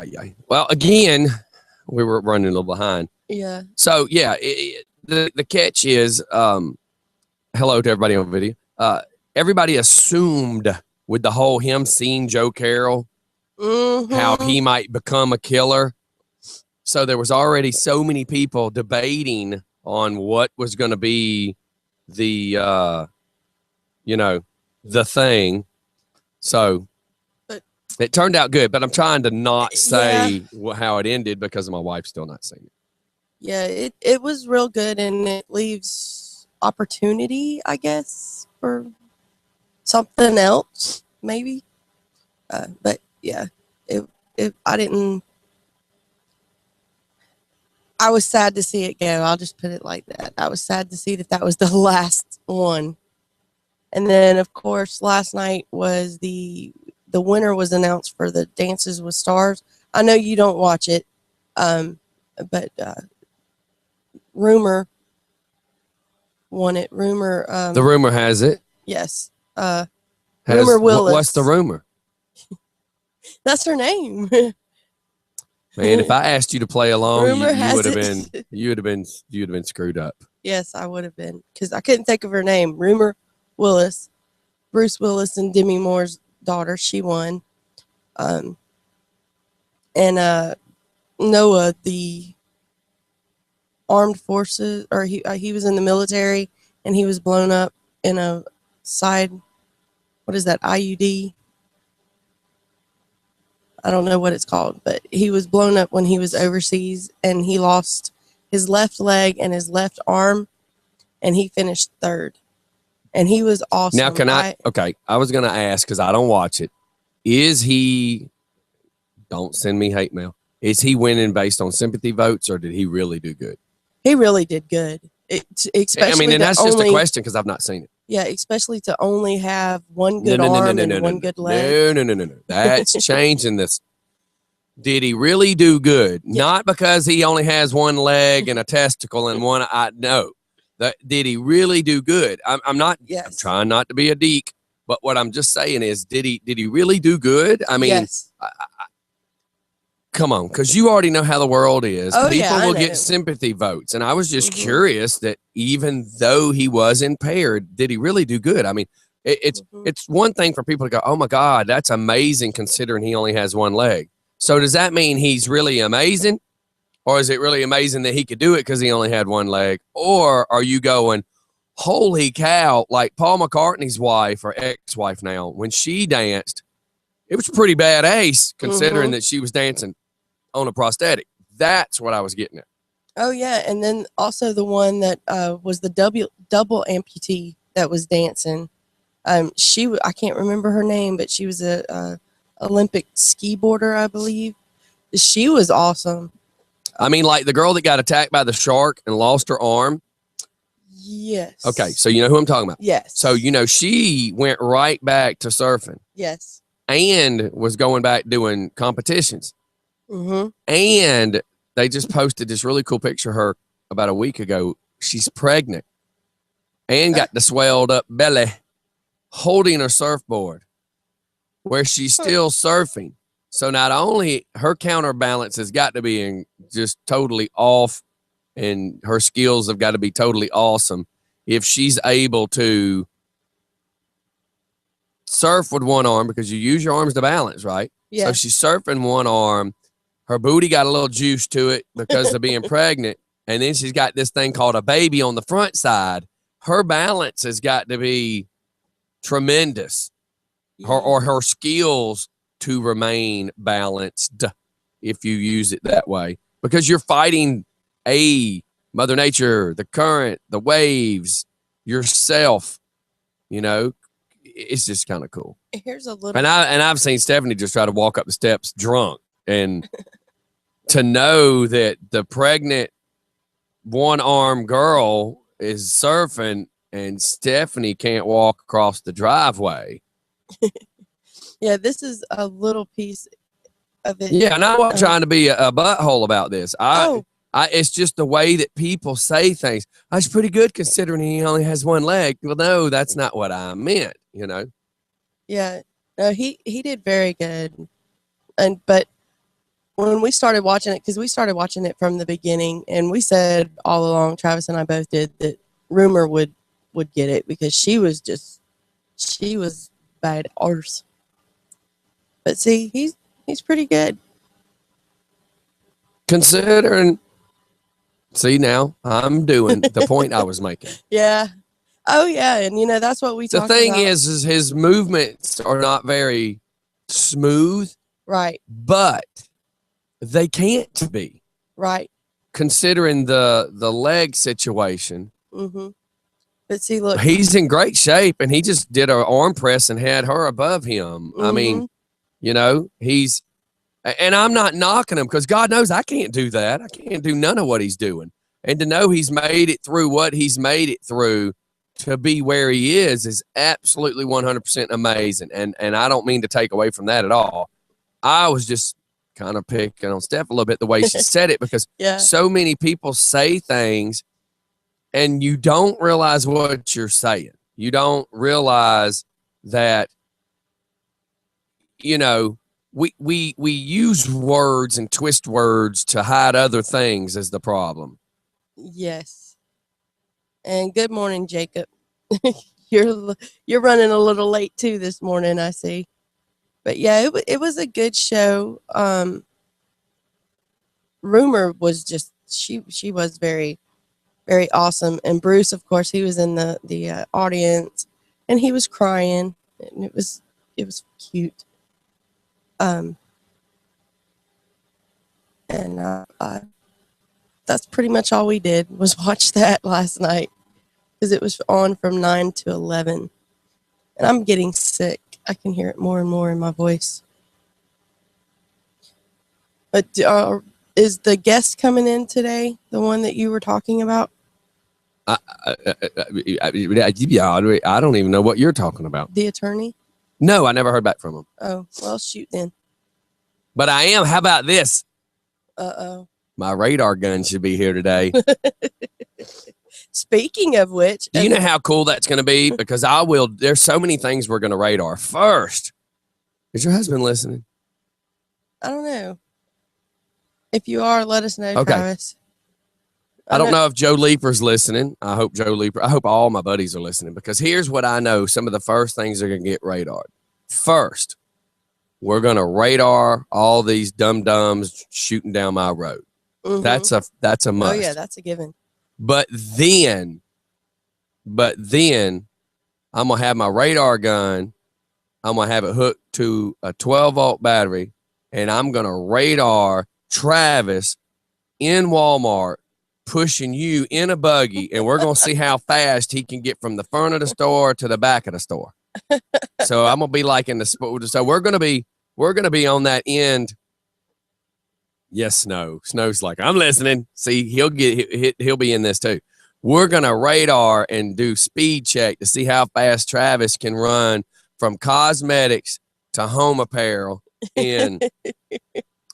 Yeah. Well, again, we were running a little behind. Yeah. So yeah, the catch is hello to everybody on video. Everybody assumed with the whole him seeing Joe Carroll how he might become a killer. So there was already so many people debating on what was going to be the the thing. So it turned out good, but I'm trying to not say how it ended because my wife's still not seeing it. Yeah, it was real good, and it leaves opportunity, I guess, for something else, maybe. But yeah, I was sad to see it go. I'll just put it like that. I was sad to see that was the last one. And then, of course, last night was the winner was announced for the Dances with Stars. I know you don't watch it, but Rumor won it. Rumor. The rumor has it. Yes. Rumor Willis. What's the rumor? That's her name. Man, if I asked you to play along, you would have been screwed up. Yes, I would have been, because I couldn't think of her name. Rumor Willis, Bruce Willis and Demi Moore's daughter. She won. And Noah, the armed forces, or he was in the military, and he was blown up in a side. What is that? IUD. I don't know what it's called, but he was blown up when he was overseas, and he lost his left leg and his left arm, and he finished third. And he was awesome. Now, I was going to ask, because I don't watch it. Is he, don't send me hate mail, is he winning based on sympathy votes, or did he really do good? He really did good. Especially and that's just a question because I've not seen it. Yeah, especially to only have one good arm and one good leg. No. That's changing this. Did he really do good? Yeah. Not because he only has one leg and a testicle and one eye. No. Did he really do good? I'm not. Yes. I'm trying not to be a deek, but what I'm just saying is, did he really do good? I mean, yes. Come on, because you already know how the world is. Oh, People will get sympathy votes. And I was just curious that even though he was impaired, did he really do good? I mean, it's one thing for people to go, oh, my God, that's amazing considering he only has one leg. So does that mean he's really amazing? Or is it really amazing that he could do it because he only had one leg? Or are you going, holy cow, like Paul McCartney's wife or ex-wife now, when she danced, it was pretty badass considering that she was dancing on a prosthetic. That's what I was getting at. Oh, yeah. And then also the one that was the double amputee that was dancing. I can't remember her name, but she was a Olympic ski boarder, I believe. She was awesome. I mean, like the girl that got attacked by the shark and lost her arm. Yes. Okay, so you know who I'm talking about. Yes. So, she went right back to surfing. Yes. And was going back doing competitions. And they just posted this really cool picture of her about a week ago. She's pregnant and got the swelled up belly, holding her surfboard where she's still surfing. So not only her counterbalance has got to be just totally off, and her skills have got to be totally awesome if she's able to surf with one arm, because you use your arms to balance, right? Yeah. So she's surfing one arm. Her booty got a little juice to it because of being pregnant. And then she's got this thing called a baby on the front side. Her balance has got to be tremendous. Her skills to remain balanced, if you use it that way, because you're fighting Mother Nature, the current, the waves, yourself, it's just kind of cool. Here's a little. And I've seen Stephanie just try to walk up the steps drunk, and to know that the pregnant one-armed girl is surfing and Stephanie can't walk across the driveway. Yeah, this is a little piece of it. Yeah, and I'm not trying to be a butthole about this. It's just the way that people say things. That's pretty good considering he only has one leg. Well, no, that's not what I meant, Yeah, no, he did very good, but when we started watching it, because we started watching it from the beginning, and we said all along, Travis and I both did, that Rumor would get it because she was bad arse. But see, he's pretty good. Considering, see, now I'm doing the point I was making. Yeah. Oh yeah, and that's what we The talked thing about. is his movements are not very smooth, Right. but they can't be, Right. considering the leg situation. Mm-hmm. But see, look, He's in great shape, and he just did an arm press and had her above him. I mean, he's, and I'm not knocking him because God knows I can't do that. I can't do none of what he's doing. And to know he's made it through what he's made it through to be where he is absolutely 100% amazing. And I don't mean to take away from that at all. I was just kind of picking on Steph a little bit the way she said it, because so many people say things and you don't realize what you're saying. You don't realize that, we use words and twist words to hide other things as the problem. Yes. And good morning, Jacob. You're running a little late too this morning, I see. But yeah, it was a good show. Rumor was just she was very, very awesome. And Bruce, of course, he was in the audience, and he was crying, and it was cute. And that's pretty much all we did was watch that last night, because it was on from 9 to 11. And I'm getting sick. I can hear it more and more in my voice. But is the guest coming in today, the one that you were talking about? I don't even know what you're talking about. The attorney? No, I never heard back from him. Oh, well, shoot then. But I am. How about this? Uh-oh. My radar gun should be here today. Speaking of which, do you know how cool that's going to be? Because there's so many things we're going to radar. First, is your husband listening? I don't know. If you are, let us know, okay. Travis. I don't know if Joe Leaper's listening. I hope all my buddies are listening, because here's what I know. Some of the first things are going to get radared. First, we're going to radar all these dum-dums shooting down my road. Mm-hmm. That's a must. Oh yeah, that's a given. But then I'm going to have my radar gun. I'm going to have it hooked to a 12-volt battery, and I'm going to radar Travis in Walmart pushing you in a buggy, and we're going to see how fast he can get from the front of the store to the back of the store. So I'm going to be like in the sport. So we're going to be on that end. Yes, Snow's like, I'm listening. See, he'll be in this too. We're going to radar and do speed check to see how fast Travis can run from cosmetics to home apparel in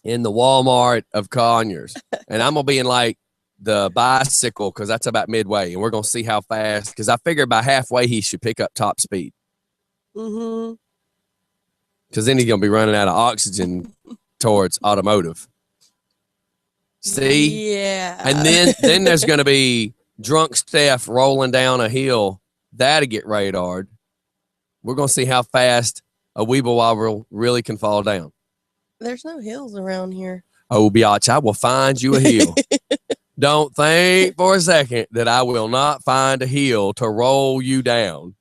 the Walmart of Conyers. And I'm going to be in like the bicycle, because that's about midway. And we're going to see how fast, because I figure by halfway he should pick up top speed. Mm-hmm. Because then he's going to be running out of oxygen towards automotive. See? Yeah. And then there's going to be drunk Steph rolling down a hill. That'll get radared. We're going to see how fast a Weeble Wobble really can fall down. There's no hills around here. Oh, biatch, I will find you a hill. Don't think for a second that I will not find a hill to roll you down.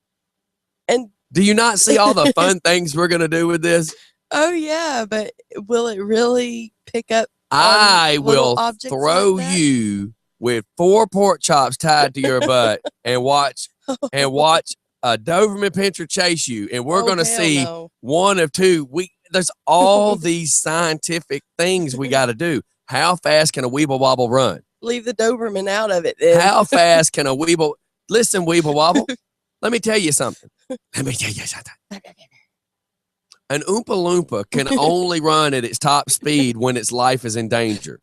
And do you not see all the fun things we're going to do with this? Oh, yeah, but will it really pick up? I will throw you with 4 pork chops tied to your butt and watch a Doberman Pinscher chase you, and we're going to see one of two. There's all these scientific things we got to do. How fast can a Weeble Wobble run? Leave the Doberman out of it then. How fast can a Weeble... Listen, Weeble Wobble, let me tell you something. An Oompa Loompa can only run at its top speed when its life is in danger.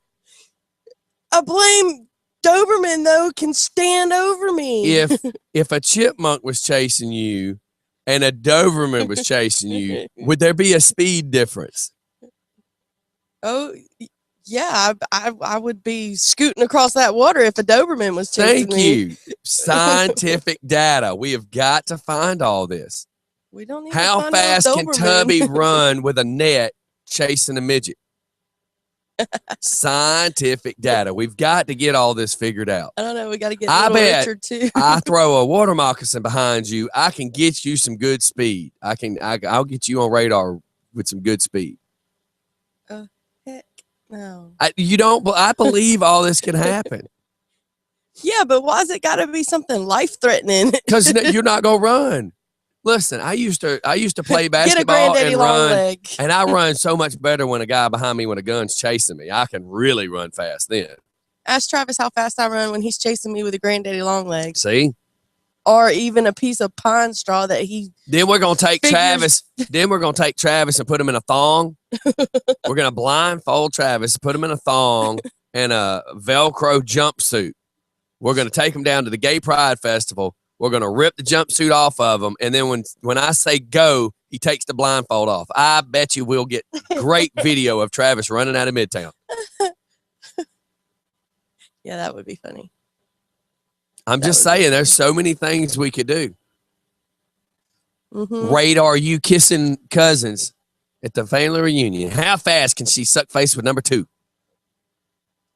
I blame Doberman, though, can stand over me. If a chipmunk was chasing you and a Doberman was chasing you, would there be a speed difference? Oh, Yeah, I would be scooting across that water if a Doberman was chasing Thank me. you. Scientific data. We have got to find all this. We don't need How to find out fast can Doberman. Tubby run with a net chasing a midget? Scientific data. We've got to get all this figured out. I don't know. We got to get I little bet Richard too. I throw a water moccasin behind you, I can get you some good speed. I'll get you on radar with some good speed. Heck no. I believe all this can happen. Yeah, but why's it got to be something life threatening? Because you're not gonna run. Listen, I used to play Get a basketball granddaddy and long run, leg. and I run so much better when a guy behind me with a gun's chasing me. I can really run fast then. Ask Travis how fast I run when he's chasing me with a granddaddy long leg, See? or even a piece of pine straw that he. Then we're gonna take Figures. Travis. Then we're gonna take Travis and put him in a thong. We're gonna blindfold Travis, put him in a thong and a Velcro jumpsuit. We're gonna take him down to the Gay Pride Festival. We're gonna rip the jumpsuit off of him, and then when I say go, he takes the blindfold off. I bet you we'll get great video of Travis running out of Midtown. Yeah, that would be funny. I'm just would be saying, there's so many things we could do. Mm-hmm. Radar you kissing cousins at the family reunion. How fast can she suck face with number 2?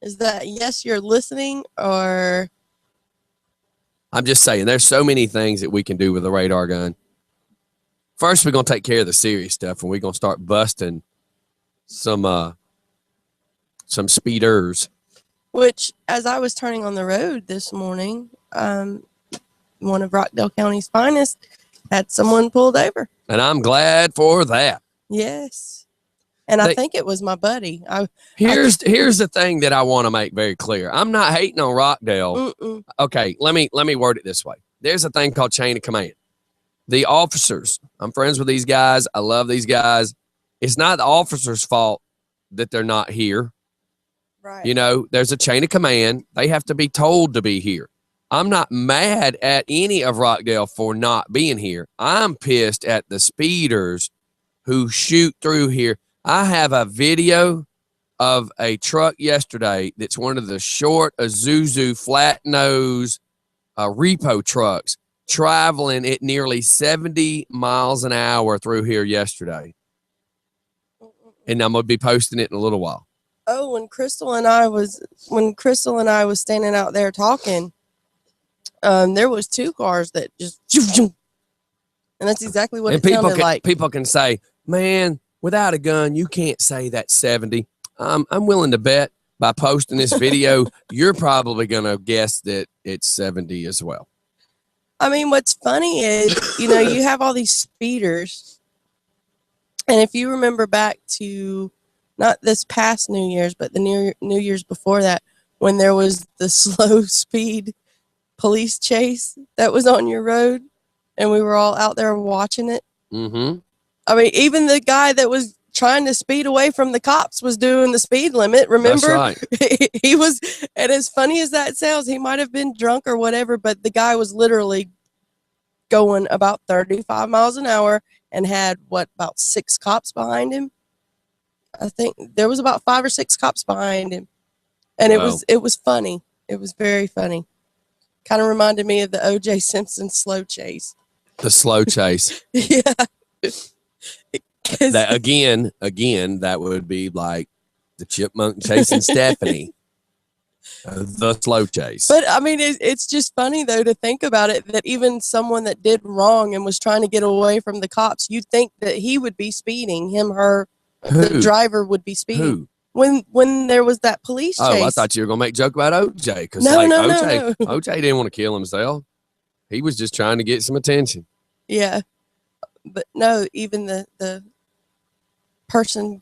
Is that yes? You're listening, or I'm just saying, there's so many things that we can do with a radar gun. First, we're going to take care of the serious stuff, and we're going to start busting some speeders. which, as I was turning on the road this morning, one of Rockdale County's finest had someone pulled over. And I'm glad for that. Yes, and I think it was my buddy. Here's the thing that I want to make very clear. I'm not hating on Rockdale. Okay, let me word it this way. There's a thing called chain of command. The officers, I'm friends with these guys. I love these guys. It's not the officers' fault that they're not here. Right. You know, there's a chain of command. They have to be told to be here. I'm not mad at any of Rockdale for not being here. I'm pissed at the speeders who shoot through here. I have a video of a truck yesterday that's one of the short Isuzu flat nose repo trucks traveling at nearly 70 miles an hour through here yesterday. And I'm going to be posting it in a little while. Oh, when Crystal and I was standing out there talking, there was 2 cars that just, and that's exactly what it sounded like. People can say, man, without a gun, you can't say that's 70. I'm willing to bet by posting this video, you're probably going to guess that it's 70 as well. I mean, what's funny is, you have all these speeders. And if you remember back to not this past New Year's, but the New Year's before that, when there was the slow speed police chase that was on your road and we were all out there watching it. Mm-hmm. I mean, even the guy that was trying to speed away from the cops was doing the speed limit. Remember? That's right. He was, and as funny as that sounds, he might have been drunk or whatever, but the guy was literally going about 35 miles an hour and had about 6 cops behind him. I think there was about 5 or 6 cops behind him. And it was funny. It was very funny. Kind of reminded me of the O.J. Simpson slow chase. The slow chase. Yeah. That again, that would be like the chipmunk chasing Stephanie. The slow chase. But I mean, it's just funny though to think about it, that even someone that did wrong and was trying to get away from the cops, you'd think that he would be speeding, the driver would be speeding. Who? When there was that police chase. Oh, I thought you were gonna make a joke about OJ, because No. OJ didn't want to kill himself. He was just trying to get some attention. Yeah, but no, even the person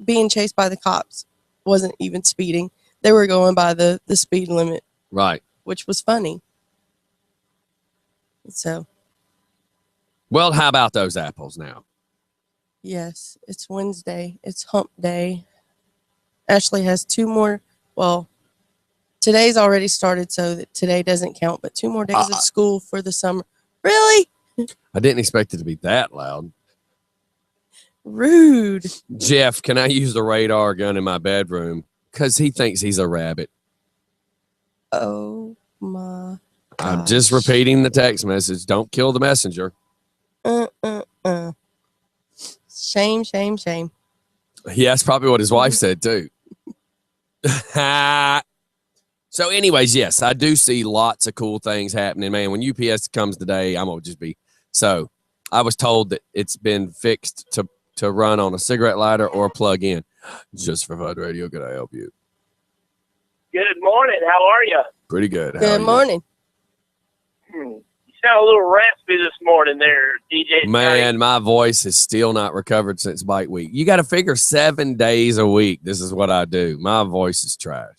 being chased by the cops wasn't even speeding. They were going by the speed limit. Right. Which was funny. So. Well, how about those apples now? Yes, it's Wednesday. It's hump day. Ashley has 2 more. Well, today's already started, so that today doesn't count, but 2 more days of school for the summer. Really? I didn't expect it to be that loud. Rude. Jeff, can I use the radar gun in my bedroom? Because he thinks he's a rabbit. Oh my. I'm just gosh. repeating the text message. Don't kill the messenger. Shame, shame, shame. Yeah, that's probably what his wife said too. So, anyways, yes, I do see lots of cool things happening, man. When UPS comes today, I'm gonna just be so. I was told that it's been fixed to run on a cigarette lighter or a plug-in. Just for Fud Radio, could I help you? Good morning. How are you? Pretty good. How are Good you? morning. You sound a little raspy this morning there, DJ. Man, my voice is still not recovered since bite week. You got to figure 7 days a week. This is what I do. My voice is trash.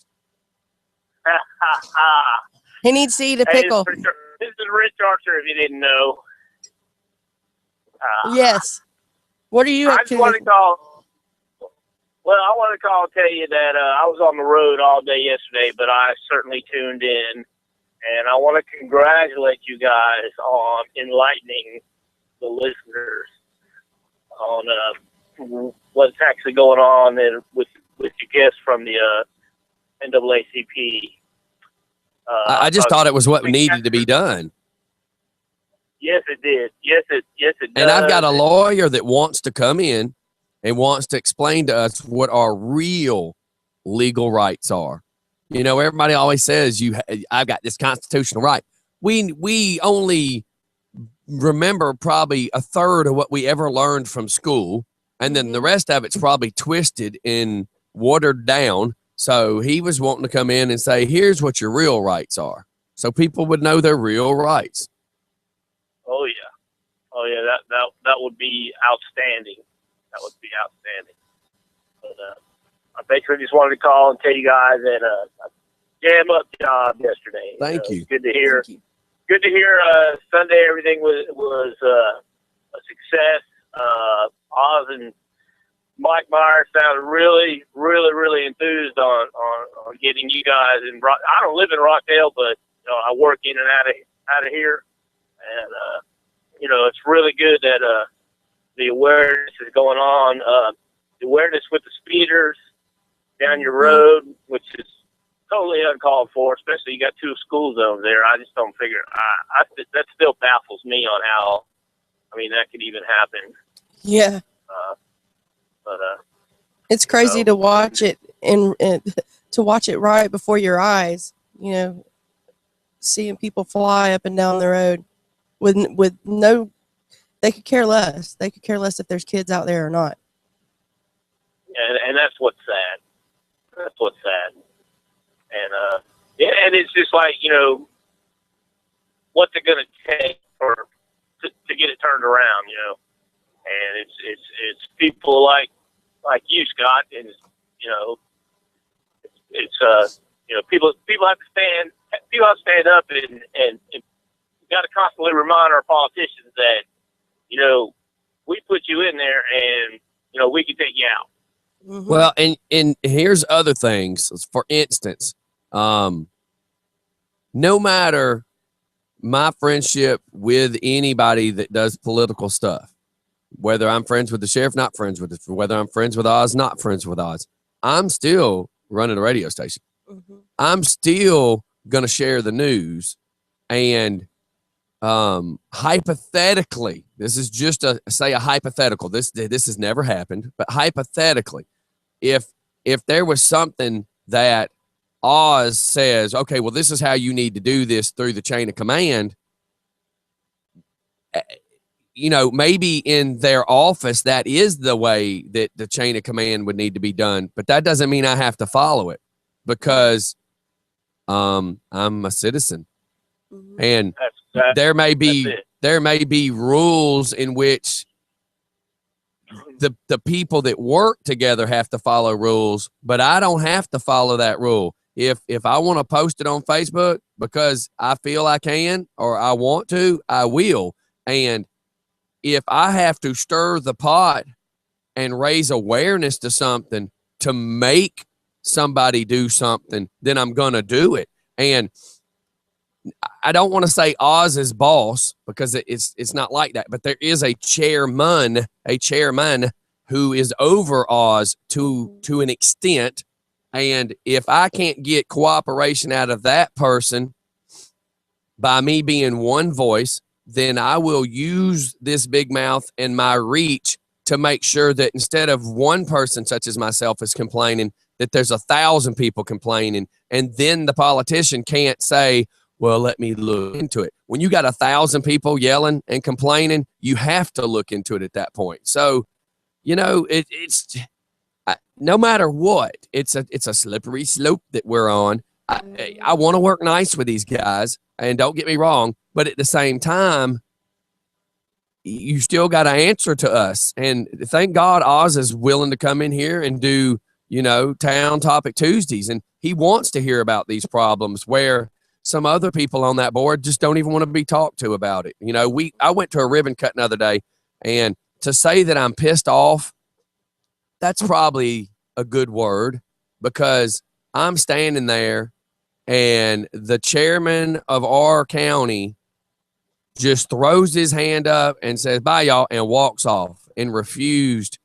He needs to eat a Hey, pickle. this is Rich Archer, if you didn't know. Yes. What are you I up just to? want to call. Well, I want to call and tell you that I was on the road all day yesterday, but I certainly tuned in, and I want to congratulate you guys on enlightening the listeners on what's actually going on and with your guests from the NAACP. I just thought it was what needed to be done. Yes, it did. Yes, it does. And I've got a lawyer that wants to come in and wants to explain to us what our real legal rights are. You know, everybody always says I've got this constitutional right. We only remember probably a third of what we ever learned from school, and then the rest of it's probably twisted and watered down. So he was wanting to come in and say, here's what your real rights are. So people would know their real rights. Oh yeah, that would be outstanding. That would be outstanding. But I basically just wanted to call and tell you guys that a jam up job yesterday. Thank you. Good to hear. Thank you. Good to hear. Sunday everything was a success. Oz and Mike Myers sounded really, really, really enthused on getting you guys in. I don't live in Rockdale, but I work in and out of here, and it's really good that the awareness is going on. The awareness with the speeders down your road, which is totally uncalled for, especially you got two school zones there. I just don't figure. That still baffles me on how. I mean, that could even happen. Yeah. But it's crazy to watch it and to watch it right before your eyes, seeing people fly up and down the road with no, they could care less. They could care less if there's kids out there or not. And that's what's sad. That's what's sad. And and it's just like, what's it going to take to get it turned around, and it's people like you, Scott, and it's people have to stand up and got to constantly remind our politicians that we put you in there and we can take you out. Mm-hmm. Well, and here's other things. For instance, no matter my friendship with anybody that does political stuff, whether I'm friends with the sheriff, not friends with it, whether I'm friends with Oz, not friends with Oz, I'm still running a radio station. Mm-hmm. I'm I'm still going to share the news. And hypothetically, this is just a hypothetical. This has never happened, but hypothetically, if there was something that Oz says, okay, well, this is how you need to do this through the chain of command, maybe in their office, that is the way that the chain of command would need to be done. But that doesn't mean I have to follow it because I'm a citizen. Mm-hmm. And there may be rules in which the people that work together have to follow rules, but I don't have to follow that rule. If I want to post it on Facebook because I feel I can or I want to, I will. And if I have to stir the pot and raise awareness to something to make somebody do something, then I'm going to do it. And I don't want to say Oz is boss because it's not like that, but there is a chairman who is over Oz to an extent. And if I can't get cooperation out of that person by me being one voice, then I will use this big mouth and my reach to make sure that instead of one person such as myself is complaining, that there's 1,000 people complaining. And then the politician can't say, well, let me look into it. When you got 1,000 people yelling and complaining, you have to look into it at that point. So, it's no matter what, it's a slippery slope that we're on. I want to work nice with these guys, and don't get me wrong, but at the same time, you still got to answer to us. And thank God Oz is willing to come in here and do, Town Topic Tuesdays, and he wants to hear about these problems where some other people on that board just don't even want to be talked to about it. I went to a ribbon cutting the other day, and to say that I'm pissed off, that's probably a good word, because I'm standing there and the chairman of our county just throws his hand up and says, bye, y'all, and walks off and refused.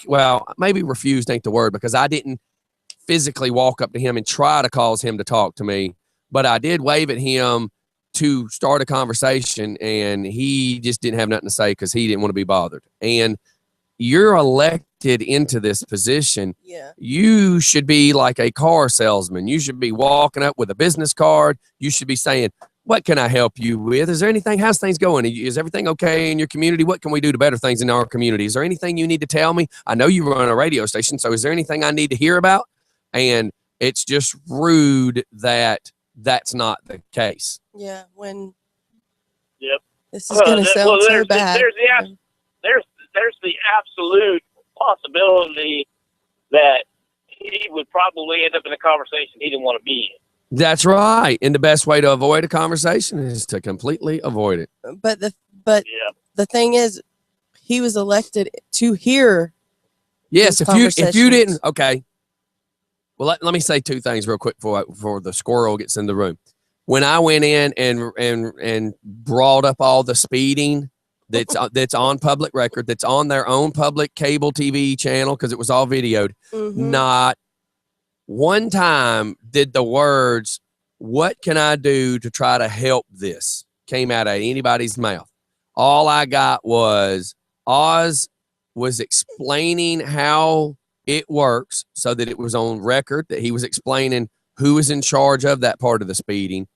Well, maybe refused ain't the word, because I didn't physically walk up to him and try to cause him to talk to me, but I did wave at him to start a conversation, and he just didn't have nothing to say because he didn't want to be bothered. And you're elected into this position. Yeah. You should be like a car salesman. You should be walking up with a business card. You should be saying, what can I help you with? Is there anything? How's things going? Is everything okay in your community? What can we do to better things in our community? Is there anything you need to tell me? I know you run a radio station, so is there anything I need to hear about? And it's just rude that that's not the case. Yeah. When. Yep. This is going to sound so bad. There's the absolute possibility that he would probably end up in a conversation he didn't want to be in. That's right. And the best way to avoid a conversation is to completely avoid it. But the thing is, he was elected to hear. Yes, if you didn't, okay. Well, let me say two things real quick before the squirrel gets in the room. When I went in and brought up all the speeding that's on public record, that's on their own public cable TV channel, because it was all videoed. Mm-hmm. Not one time did the words, what can I do to try to help this, came out of anybody's mouth. All I got was Oz was explaining how it works so that it was on record, that he was explaining who was in charge of that part of the speeding.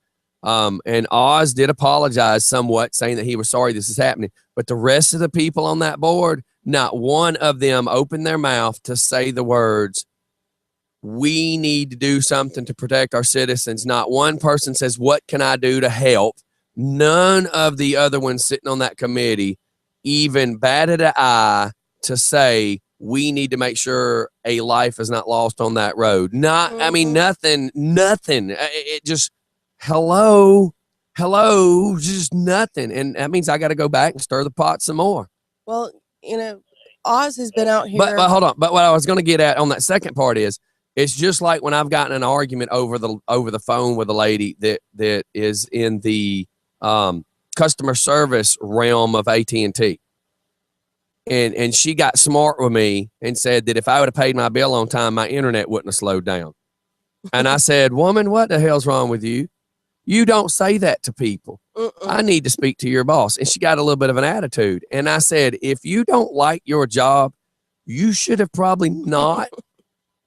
And Oz did apologize somewhat, saying that he was sorry this is happening. But the rest of the people on that board, not one of them opened their mouth to say the words, we need to do something to protect our citizens. Not one person says, what can I do to help? None of the other ones sitting on that committee even batted an eye to say, we need to make sure a life is not lost on that road. I mean, nothing. It just, hello, just nothing. And that means I got to go back and stir the pot some more. Well, Oz has been out here. But hold on. But what I was going to get at on that second part is, it's just like when I've gotten an argument over the phone with a lady that is in the customer service realm of AT&T. And she got smart with me and said that if I would have paid my bill on time, my internet wouldn't have slowed down. And I said, woman, what the hell's wrong with you? You don't say that to people. I need to speak to your boss. And she got a little bit of an attitude. And I said, if you don't like your job, you should have probably not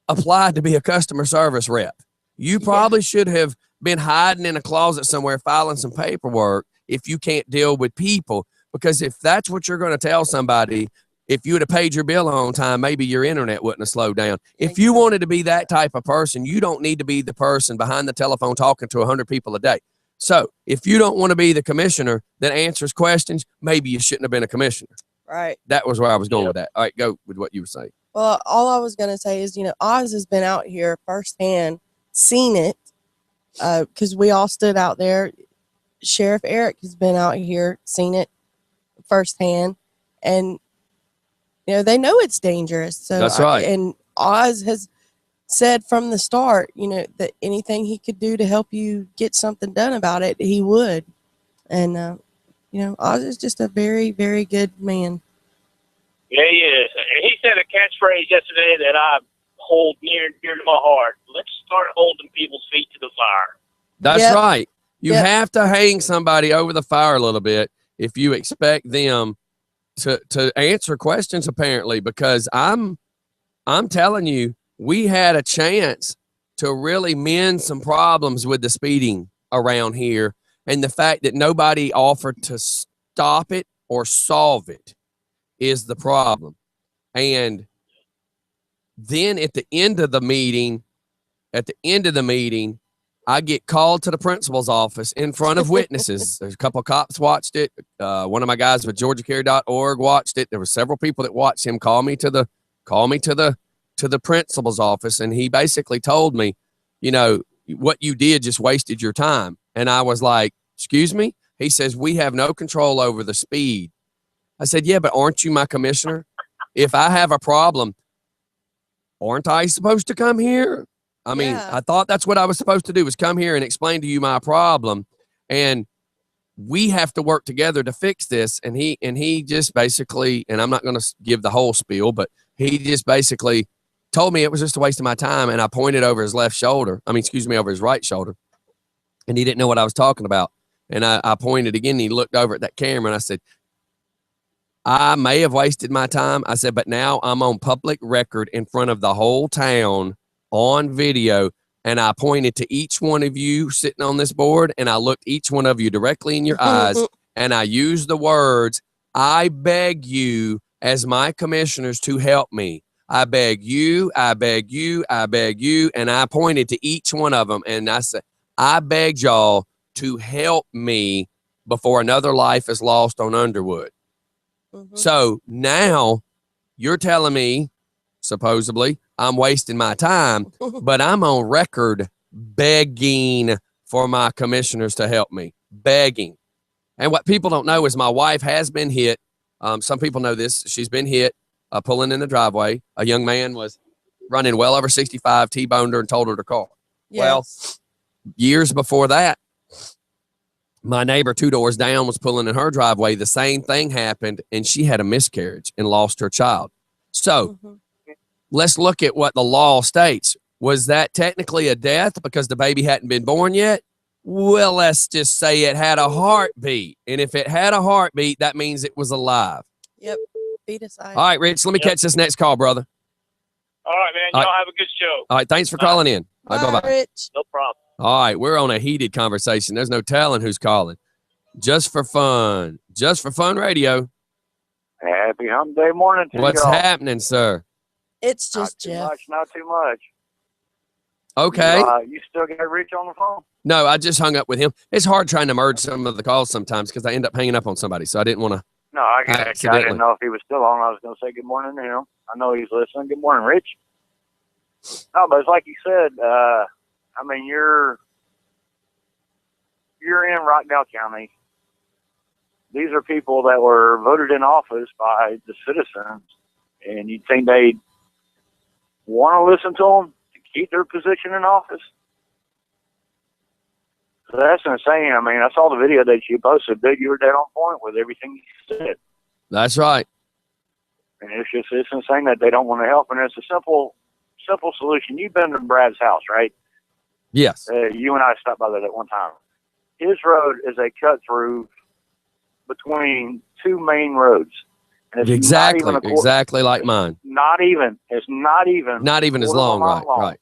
applied to be a customer service rep. You probably should have been hiding in a closet somewhere filing some paperwork if you can't deal with people. Because if that's what you're going to tell somebody, if you would have paid your bill on time, maybe your internet wouldn't have slowed down. If you wanted to be that type of person, you don't need to be the person behind the telephone talking to 100 people a day. So if you don't want to be the commissioner that answers questions, maybe you shouldn't have been a commissioner. Right. That was where I was going with that. All right, go with what you were saying. Well, all I was going to say is, Oz has been out here firsthand, seen it, because we all stood out there. Sheriff Eric has been out here, seen it firsthand, and they know it's dangerous. So that's right. And Oz has said from the start, that anything he could do to help you get something done about it, he would. And Oz is just a very, very good man. Yeah, he is. And he's said a catchphrase yesterday that I hold near and dear to my heart. Let's start holding people's feet to the fire. That's Yep. right. You Yep. have to hang somebody over the fire a little bit if you expect them to answer questions, apparently, because I'm telling you, we had a chance to really mend some problems with the speeding around here. And the fact that nobody offered to stop it or solve it is the problem. And then at the end of the meeting, I get called to the principal's office in front of witnesses. There's a couple of cops watched it. One of my guys with GeorgiaCare.org watched it. There were several people that watched him call me to the principal's office, and he basically told me, you know, what you did just wasted your time. And I was like, excuse me? He says, we have no control over the speed. I said, yeah, but aren't you my commissioner? If I have a problem, aren't I supposed to come here? I mean, Yeah. I thought that's what I was supposed to do, was come here and explain to you my problem. And we have to work together to fix this. And he just basically, and I'm not going to give the whole spiel, but he just basically told me it was just a waste of my time. And I pointed over his left shoulder. I mean, excuse me, over his right shoulder. And he didn't know what I was talking about. And I pointed again, and he looked over at that camera, and I said, I may have wasted my time. I said, but now I'm on public record in front of the whole town on video. And I pointed to each one of you sitting on this board, and I looked each one of you directly in your eyes, and I used the words, I beg you as my commissioners to help me. I beg you, I beg you, I beg you. And I pointed to each one of them, and I said, I begged y'all to help me before another life is lost on Underwood. Mhm. So now you're telling me, supposedly, I'm wasting my time, but I'm on record begging for my commissioners to help me. Begging. And what people don't know is my wife has been hit. Some people know this. She's been hit pulling in the driveway. A young man was running well over 65, T-boned her and totaled her car. Well, Yes. years before that, my neighbor 2 doors down was pulling in her driveway. The same thing happened, and she had a miscarriage and lost her child. So Mhm. let's look at what the law states. Was that technically a death because the baby hadn't been born yet? Well, let's just say it had a heartbeat. And if it had a heartbeat, that means it was alive. Yep. Feticide. All right, Rich, let me Yep. catch this next call, brother. All right, man. All Y'all right. have a good show. All right, thanks for calling in. All right, bye-bye. Rich. No problem. All right, we're on a heated conversation. There's no telling who's calling. Just for fun. Just for fun radio. Happy hump day morning to What's y'all. happening, sir? It's Not just too Jeff. much, not too much. Okay. You still got Rich on the phone? No, I just hung up with him. It's hard trying to merge some of the calls sometimes because I end up hanging up on somebody. So I didn't want to. No, I got it. I Accidentally. didn't know if he was still on. I was going to say good morning to him. I know he's listening. Good morning, Rich. No, but it's like you said. I mean, you're in Rockdale County. These are people that were voted in office by the citizens, and you'd think they'd want to listen to them to keep their position in office. So that's insane. I mean, I saw the video that you posted, dude. You were dead on point with everything you said. That's right. And it's insane that they don't want to help. And it's a simple solution. You've been to Brad's house, right? Yes. You and I stopped by there that one time. His road is a cut through between two main roads. And it's Exactly. Not even Exactly like mine. It's not even. Not even as quarter of a long. mile Right. long. Right.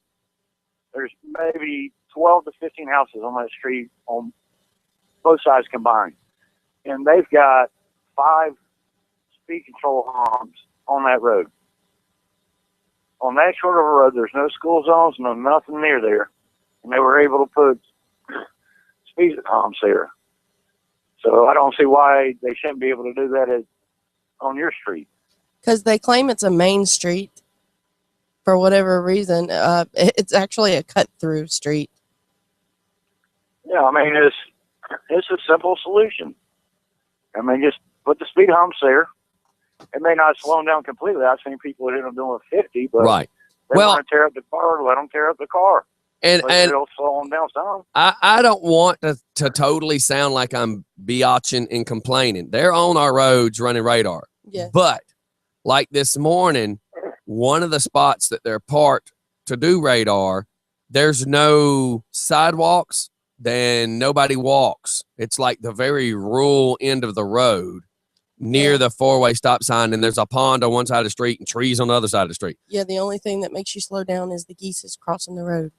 There's maybe 12 to 15 houses on that street on both sides combined. And they've got 5 speed control homes on that road. On that short of a road, there's no school zones, no nothing near there. And they were able to put speed humps there. So I don't see why they shouldn't be able to do that on your street. Because they claim it's a main street for whatever reason. It's actually a cut-through street. Yeah, I mean, it's a simple solution. I mean, just put the speed humps there. It may not slow them down completely. I've seen people hit them doing 50, but Right. they Well- want to tear up the car, let them tear up the car. And But it'll slow them down some. I don't want to totally sound like I'm biatching and complaining. They're on our roads running radar. Yeah. But like this morning, one of the spots that they're parked to do radar, there's no sidewalks, then nobody walks. It's like the very rural end of the road near the four-way stop sign, and there's a pond on one side of the street and trees on the other side of the street. Yeah, the only thing that makes you slow down is the geese is crossing the road.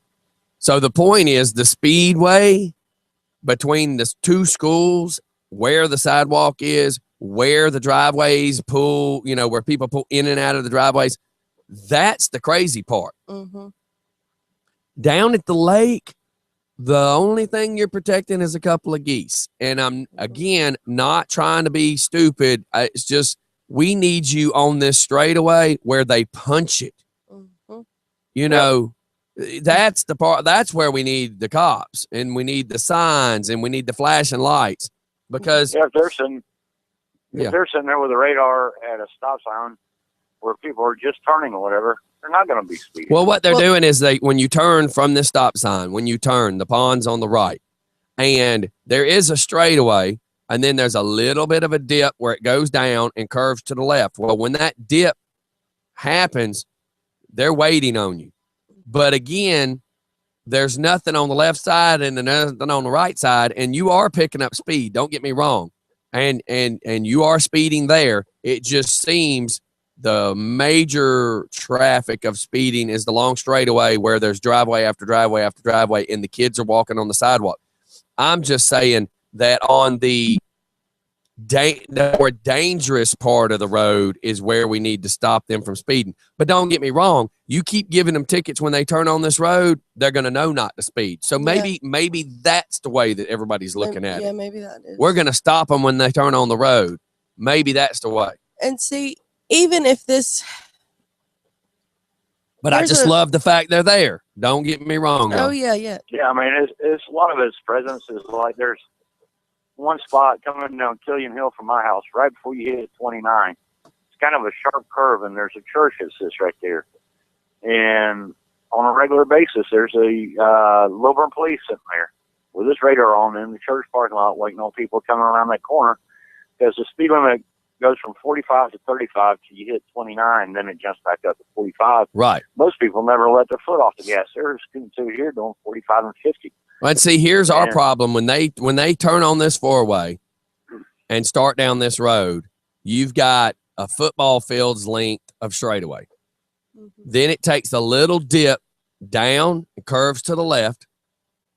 So the point is the speedway between the two schools, where the sidewalk is, where the driveways pull, you know, where people pull in and out of the driveways, that's the crazy part. Mm-hmm. Down at the lake, the only thing you're protecting is a couple of geese. And I'm, again, not trying to be stupid. It's just we need you on this straightaway where they punch it. Mm-hmm. You know, that's the part. That's where we need the cops, and we need the signs, and we need the flashing lights. Because if they're sitting there with a radar at a stop sign where people are just turning or whatever, they're not going to be speeding. Well, what they're doing is when you turn from the stop sign, when you turn, the pond's on the right, and there is a straightaway, and then there's a little bit of a dip where it goes down and curves to the left. Well, when that dip happens, they're waiting on you. But again, there's nothing on the left side and nothing on the right side, and you are picking up speed. Don't get me wrong. And you are speeding there. It just seems the major traffic of speeding is the long straightaway where there's driveway after driveway after driveway, and the kids are walking on the sidewalk. I'm just saying that on the more dangerous part of the road is where we need to stop them from speeding. But don't get me wrong, you keep giving them tickets when they turn on this road, they're going to know not to speed. So maybe that's the way that everybody's looking at it. Yeah, maybe that is. We're going to stop them when they turn on the road. Maybe that's the way. And see, even if this... But I just love the fact they're there. Don't get me wrong. Oh, though. yeah. Yeah, I mean, it's a lot of its presence is like there's one spot coming down Killian Hill from my house right before you hit 29. It's kind of a sharp curve, and there's a church that sits right there. And on a regular basis, there's a Lilburn police sitting there with this radar on in the church parking lot waiting on people coming around that corner, because the speed limit goes from 45 to 35 till you hit 29, then it jumps back up to 45. Right. Most people never let their foot off the gas. They're scooting through here doing 45 and 50. And see, here's our problem. When they turn on this four-way and start down this road, you've got a football field's length of straightaway. Mm-hmm. Then it takes a little dip down and curves to the left,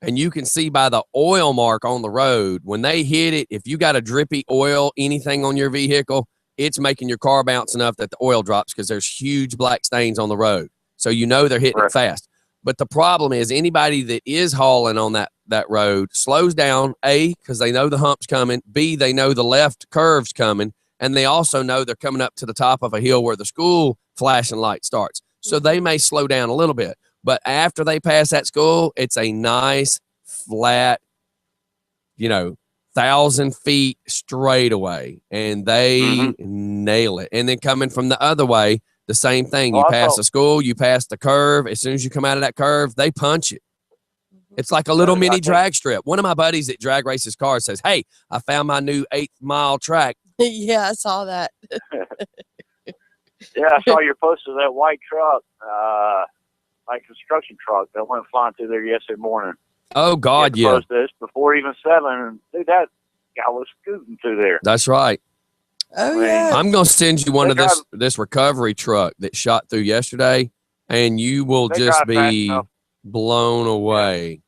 and you can see by the oil mark on the road, when they hit it, if you got a drippy oil, anything on your vehicle, it's making your car bounce enough that the oil drops because there's huge black stains on the road. So you know they're hitting it fast. But the problem is anybody that is hauling on that road slows down, A, because they know the hump's coming, B, they know the left curve's coming, and they also know they're coming up to the top of a hill where the school flashing light starts. So they may slow down a little bit. But after they pass that school, it's a nice, flat, 1,000 feet straightaway, and they nail it. And then coming from the other way, the same thing. You pass a school, you pass the curve. As soon as you come out of that curve, they punch it. It's like a little mini drag strip. One of my buddies that drag races cars says, "Hey, I found my new 8-mile track." Yeah, I saw that. Yeah, I saw your post of that white truck, like construction truck that went flying through there yesterday morning. Oh, God, yeah. Post this before even 7, and dude, that guy was scooting through there. That's right. Oh, yeah. I'm going to send you one of this recovery truck that shot through yesterday, and you will just be blown away.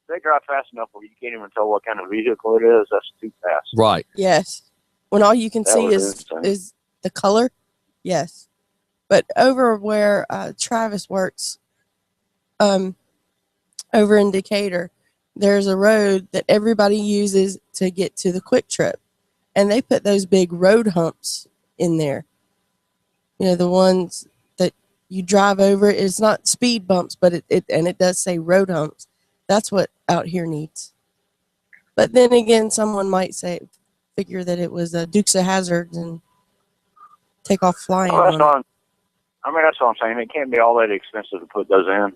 They drive fast enough where you can't even tell what kind of vehicle it is. That's too fast. Right. Yes. When all you can see is the color. Yes. But over where Travis works, over in Decatur, there's a road that everybody uses to get to the Quick Trip. And they put those big road humps in there. The ones that you drive over. It's not speed bumps, but it does say road humps. That's what out here needs. But then again, someone might figure that it was a Dukes of Hazzard and take off flying. That's what I'm saying. It can't be all that expensive to put those in.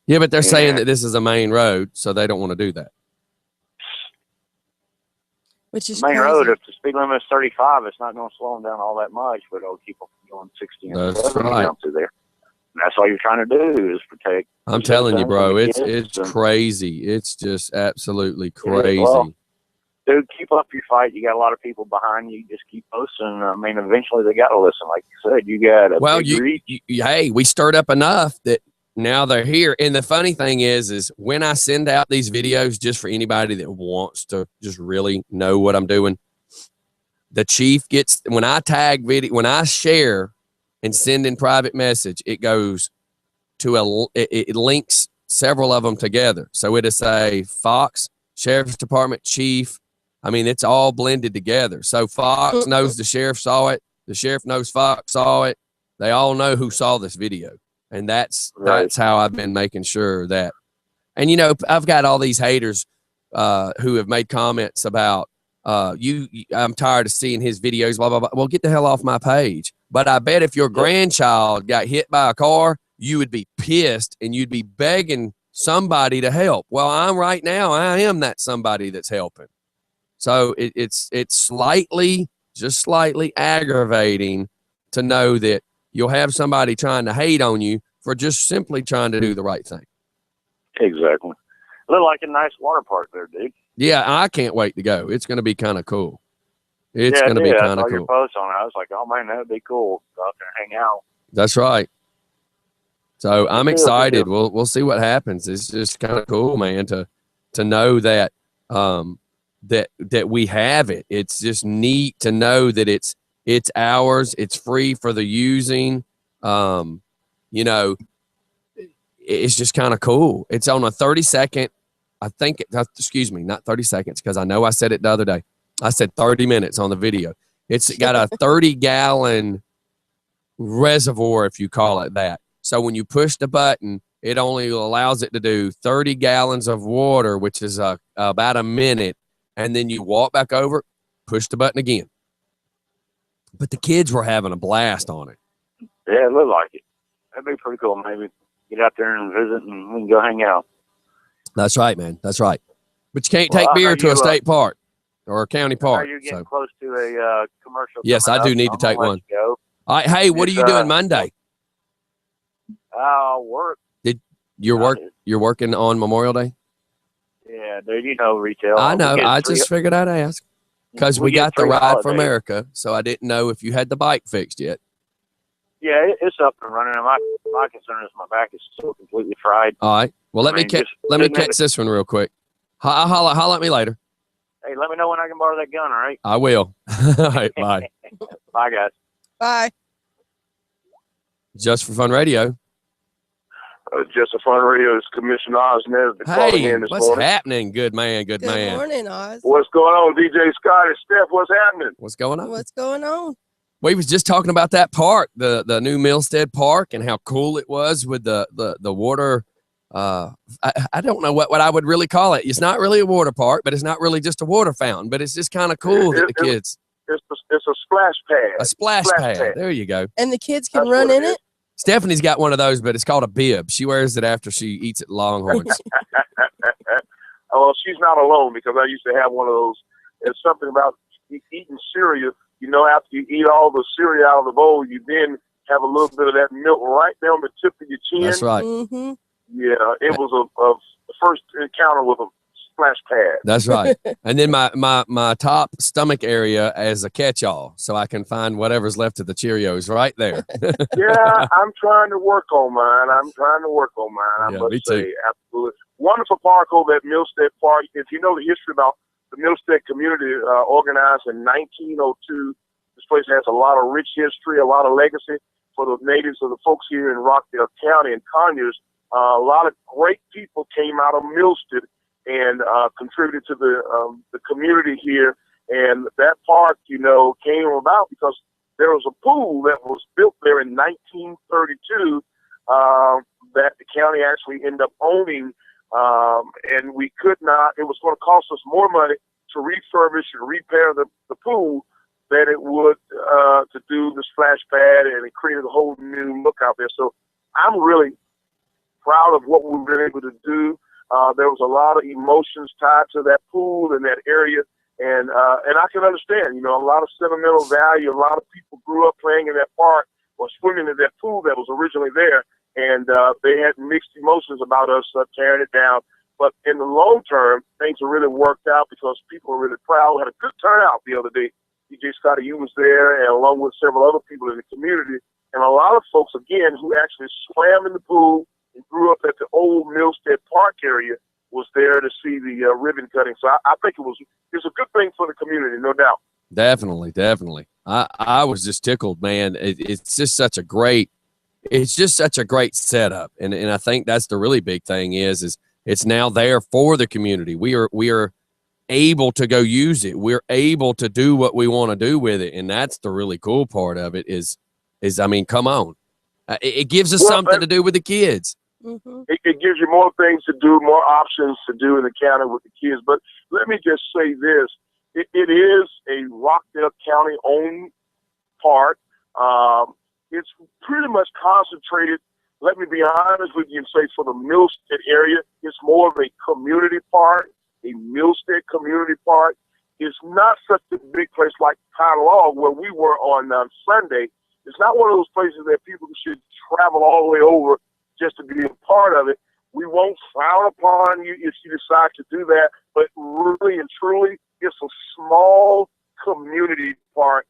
Yeah, but they're saying that this is a main road, so they don't want to do that. which is Main crazy. road, if the speed limit is 35, it's not going to slow them down all that much, but it'll keep them going 60 and That's 70 right. down through there. And that's all you're trying to do is protect. I'm telling you, citizens bro, and the it's kids and- crazy. It's just absolutely Yeah, well, crazy. Dude, keep up your fight. You got a lot of people behind you. Just keep posting. I mean, eventually they got to listen. Like you said, you got a Well, big reach. hey, we stirred up enough that now they're here. And the funny thing is when I send out these videos, just for anybody that wants to just really know what I'm doing, the chief gets, when I tag video, when I share and send in private message, it goes to it links several of them together. So it'll say Fox, Sheriff's Department, Chief. I mean, it's all blended together. So Fox knows the sheriff saw it. The sheriff knows Fox saw it. They all know who saw this video. And that's how I've been making sure that. And, you know, I've got all these haters who have made comments about, I'm tired of seeing his videos, blah, blah, blah. Well, get the hell off my page. But I bet if your grandchild got hit by a car, you would be pissed and you'd be begging somebody to help. Well, I am that somebody that's helping. So it's just slightly aggravating to know that you'll have somebody trying to hate on you for just simply trying to do the right thing. Exactly. Look like a nice water park there, dude. Yeah, I can't wait to go. It's going to be kind of cool. It's going to be I kind saw of your cool. post on it. I was like, oh man, that would be cool. Go out there and hang out. That's right. So I'm Good deal, excited. good deal. We'll see what happens. It's just kind of cool, man, to know that that we have it. It's just neat to know that it's ours. It's free for the using. You know, it's just kind of cool. It's on a 30-second. I think, excuse me, not 30 seconds, because I know I said it the other day. I said 30 minutes on the video. It's got a 30-gallon reservoir, if you call it that. So when you push the button, it only allows it to do 30 gallons of water, which is about a minute. And then you walk back over, push the button again. But the kids were having a blast on it. Yeah, it looked like it. That'd be pretty cool. Maybe get out there and visit and we can go hang out. That's right, man. That's right. But you can't Well, take I beer know to you, a state park or a county I know park. you're getting So, close to a commercial. yes, I coming do up, need so to I'm take gonna let one. you go. all right, hey, what are you doing Monday? Work. You're working on Memorial Day? Yeah, dude, you know retail. I know. We get I three- just figured I'd ask. Because we get got the three Ride for holidays. America, so I didn't know if you had the bike fixed yet. Yeah, it's up and running. And my concern is my back is still completely fried. All right. Well, let me just let me sitting in catch this one real quick. Holla at me later. Hey, let me know when I can borrow that gun, all right? I will. All right, bye. Bye, guys. Bye. Just for Fun Radio. Just a Fun Radio's Commissioner Osnes calling Hey, in this what's morning. happening? Good man, good Good man. morning, Oz. What's going on, DJ Scott and Steph? What's happening? What's going on? What's going on? We was just talking about that park, the new Millstead Park, and how cool it was with the water. I don't know what I would really call it. It's not really a water park, but it's not really just a water fountain. But it's just kind of cool that the kids It's a splash pad. a splash Splash pad. pad. There you go. And the kids can That's run what in it is. it? Stephanie's got one of those, but it's called a bib. She wears it after she eats at Longhorns. Well, she's not alone because I used to have one of those. It's something about eating cereal. You know, after you eat all the cereal out of the bowl, you then have a little bit of that milk right there on the tip of your chin. That's right. Mm-hmm. Yeah, it was a first encounter with a splash pad. That's right. And then my top stomach area as a catch-all, so I can find whatever's left of the Cheerios right there. Yeah, I'm trying to work on mine. I Yeah, must me say, too. absolutely. Wonderful park over at Millstead Park. If you know the history about the Millstead community, organized in 1902, this place has a lot of rich history, a lot of legacy for the natives of the folks here in Rockdale County and Conyers. A lot of great people came out of Millstead and contributed to the community here. And that park, you know, came about because there was a pool that was built there in 1932 that the county actually ended up owning. And we could not, it was going to cost us more money to refurbish and repair the pool than it would to do the splash pad, and it created a whole new look out there. So I'm really proud of what we've been able to do. There was a lot of emotions tied to that pool and that area, And I can understand, you know, a lot of sentimental value. A lot of people grew up playing in that park or swimming in that pool that was originally there, and they had mixed emotions about us tearing it down. But in the long term, things have really worked out because people are really proud. We had a good turnout the other day. DJ Scotty, you was there, and along with several other people in the community, and a lot of folks, again, who actually swam in the pool and grew up at the old Millstead Park area was there to see the ribbon cutting. So I think it's a good thing for the community, no doubt. Definitely, definitely. I was just tickled, man. It's just such a great setup, and I think that's the really big thing is it's now there for the community. We are able to go use it. We're able to do what we want to do with it, and that's the really cool part of it. Is I mean, come on, it gives us something to do with the kids. Mm-hmm. It gives you more things to do, more options to do in the county with the kids. But let me just say this. It is a Rockdale County-owned park. It's pretty much concentrated, let me be honest with you and say, for the Millstead area, it's more of a community park, a Millstead community park. It's not such a big place like Pine Log, where we were on Sunday. It's not one of those places that people should travel all the way over just to be a part of it. We won't frown upon you if you decide to do that, but really and truly, it's a small community park,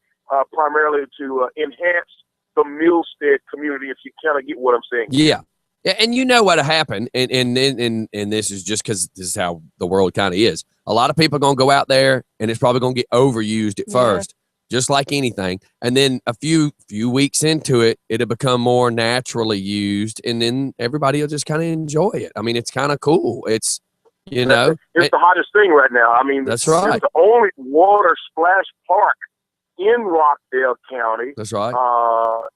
primarily to enhance the Millstead community, if you kind of get what I'm saying. Yeah. And you know what happened, and this is just because this is how the world kind of is. A lot of people are going to go out there, and it's probably going to get overused at first, just like anything. And then a few weeks into it, it'll become more naturally used, and then everybody will just kind of enjoy it. I mean, it's kind of cool. It's, you know. It's the hottest thing right now. I mean, that's right. It's the only water splash park in Rockdale County. That's right.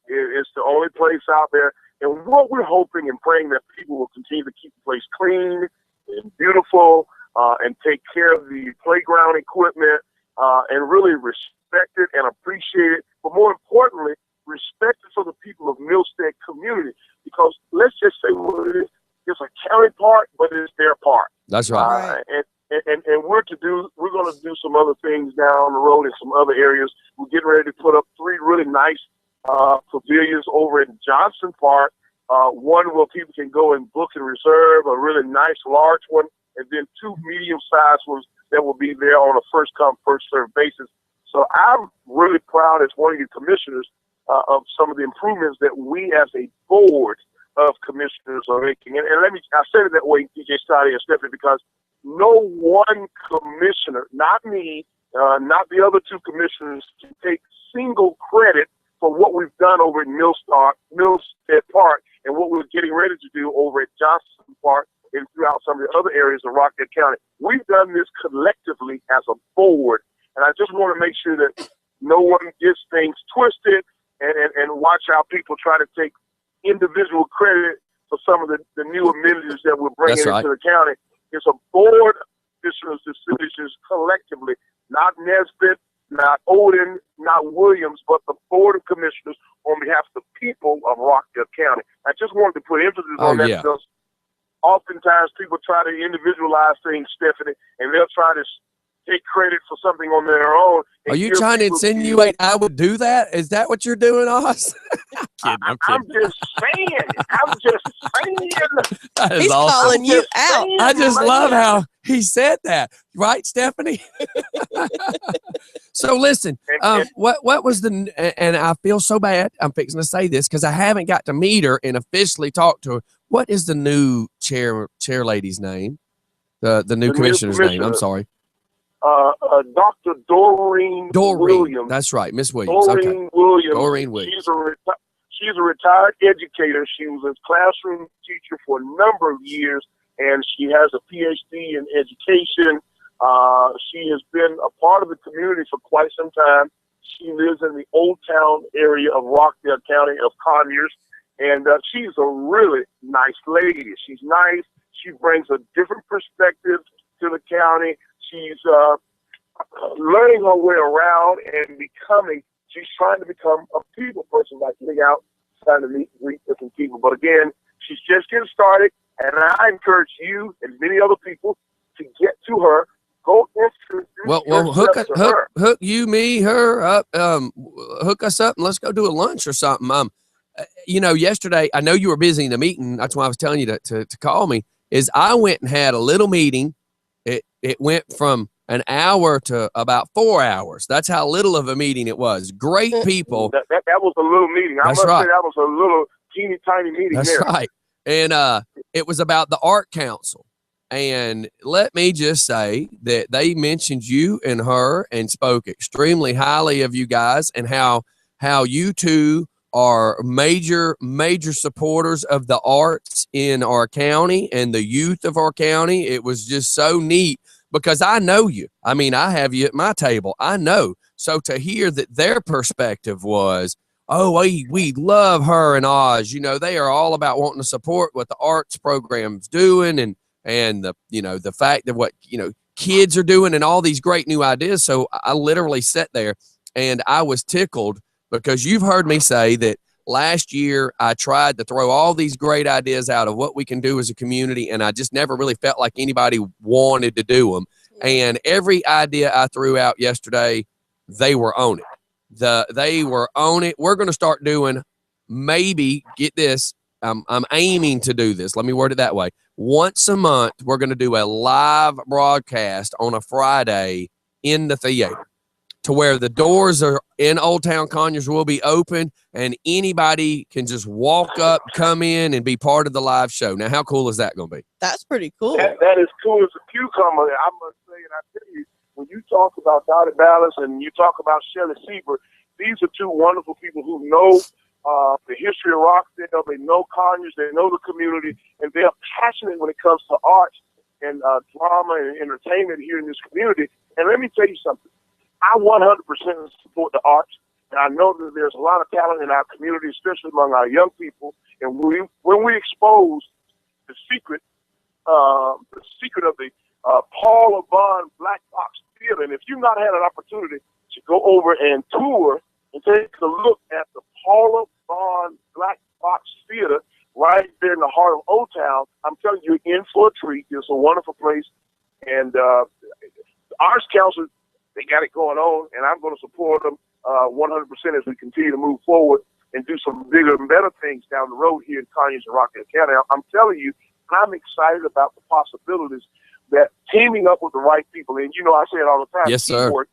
It's the only place out there. And what we're hoping and praying that people will continue to keep the place clean and beautiful, and take care of the playground equipment, and really respect it and appreciate it. But more importantly, respect it for the people of Millstead community, because let's just say what it is. It's a county park, but it's their park. That's right. And we're going to do some other things down the road in some other areas. We're getting ready to put up 3 really nice pavilions over in Johnson Park. One where people can go and book and reserve, a really nice large one, and then 2 medium-sized ones that will be there on a first-come, first-served basis. So I'm really proud as one of your commissioners of some of the improvements that we as a board of commissioners are making. And I said it that way, DJ Scotty and Stephanie, because no one commissioner, not me, not the other 2 commissioners, can take single credit for what we've done over at Millstead Park and what we're getting ready to do over at Johnson Park and throughout some of the other areas of Rockdale County. We've done this collectively as a board, and I just want to make sure that no one gets things twisted and watch how people try to take individual credit for some of the new amenities that we're bringing into the county. It's a board of commissioners decisions collectively, not Nesbitt, not Odin, not Williams, but the board of commissioners on behalf of the people of Rockdale County. I just wanted to put emphasis on that because oftentimes people try to individualize things, Stephanie, and they'll try to take credit for something on their own. Are you trying to insinuate I would do that? Is that what you're doing, Oz? I'm just saying. That is He's awesome. calling you out. I just love how he said that. Right, Stephanie? So listen, what was and I feel so bad. I'm fixing to say this because I haven't got to meet her and officially talk to her. What is the new chair lady's name? The new commissioner's name. I'm sorry. Dr. Doreen Williams. That's right, Miss Williams. Doreen Williams. Doreen Williams. She's a retired educator. She was a classroom teacher for a number of years, and she has a PhD in education. She has been a part of the community for quite some time. She lives in the Old Town area of Rockdale County of Conyers, and she's a really nice lady. She's nice. She brings a different perspective to the county. She's learning her way around and she's trying to become a people person, like getting out, trying to meet and greet different people. But again, she's just getting started, and I encourage you and many other people to get to her, go introduce Well, hook you, me, her up, hook us up and let's go do a lunch or something. You know, yesterday, I know you were busy in a meeting. That's why I was telling you to call me, is I went and had a little meeting. It went from an hour to about 4 hours. That's how little of a meeting it was. Great people. That was a little meeting. I must say that was a little teeny tiny meeting. That's right. And it was about the Art Council. And let me just say that they mentioned you and her and spoke extremely highly of you guys, and how you two are major supporters of the arts in our county and the youth of our county. It was just so neat because I know you. I mean, I have you at my table. I know. So to hear that their perspective was, oh, we love her and Oz. You know, they are all about wanting to support what the arts program's doing and the, you know, the fact that what, you know, kids are doing and all these great new ideas. So I literally sat there and I was tickled, because you've heard me say that last year I tried to throw all these great ideas out of what we can do as a community, and I just never really felt like anybody wanted to do them. And every idea I threw out yesterday, they were on it. They were on it. We're going to start doing, maybe, get this, I'm aiming to do this. Let me word it that way. Once a month, we're going to do a live broadcast on a Friday in the theater, to where the doors are in Old Town Conyers will be open and anybody can just walk up, come in, and be part of the live show. Now, how cool is that going to be? That's pretty cool. That is cool as a cucumber. I must say, and I tell you, when you talk about Dottie Ballas and you talk about Shelley Siebert, these are two wonderful people who know the history of Rockdale. They know Conyers, they know the community, and they're passionate when it comes to arts and drama and entertainment here in this community. And let me tell you something. I 100% support the arts, and I know that there's a lot of talent in our community, especially among our young people. And when we expose the secret of the Paula Bond Black Box Theater, and if you've not had an opportunity to go over and tour and take a look at the Paula Bond Black Box Theater right there in the heart of Old Town, I'm telling you, you're in for a treat. It's a wonderful place, and the Arts Council, they got it going on, and I'm going to support them 100% as we continue to move forward and do some bigger and better things down the road here in Conyers and Rockdale County. I'm telling you, I'm excited about the possibilities that teaming up with the right people, and you know I say it all the time, yes, sir, teamwork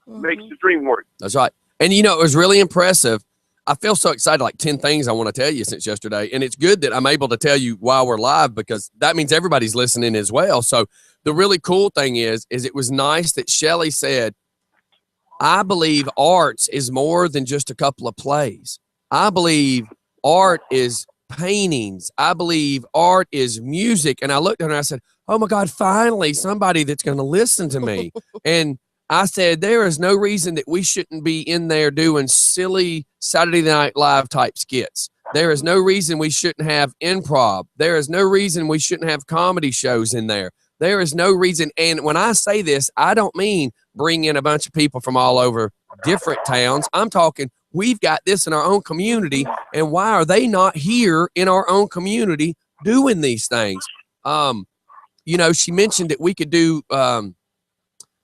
makes the dream work. That's right. And you know, it was really impressive. I feel so excited, like 10 things I want to tell you since yesterday. And it's good that I'm able to tell you while we're live, because that means everybody's listening as well. So the really cool thing is it was nice that Shelley said, I believe arts is more than just a couple of plays. I believe art is paintings. I believe art is music. And I looked at her and I said, oh my God, finally somebody that's going to listen to me. And I said, there is no reason that we shouldn't be in there doing silly Saturday Night Live type skits. There is no reason we shouldn't have improv. There is no reason we shouldn't have comedy shows in there. There is no reason. And when I say this, I don't mean bring in a bunch of people from all over different towns. I'm talking, we've got this in our own community. And why are they not here in our own community doing these things? You know, she mentioned that we could do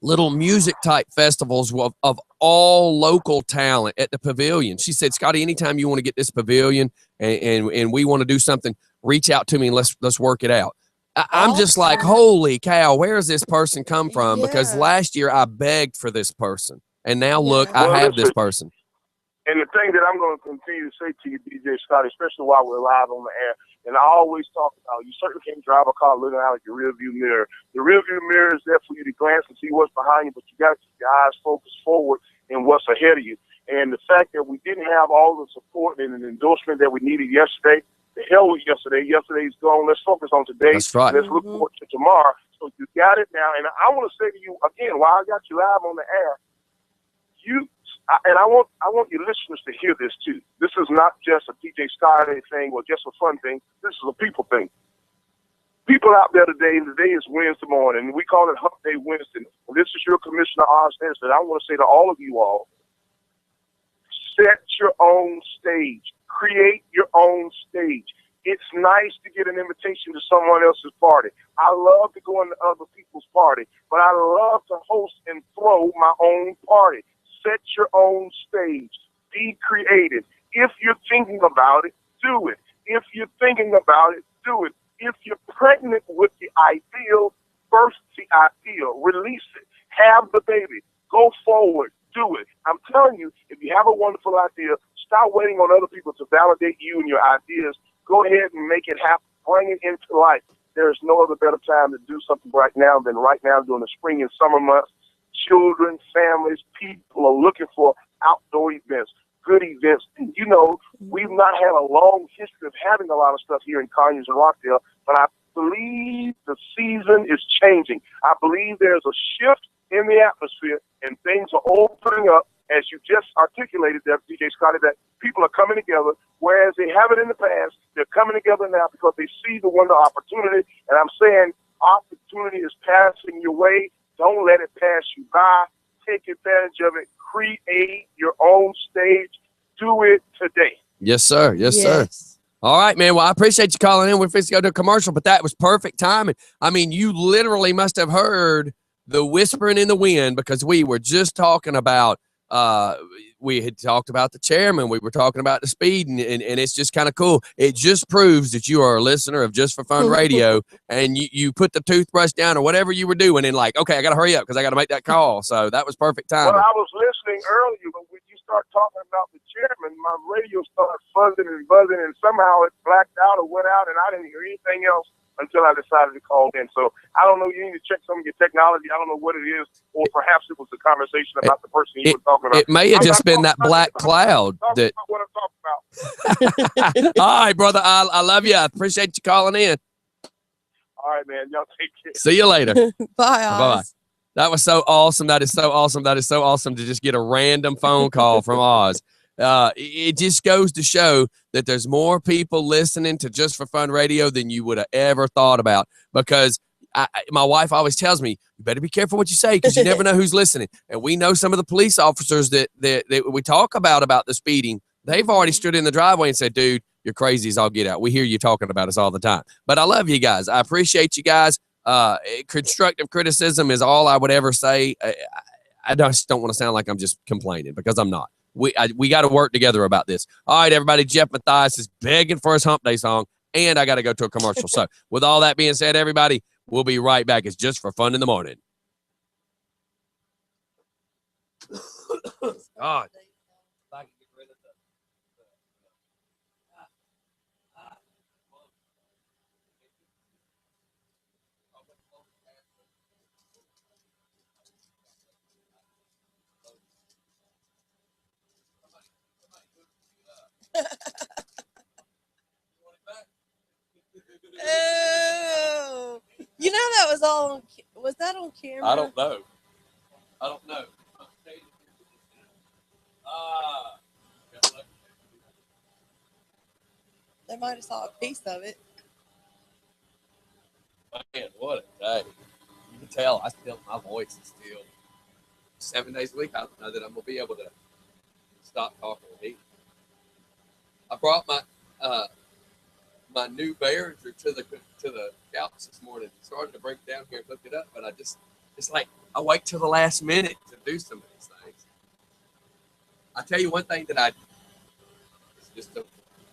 little music type festivals of all local talent at the pavilion. She said, Scotty, anytime you want to get this pavilion and we want to do something, reach out to me and let's work it out. I'm just like, holy cow, where does this person come from? Yeah. Because last year I begged for this person, and now look, I have this person. And the thing that I'm going to continue to say to you, DJ Scotty, especially while we're live on the air, and I always talk about, you certainly can't drive a car looking out at your rearview mirror. The rearview mirror is there for you to glance and see what's behind you, but you got to keep your eyes focused forward and what's ahead of you. And the fact that we didn't have all the support and an endorsement that we needed yesterday, the hell with yesterday. Yesterday's gone. Let's focus on today. That's right. Let's look forward to tomorrow. So you got it now. And I want to say to you again, while I got you live on the air, I want your listeners to hear this too. This is not just a DJ Scotty thing or just a fun thing. This is a people thing. People out there today is Wednesday morning, and we call it Hump Day Wednesday. And this is your Commissioner Oz Henston. I want to say to all of you all, set your own stage. Create your own stage. It's nice to get an invitation to someone else's party. I love to go into other people's party, but I love to host and throw my own party. Set your own stage. Be creative. If you're thinking about it, do it. If you're thinking about it, do it. If you're pregnant with the ideal, birth the ideal. Release it. Have the baby. Go forward. Do it. I'm telling you, if you have a wonderful idea, stop waiting on other people to validate you and your ideas. Go ahead and make it happen. Bring it into life. There is no other better time to do something right now than right now during the spring and summer months. Children, families, people are looking for outdoor events, good events. And, you know, we've not had a long history of having a lot of stuff here in Conyers and Rockdale, but I believe the season is changing. I believe there's a shift in the atmosphere and things are opening up, as you just articulated there, DJ Scotty, that people are coming together, whereas they haven't in the past. They're coming together now because they see the window of opportunity. And I'm saying opportunity is passing your way. Don't let it pass you by. Take advantage of it. Create your own stage. Do it today. Yes, sir. Yes, sir. All right, man. Well, I appreciate you calling in. We're fixing to go to a commercial, but that was perfect timing. I mean, you literally must have heard the whispering in the wind because we were just talking about we had talked about the chairman. We were talking about the speed, and it's just kind of cool. It just proves that you are a listener of Just for Fun Radio, and you put the toothbrush down or whatever you were doing, and like, okay, I got to hurry up because I got to make that call. So that was perfect time. Well, I was listening earlier, but when you start talking about the chairman, my radio started fuzzing and buzzing, and somehow it blacked out or went out, and I didn't hear anything else until I decided to call in. So I don't know. You need to check some of your technology. I don't know what it is, or perhaps it was a conversation about the person you were talking about. It may have just been that black cloud. That. What I'm talking about. All right, brother. I love you. I appreciate you calling in. All right, man. Y'all take care. See you later. Bye, Oz. Bye. That was so awesome. That is so awesome. That is so awesome to just get a random phone call from Oz. It just goes to show that there's more people listening to Just for Fun Radio than you would have ever thought about, because my wife always tells me, you better be careful what you say because you never know who's listening. And we know some of the police officers that we talk about the speeding. They've already stood in the driveway and said, dude, you're crazy as all get out. We hear you talking about us all the time. But I love you guys. I appreciate you guys. Constructive criticism is all I would ever say. I just don't want to sound like I'm just complaining, because I'm not. We got to work together about this. All right, everybody. Jeff Matthias is begging for his Hump Day song, and I got to go to a commercial. So with all that being said, everybody, we'll be right back. It's Just for Fun in the Morning. God. Oh, you know that was all. Was that on camera? I don't know. They might have saw a piece of it. Man, what a day. You can tell my voice is still 7 days a week. I don't know that I'm going to be able to stop talking to me. I brought my new Behringer to the couch this morning. Started to break it down here and look it up, but it's like I wait till the last minute to do some of these things. I tell you one thing that it's just an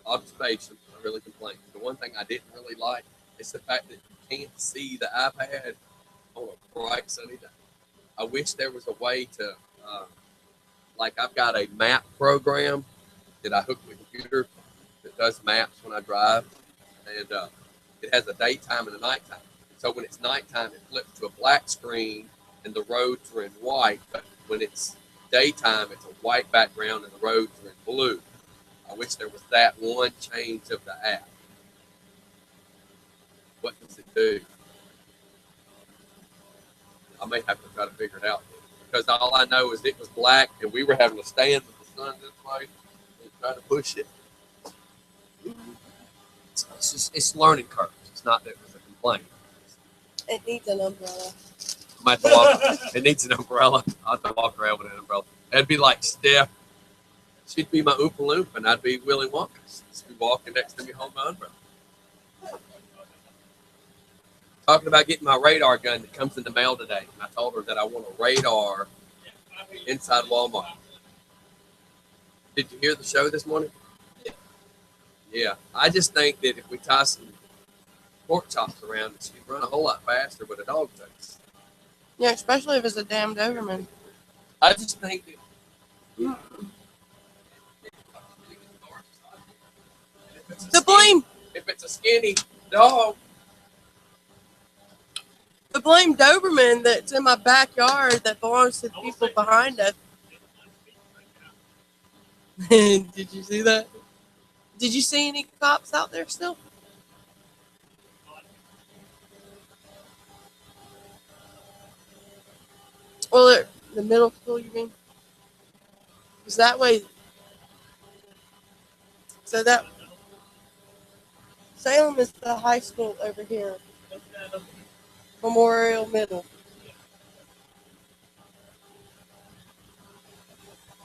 observation. I really complain. The one thing I didn't really like is the fact that you can't see the iPad on a bright sunny day. I wish there was a way to, like I've got a map program that I hook to the computer that does maps when I drive, and it has a daytime and a nighttime. So when it's nighttime, it flips to a black screen and the roads are in white, but when it's daytime, it's a white background and the roads are in blue. I wish there was that one change of the app. What does it do? I may have to try to figure it out, because all I know is it was black and we were having to stand with the sun this way and try to push it. It's learning curves. It's not that it was a complaint. It needs an umbrella. I might have to walk. It needs an umbrella. I'll have to walk around with an umbrella. That'd be like Steph. She'd be my Oompa Loompa, and I'd be Willy Wonka. She'd be walking next to me holding my umbrella. talking about getting my radar gun that comes in the mail today. And I told her that I want a radar inside Walmart. Did you hear the show this morning? Yeah. I just think that if we tie some pork chops around it, she'd run a whole lot faster with a dog face. Yeah, especially if it's a damn Doberman. I just think that. The blame, If it's a skinny dog, the blame Doberman that's in my backyard that belongs to the people behind us. Did you see that? Did you see any cops out there still? Well, the middle school, you mean? Is that way? So that Salem is the high school over here. Memorial Middle.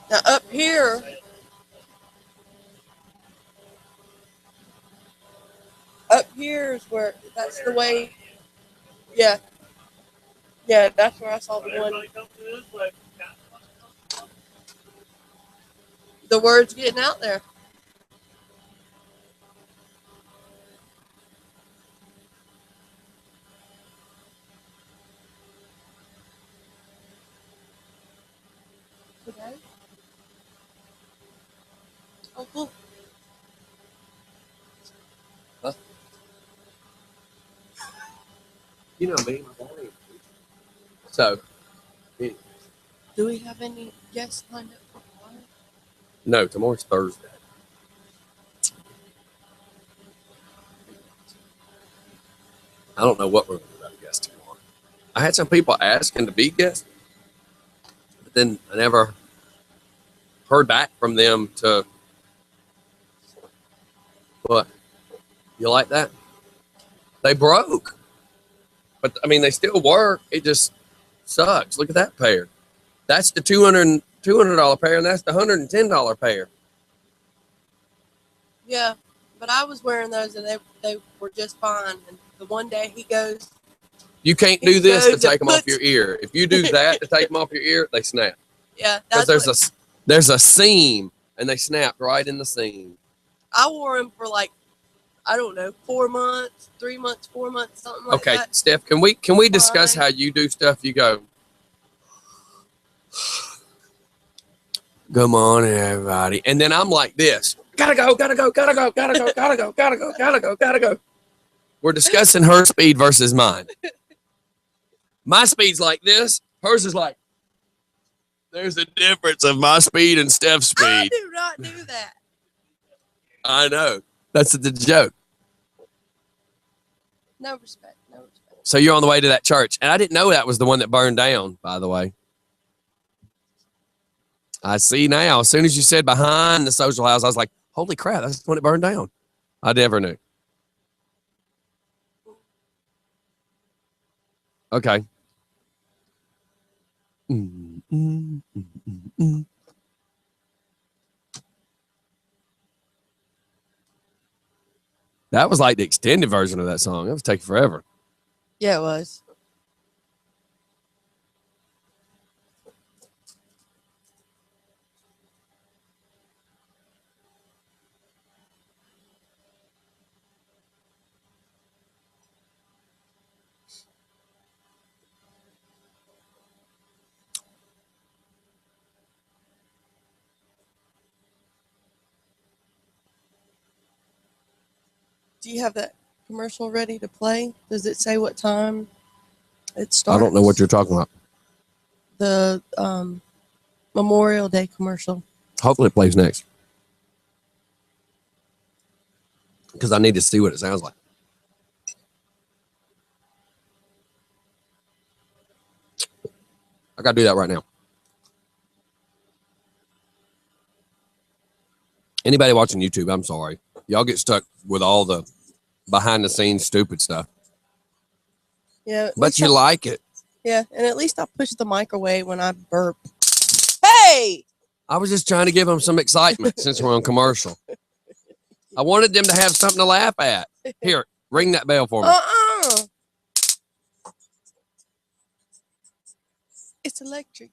Now up here, is where, that's the way, yeah. Yeah, that's where I saw the one. The word's getting out there. Okay. Oh, cool. huh? You know me, my boy. So, Do we have any guests lined up for tomorrow? no, tomorrow's Thursday. I don't know what we're going to do about a guest tomorrow. I had some people asking to be guests, but then I never heard back from them to what? You like that? They broke. But, I mean, they still work. It just sucks. Look at that pair. That's the $200 pair, and that's the $110 pair. Yeah, but I was wearing those and they were just fine. And the one day he goes, You can't do this to goes to take them off put- your ear. If you do that to take them off your ear, they snap. yeah, Because that's there's a seam, and they snap right in the seam. I wore them for like, I don't know, 4 months, 3 months, 4 months, something like Okay, that. Steph, can we discuss Fine. how you do stuff? You go, good morning, everybody. And then I'm like this. Gotta go. We're discussing her speed versus mine. My speed's like this. Hers is like, there's a difference of my speed and Steph's I speed. do not do that. I know. That's the joke. No respect. No respect. So you're on the way to that church. And I didn't know that was the one that burned down, by the way. I see now. As soon as you said behind the social house, I was like, holy crap, that's the one that burned down. I never knew. Okay. That was like the extended version of that song. It was taking forever. Yeah, it was. Do you have that commercial ready to play? Does it say what time it starts? I don't know what you're talking about. The Memorial Day commercial. Hopefully it plays next. Because I need to see what it sounds like. I got to do that right now. Anybody watching YouTube, I'm sorry. Y'all get stuck with all the behind the scenes stupid stuff. Yeah. But you like it. Yeah, and at least I push the mic away when I burp. Hey! I was just trying to give them some excitement since we're on commercial. I wanted them to have something to laugh at. Here, ring that bell for me. Uh-uh. It's electric.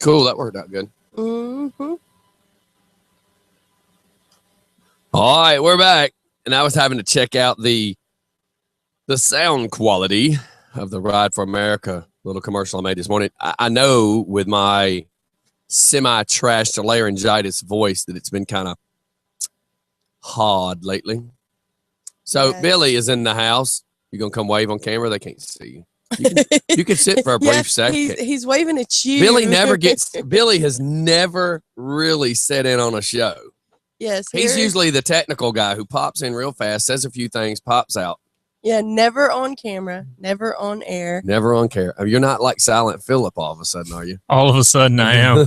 Cool. That worked out good. Mm-hmm. All right, we're back. And I was having to check out the sound quality of the Ride for America little commercial I made this morning. I know with my semi-trashed laryngitis voice that it's been kind of hard lately. So Yes. Billy is in the house. You gonna come wave on camera? They can't see you. You can sit for a brief Yeah, second. He's waving at you. Billy has never really sat in on a show. Yes. He's here- usually the technical guy who pops in real fast, says a few things, pops out. Yeah, never on camera, never on air. Never on camera. I mean, you're not like Silent Philip all of a sudden, are you? All of a sudden, I am.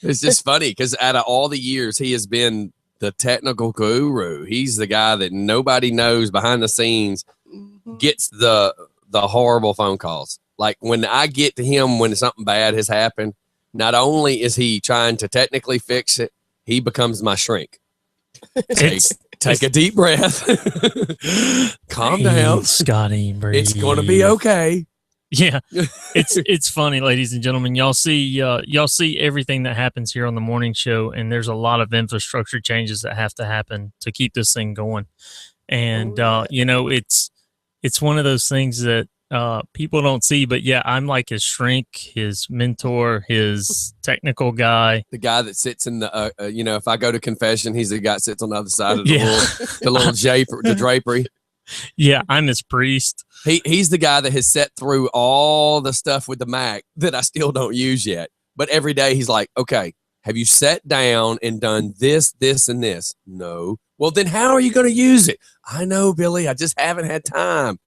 It's just funny because out of all the years, he has been the technical guru. He's the guy that nobody knows behind the scenes Mhm. gets the horrible phone calls. Like when I get to him when something bad has happened, not only is he trying to technically fix it, he becomes my shrink. Take a deep breath. Calm down. Scotty. Breathe. It's going to be okay. Yeah, it's funny, ladies and gentlemen. Y'all see everything that happens here on the morning show, and there's a lot of infrastructure changes that have to happen to keep this thing going. And you know, it's one of those things that people don't see. But yeah, I'm like his shrink, his mentor, his technical guy. The guy that sits in the, if I go to confession, he's the guy that sits on the other side of Yeah. the little the drapery. Yeah, I'm his priest. He's the guy that has set through all the stuff with the Mac that I still don't use yet. But every day he's like, okay, have you sat down and done this, this, and this? No. Well, then how are you going to use it? I know, Billy. I just haven't had time.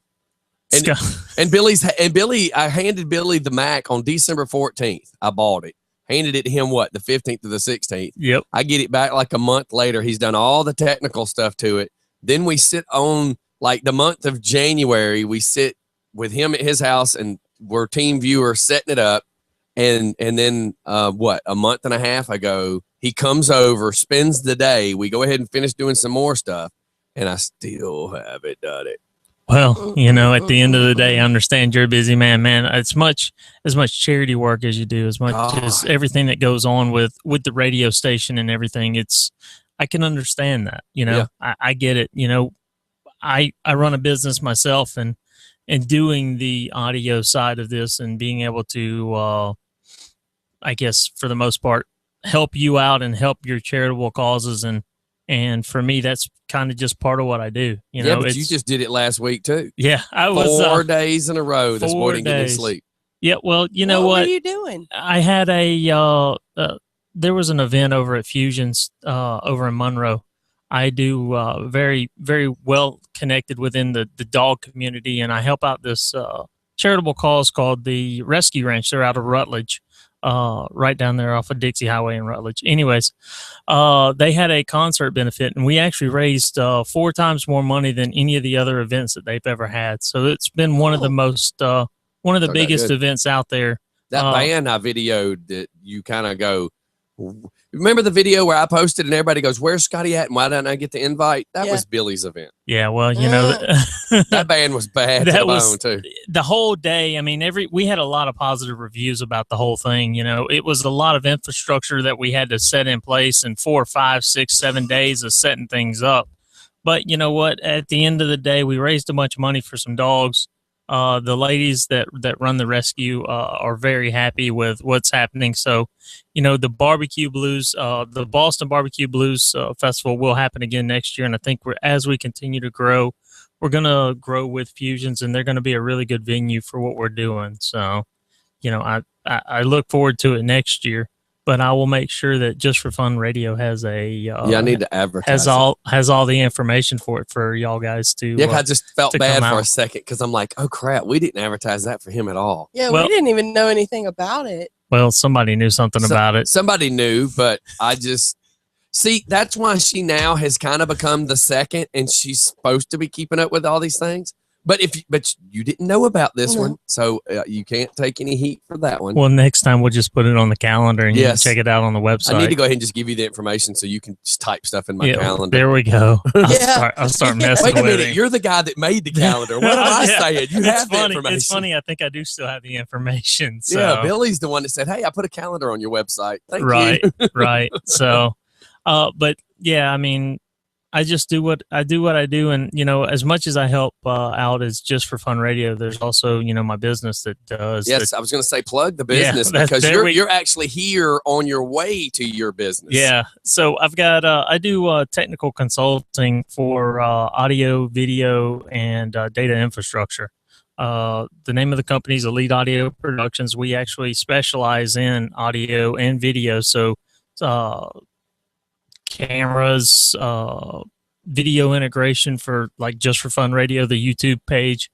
And I handed Billy the Mac on December 14th. I bought it. Handed it to him, the 15th or the 16th. Yep. I get it back like a month later. He's done all the technical stuff to it. Then we sit on like the month of January, we sit with him at his house and we're team viewers setting it up. And then a month and a half ago, he comes over, spends the day. We go ahead and finish doing some more stuff. And I still haven't done it. Well, you know, at the end of the day, I understand you're a busy man, man. As much charity work as you do, as much as everything that goes on with the radio station and everything, I can understand that, you know. Yeah. I get it. You know, I run a business myself, and doing the audio side of this and being able to, I guess for the most part, help you out and help your charitable causes. And for me, that's kind of just part of what I do. You know, but you just did it last week too. Yeah, I was 4 days in a row this morning getting sleep. Yeah, well, you know what? What were you doing? I had there was an event over at Fusions over in Monroe. I do very, very well connected within the dog community, and I help out this charitable cause called the Rescue Ranch. They're out of Rutledge, right down there off of Dixie Highway in Rutledge. Anyways, they had a concert benefit, and we actually raised 4 times more money than any of the other events that they've ever had. So it's been one of the most, one of the biggest events out there. That band I videoed that you kind of go, remember the video where I posted and everybody goes, where's Scotty at and why didn't I get the invite? That was Billy's event. Yeah, well, you know, that band was bad to the bone too. The whole day. I mean, we had a lot of positive reviews about the whole thing. You know, it was a lot of infrastructure that we had to set in place in 4, 5, 6, 7 days of setting things up. But you know what? At the end of the day, we raised a bunch of money for some dogs. The ladies that run the rescue are very happy with what's happening. So, you know, the Barbecue Blues, the Boston Barbecue Blues Festival will happen again next year. And I think as we continue to grow, we're going to grow with Fusions, and they're going to be a really good venue for what we're doing. So, you know, I look forward to it next year. but I will make sure that Just for Fun Radio has a I need to advertise. has all the information for it for y'all guys to. Yeah, 'cause I just felt to bad come for a out. second because I'm like, oh crap, we didn't advertise that for him at all. Yeah, Well- we didn't even know anything about it. Well, somebody knew something about it. Somebody knew, but I just see that's why she now has kind of become the second, and she's supposed to be keeping up with all these things. But but you didn't know about this No. one, so you can't take any heat for that one. Well, next time we'll just put it on the calendar and you can Yes. check it out on the website. I need to go ahead and just give you the information so you can just type stuff in my calendar. There we go. Yeah. I'll start messing Wait a with minute, it. you're the guy that made the calendar. What am I Yeah. saying? You It's have the funny. information. It's funny. I think I do still have the information. So. Yeah, Billy's the one that said, "Hey, I put a calendar on your website." Thank right, you. right. So, but yeah, I mean, I just do what I do, and as much as I help out as Just for Fun Radio, there's also my business that does. Yes, I was going to say plug the Yeah, business that's- because there you're actually here on your way to your business. Yeah. So I've got I do technical consulting for audio, video, and data infrastructure. The name of the company is Elite Audio Productions. We actually specialize in audio and video. So cameras, video integration for like Just for Fun Radio, the YouTube page.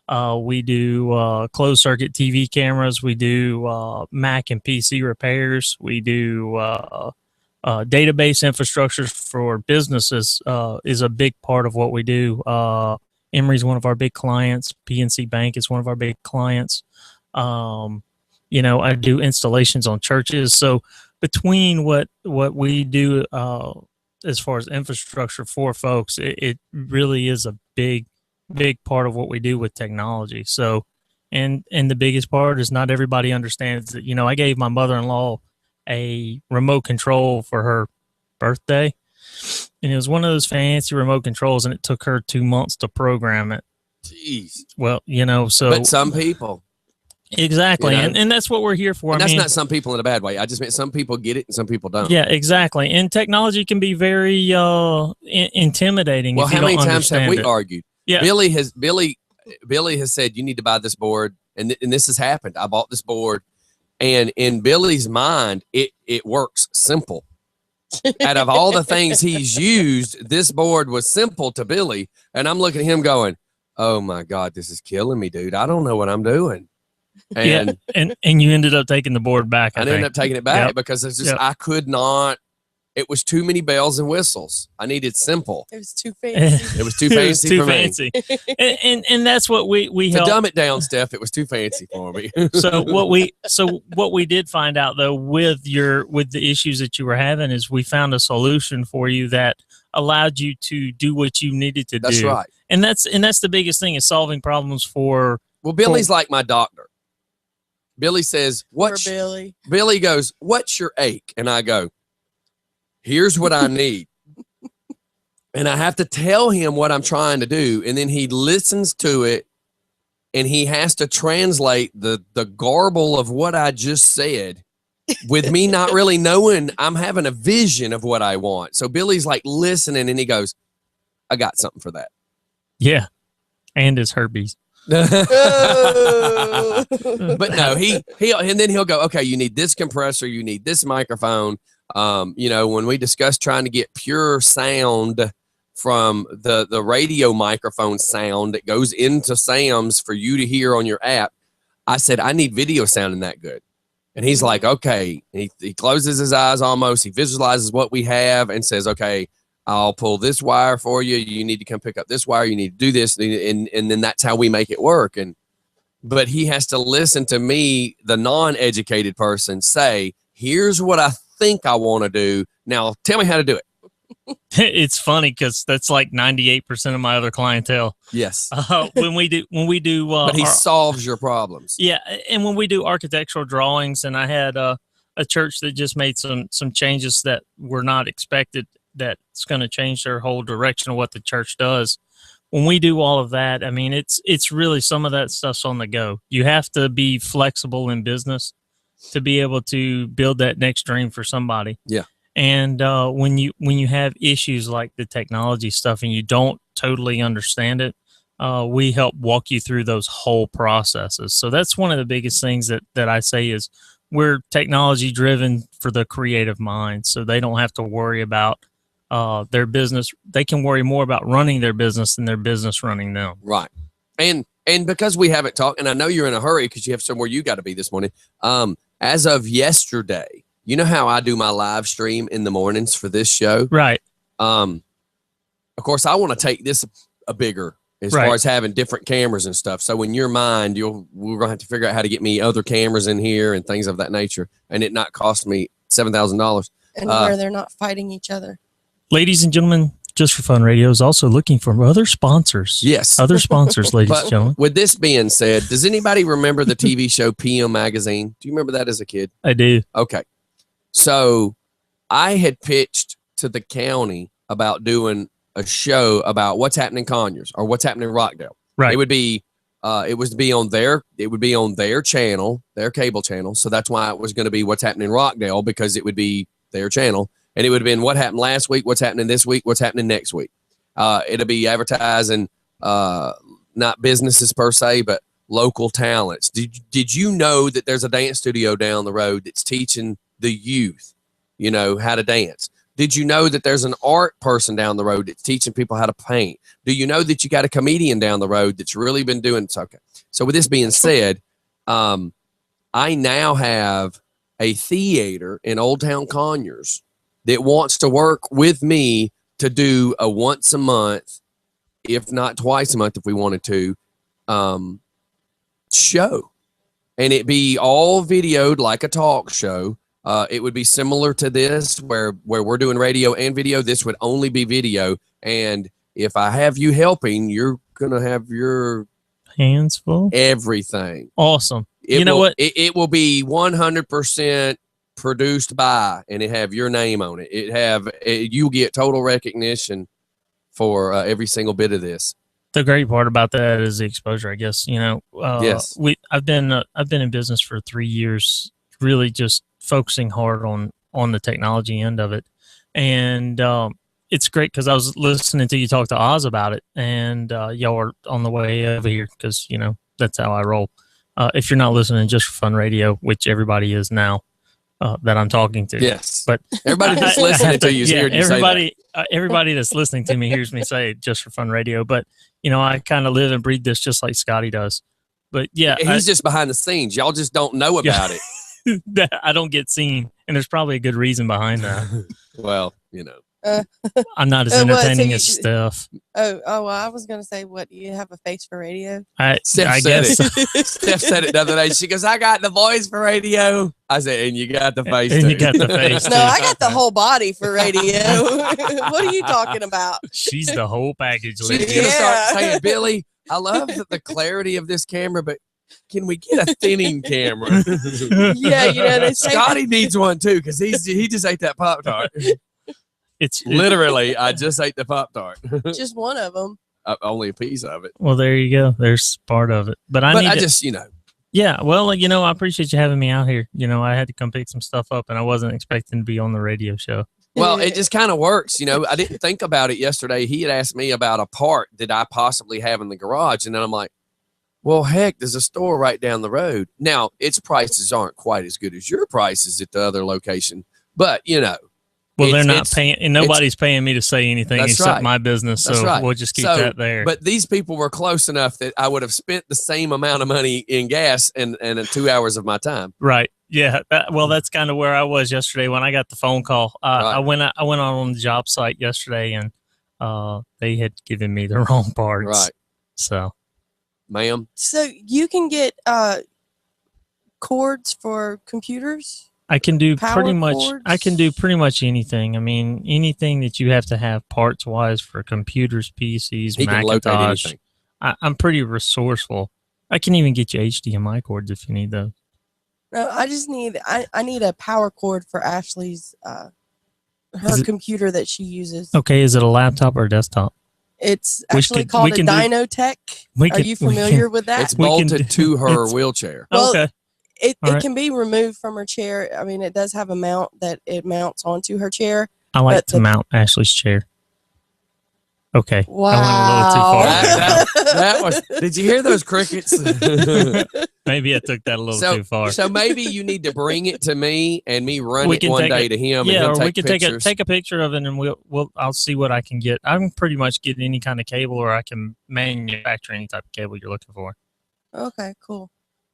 We do closed circuit TV cameras. We do Mac and PC repairs. We do database infrastructure for businesses is a big part of what we do. Emory's one of our big clients. PNC Bank is one of our big clients. I do installations on churches. So between what we do as far as infrastructure for folks, it really is a big part of what we do with technology. So, and the biggest part is not everybody understands that, I gave my mother-in-law a remote control for her birthday, and it was one of those fancy remote controls, and it took her 2 months to program it. Jeez. Well, so But some people, exactly. You know? And that's what we're here for. and I that's mean, not some people in a bad way. I just meant some people get it and some people don't. yeah, exactly. And technology can be very intimidating. Well, if you how many don't times have understand we it. argued? Yeah. Billy has said you need to buy this board, and this has happened. I bought this board, and in Billy's mind, it works simple. Out of all the things he's used, this board was simple to Billy, and I'm looking at him going, "Oh my God, this is killing me, dude. I don't know what I'm doing." And Yeah, and you ended up taking the board back. I I ended think. up taking it back Yep. because it's just Yep. I could not. It was too many bells and whistles. I needed simple. It was too fancy. It was too It was fancy too for me. fancy. and that's what we To help. dumb it down, Steph, it was too fancy for me. So what we did find out though with the issues that you were having is we found a solution for you that allowed you to do what you needed to That's do. right. And that's the biggest thing is solving problems for. Well, Billy's like my doctor. Billy says, Poor "What's Billy. Billy goes, what's your ache?" And I go, "Here's what I need." And I have to tell him what I'm trying to do. And then he listens to it and he has to translate the garble of what I just said with me not really knowing. I'm having a vision of what I want. So Billy's like listening and he goes, "I got something for that." Yeah, and his herpes. Oh. But no, and then he'll go, "Okay, you need this compressor, you need this microphone." When we discussed trying to get pure sound from the radio microphone sound that goes into Sam's for you to hear on your app, I said, "I need video sounding that good." And he's like, "Okay." And he closes his eyes almost. He visualizes what we have and says, "Okay, I'll pull this wire for you. You need to come pick up this wire. You need to do this." And then that's how we make it work. But he has to listen to me, the non-educated person, say, "Here's what I think I want to do. Now tell me how to do it." It's funny because that's like 98% of my other clientele. Yes. When we do, But he solves your problems. yeah, and when we do architectural drawings, and I had a church that just made some changes that were not expected. That's going to change their whole direction of what the church does. When we do all of that, I mean, it's really some of that stuff's on the go. You have to be flexible in business to be able to build that next dream for somebody. Yeah. And when you have issues like the technology stuff and you don't totally understand it, we help walk you through those whole processes. So that's one of the biggest things that I say is we're technology driven for the creative mind, so they don't have to worry about their business. They can worry more about running their business than their business running them. Right. And because we haven't talked, and I know you're in a hurry because you have somewhere you got to be this morning. As of yesterday, you know how I do my live stream in the mornings for this show? Right. Of course, I want to take this a bigger as far as having different cameras and stuff. So in your mind, we're gonna have to figure out how to get me other cameras in here and things of that nature, and it not cost me $7,000. And where they're not fighting each other. Ladies and gentlemen, Just for Fun Radio is also looking for other sponsors. Yes, other sponsors, ladies but and gentlemen. With this being said, does anybody remember the TV show PM Magazine? Do you remember that as a kid? I do. Okay, so I had pitched to the county about doing a show about what's happening in Conyers or what's happening in Rockdale. Right. It would be on their channel, their cable channel. So that's why it was going to be what's happening in Rockdale, because it would be their channel, and it would have been what happened last week, what's happening this week, what's happening next week. It'll be advertising, not businesses per se, but local talents. Did you know that there's a dance studio down the road that's teaching the youth, how to dance? Did you know that there's an art person down the road that's teaching people how to paint? Do you know that you got a comedian down the road that's really been doing it? Okay. So with this being said, I now have a theater in Old Town Conyers that wants to work with me to do a once a month, if not twice a month if we wanted to, show. And it be all videoed like a talk show. It would be similar to this where we're doing radio and video. This would only be video. And if I have you helping, you're going to have your hands full. Everything. Awesome. What? It will be 100% produced by, and it have your name on it. You get total recognition for every single bit of this. The great part about that is the exposure, I guess. Yes. I've been in business for 3 years, really just focusing hard on the technology end of it. And it's great because I was listening to you talk to Oz about it, and y'all are on the way over here because, that's how I roll. If you're not listening Just for Fun Radio, which everybody is now that I'm talking to. Yes. But everybody that's listening to you is hearing you say that. Everybody that's listening to me hears me say Just for Fun Radio. But, I kind of live and breathe this just like Scotty does. But yeah. He's just behind the scenes. Y'all just don't know about it. I don't get seen, and there's probably a good reason behind that. Well, I'm not as entertaining as Steph. Well, I was gonna say, what, do you have a face for radio? I Steph guess Steph said it the other day. She goes, "I got the voice for radio." I said, "And you got the face." And too. you got the face. No, I got the whole body for radio. What are you talking about? She's the whole package. She's Lady. gonna start saying, "Billy, I love the clarity of this camera, but can we get a thinning camera?" Yeah, they say Scotty needs one too because he just ate that Pop-Tart. It's Literally, I just ate the Pop-Tart. just one of them. Only a piece of it. Well, there you go. There's part of it. But I just, Yeah, well, I appreciate you having me out here. I had to come pick some stuff up, and I wasn't expecting to be on the radio show. Well, it just kind of works. I didn't think about it yesterday. He had asked me about a part that I possibly have in the garage, and then I'm like, well, heck, there's a store right down the road. Now, its prices aren't quite as good as your prices at the other location, but, Well, they're not paying, and nobody's paying me to say anything except right. my business, so right. we'll just keep that there. But these people were close enough that I would have spent the same amount of money in gas and 2 hours of my time. Right. Yeah. That's kind of where I was yesterday when I got the phone call. Right. I went on the job site yesterday, and they had given me the wrong parts. Right. So, ma'am. So you can get cords for computers? I can do Power pretty much. cords? I can do pretty much anything. I mean, anything that you have to have parts wise for computers, PCs, He can locate Macintosh. anything. I'm pretty resourceful. I can even get you HDMI cords if you need those. No, I just need I need a power cord for Ashley's her Is it- computer that she uses. Okay, is it a laptop or a desktop? It's We actually could- called we a can do- Dynotech. we Are can- you we familiar with that? It's We can bolted do- to her it's- wheelchair. Well, Okay. It All right. can be removed from her chair. I mean, it does have a mount that it mounts onto her chair. I like but to the- mount Ashley's chair. Okay. Wow. I went a little too far. That was. Did you hear those crickets? Maybe I took that a little too far. So maybe you need to bring it to me and me run We it can one take day it- to him. Yeah, and or he'll we can pictures. take a picture of it, and I'll see what I can get. I can pretty much get any kind of cable, or I can manufacture any type of cable you're looking for. Okay, cool.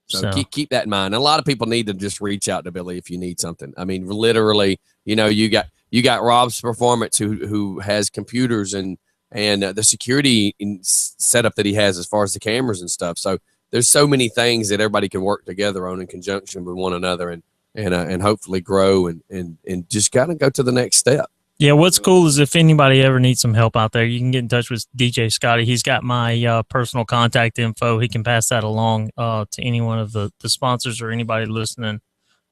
So keep that in mind. A lot of people need to just reach out to Billy if you need something. I mean, literally, you got Rob's Performance who has computers and the security setup that he has as far as the cameras and stuff. So there's so many things that everybody can work together on in conjunction with one another and hopefully grow and just kind of go to the next step. Yeah, what's cool is if anybody ever needs some help out there, you can get in touch with DJ Scotty. He's got my personal contact info. He can pass that along to any one of the sponsors or anybody listening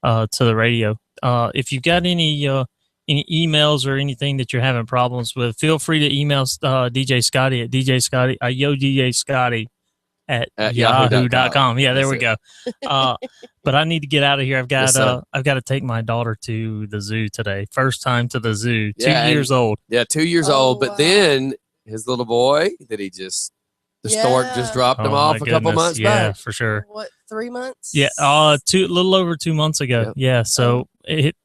to the radio. If you've got any emails or anything that you're having problems with, feel free to email DJ Scotty at DJ Scotty at yahoo.com. Yeah, there we go. But I need to get out of here. I've got to take my daughter to the zoo today. First time to the zoo. 2 years old. Yeah, 2 years old. But then his little boy the stork just dropped him off a couple months back. Yeah, for sure. What, 3 months? Yeah, a little over 2 months ago. Yep. Yeah, so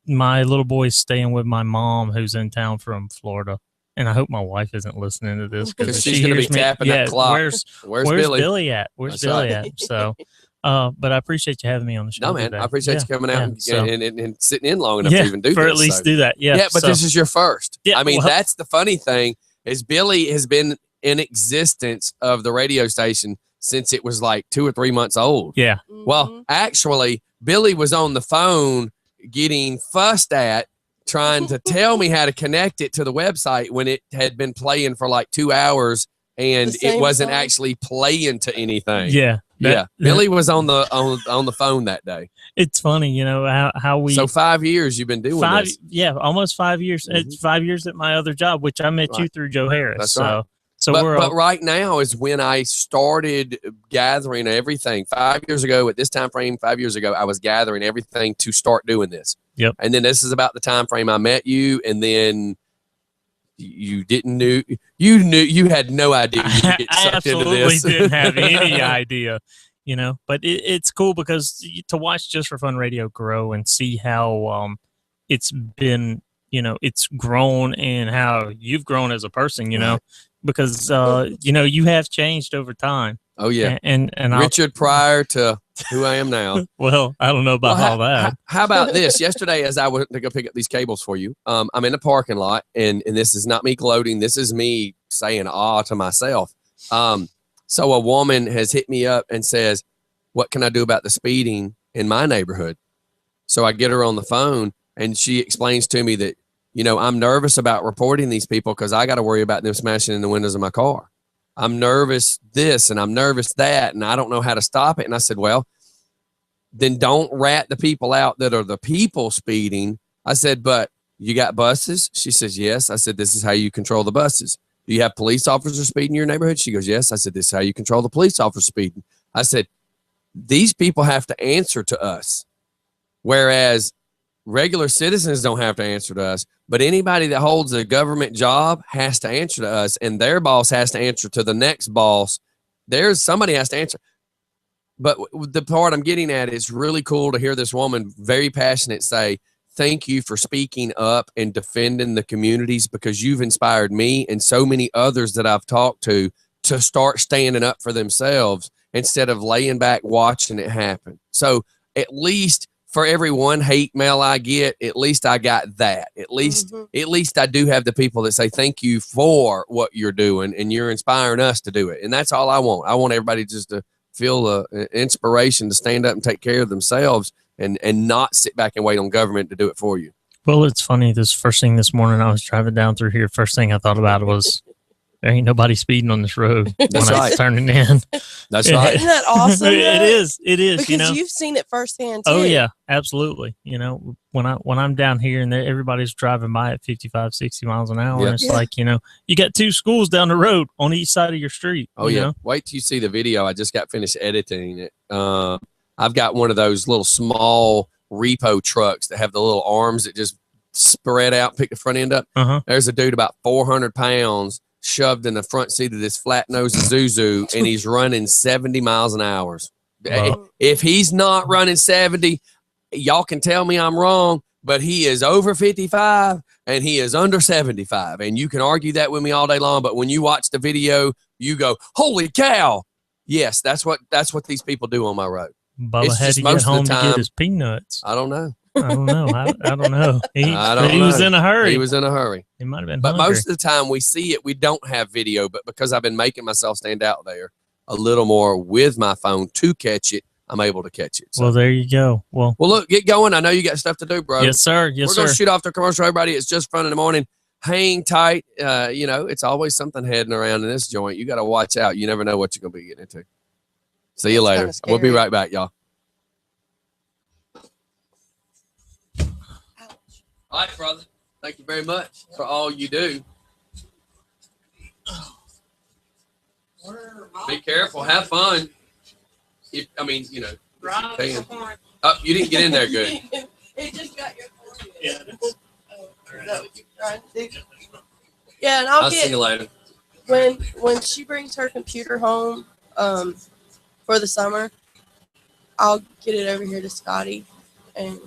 my little boy's staying with my mom, who's in town from Florida. And I hope my wife isn't listening to this Because she's going to be tapping that clock. Where's Billy at? Where's Billy at? So, but I appreciate you having me on the show. No, man, today. I appreciate you coming out and sitting in long enough yeah, to even do for this. at least do that. Yeah, Yeah, but this is your first. Yeah, I mean, well- that's the funny thing is Billy has been in existence of the radio station since it was like 2 or 3 months old. Yeah. Well, actually, Billy was on the phone getting fussed at trying to tell me how to connect it to the website when it had been playing for like 2 hours and The it same wasn't song? actually playing to anything. Yeah. Billy was on the phone that day. It's funny, how we. So 5 years you've been doing this. Yeah, almost 5 years. Mhm. It's 5 years at my other job, which I met you Right. through Joe Harris. That's so, right. so But right now is when I started gathering everything. 5 years ago, at this time frame, 5 years ago, I was gathering everything to start doing this. Yep. And then this is about the time frame I met you, and then you you had no idea you could get I sucked into absolutely this. didn't have any idea, but it's cool because to watch Just for Fun Radio grow and see how it's been, it's grown and how you've grown as a person, because you have changed over time. Oh yeah. And Richard prior to who I am now. well, I don't know about Well, all that. How about this? Yesterday, as I went to go pick up these cables for you, I'm in the parking lot, and this is not me gloating. This is me saying to myself. So a woman has hit me up and says, "What can I do about the speeding in my neighborhood?" So I get her on the phone, and she explains to me that, I'm nervous about reporting these people because I got to worry about them smashing in the windows of my car. I'm nervous this and I'm nervous that, and I don't know how to stop it. And I said, well, then don't rat the people out that are the people speeding. I said, but you got buses? She says, yes. I said, this is how you control the buses. Do you have police officers speeding in your neighborhood? She goes, yes. I said, this is how you control the police officers speeding. I said, these people have to answer to us, whereas regular citizens don't have to answer to us. But anybody that holds a government job has to answer to us, and their boss has to answer to the next boss. Somebody has to answer. But the part I'm getting at is really cool to hear this woman, very passionate, say, thank you for speaking up and defending the communities, because you've inspired me and so many others that I've talked to start standing up for themselves instead of laying back watching it happen. So at least for every one hate mail I get, at least I got that. At least I do have the people that say thank you for what you're doing, and you're inspiring us to do it. And that's all I want. I want everybody just to feel the inspiration to stand up and take care of themselves and not sit back and wait on government to do it for you. Well, it's funny. This first thing this morning, I was driving down through here. First thing I thought about was there ain't nobody speeding on this road when That's I right. was turning in. That's right. Isn't that awesome? It is. Because you've seen it firsthand too. Oh yeah, absolutely. When I'm down here and everybody's driving by at 55, 60 miles an hour, Yeah. and it's like, you got two schools down the road on each side of your street. Oh you yeah. know? Wait till you see the video. I just got finished editing it. I've got one of those little small repo trucks that have the little arms that just spread out, pick the front end up. Uh-huh. There's a dude about 400 pounds shoved in the front seat of this flat nose Zuzu, and he's running 70 miles an hour. Wow. If he's not running 70, y'all can tell me I'm wrong, but he is over 55 and he is under 75. And you can argue that with me all day long, but when you watch the video, you go, holy cow. Yes, that's what these people do on my road. Bubba It's had just to most get of the home to time- get his peanuts. I don't know. I don't know. I don't know. He I was don't in know. a hurry. He was in a hurry. He might have been But hungry. most of the time we see it, we don't have video, but because I've been making myself stand out there a little more with my phone to catch it, I'm able to catch it. So. Well, there you go. Well, Look, get going. I know you got stuff to do, bro. yes, sir. Yes, We're sir. going to shoot off the commercial, everybody. It's just fun in the morning. Hang tight. It's always something heading around in this joint. You got to watch out. You never know what you're going to be getting into. See you That's later. kinda We'll be scary. right back, y'all. All right, brother. Thank you very much for all you do. Be careful. Have fun. If you can. Oh, you didn't get in there good. It just got your forehead. Yeah. Is that what you're trying to do? Yeah, and I'll I'll see get you later. when she brings her computer home for the summer, I'll get it over here to Scotty. And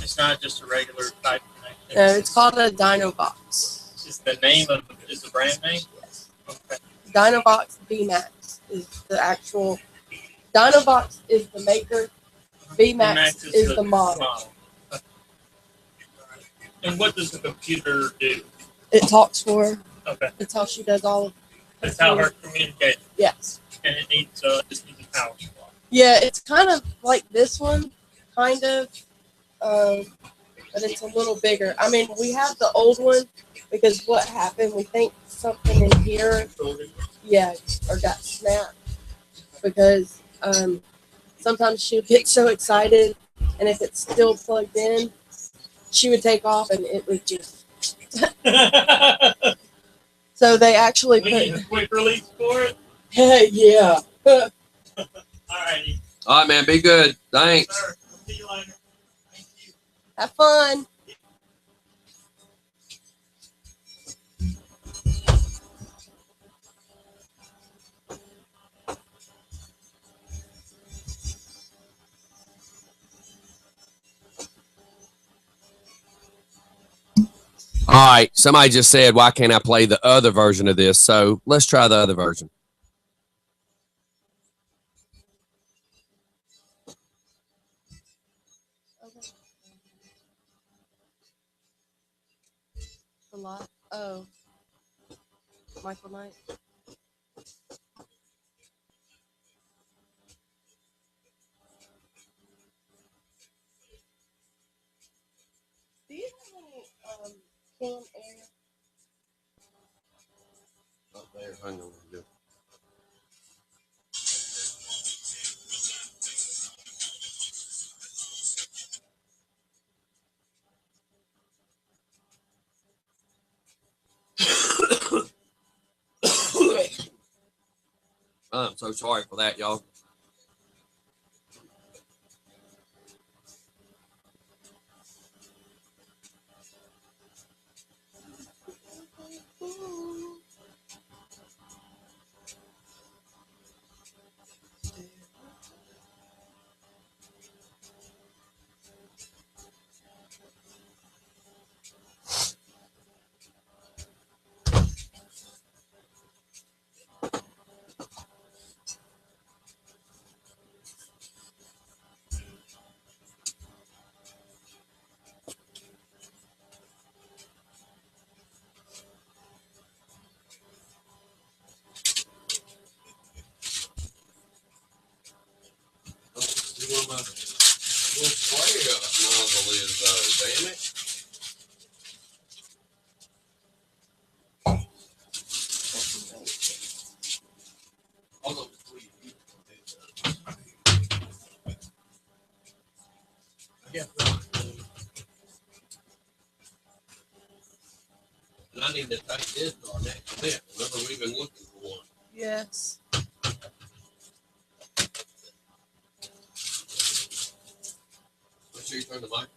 It's not just a regular type connection. no, it's called a Dinobox. Is the name of is the brand name? Yes. Okay. Dinobox VMAX is the actual. Dinobox is the maker. VMAX is the model. And what does the computer do? It talks for her. Okay. It's how she does all of. That's how her communicates, Yes. and it needs just needs a power supply. Yeah, it's kind of like this one, kind of, but it's a little bigger. I mean, we have the old one because what happened? We think something in here, or got snapped because sometimes she would get so excited, and if it's still plugged in, she would take off and it would just. So they actually We need a put. quick release for it. Yeah. Alrighty, All right, man. Be good. Thanks. sir. We'll see you later. Thank you. Have fun. All right. Somebody just said, why can't I play the other version of this? So let's try the other version. A lot. Oh. Michael Knight. Do you have any Cam Air? Hang on. I'm so sorry for that, y'all. Where my little spray nozzle is, though, damn it. Hold on, please. And I need to take this to our next step. Remember, we've been looking for one. Yes. Make sure you turn the mic.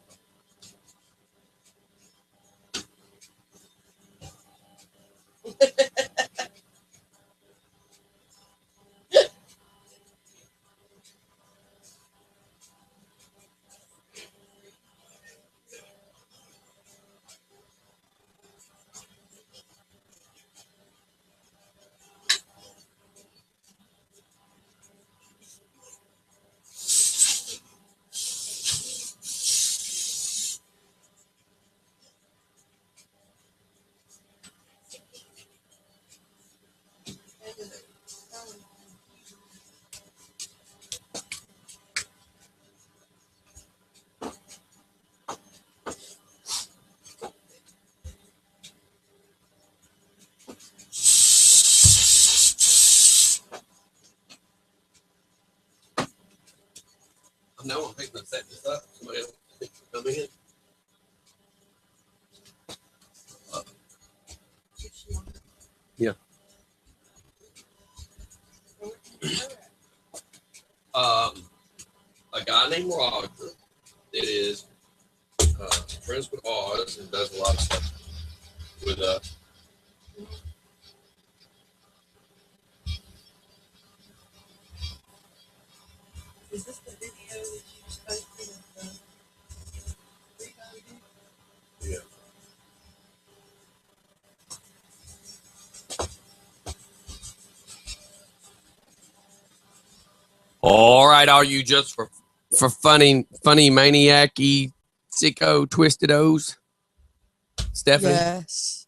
I know I'm picking to set this up. Somebody else come in. Yeah. A guy named Roger that is friends with Oz and does a lot of stuff with Is this the video that you posted of the yeah. All right, are you just for funny maniac-y sicko twisted O's? Stephanie? Yes.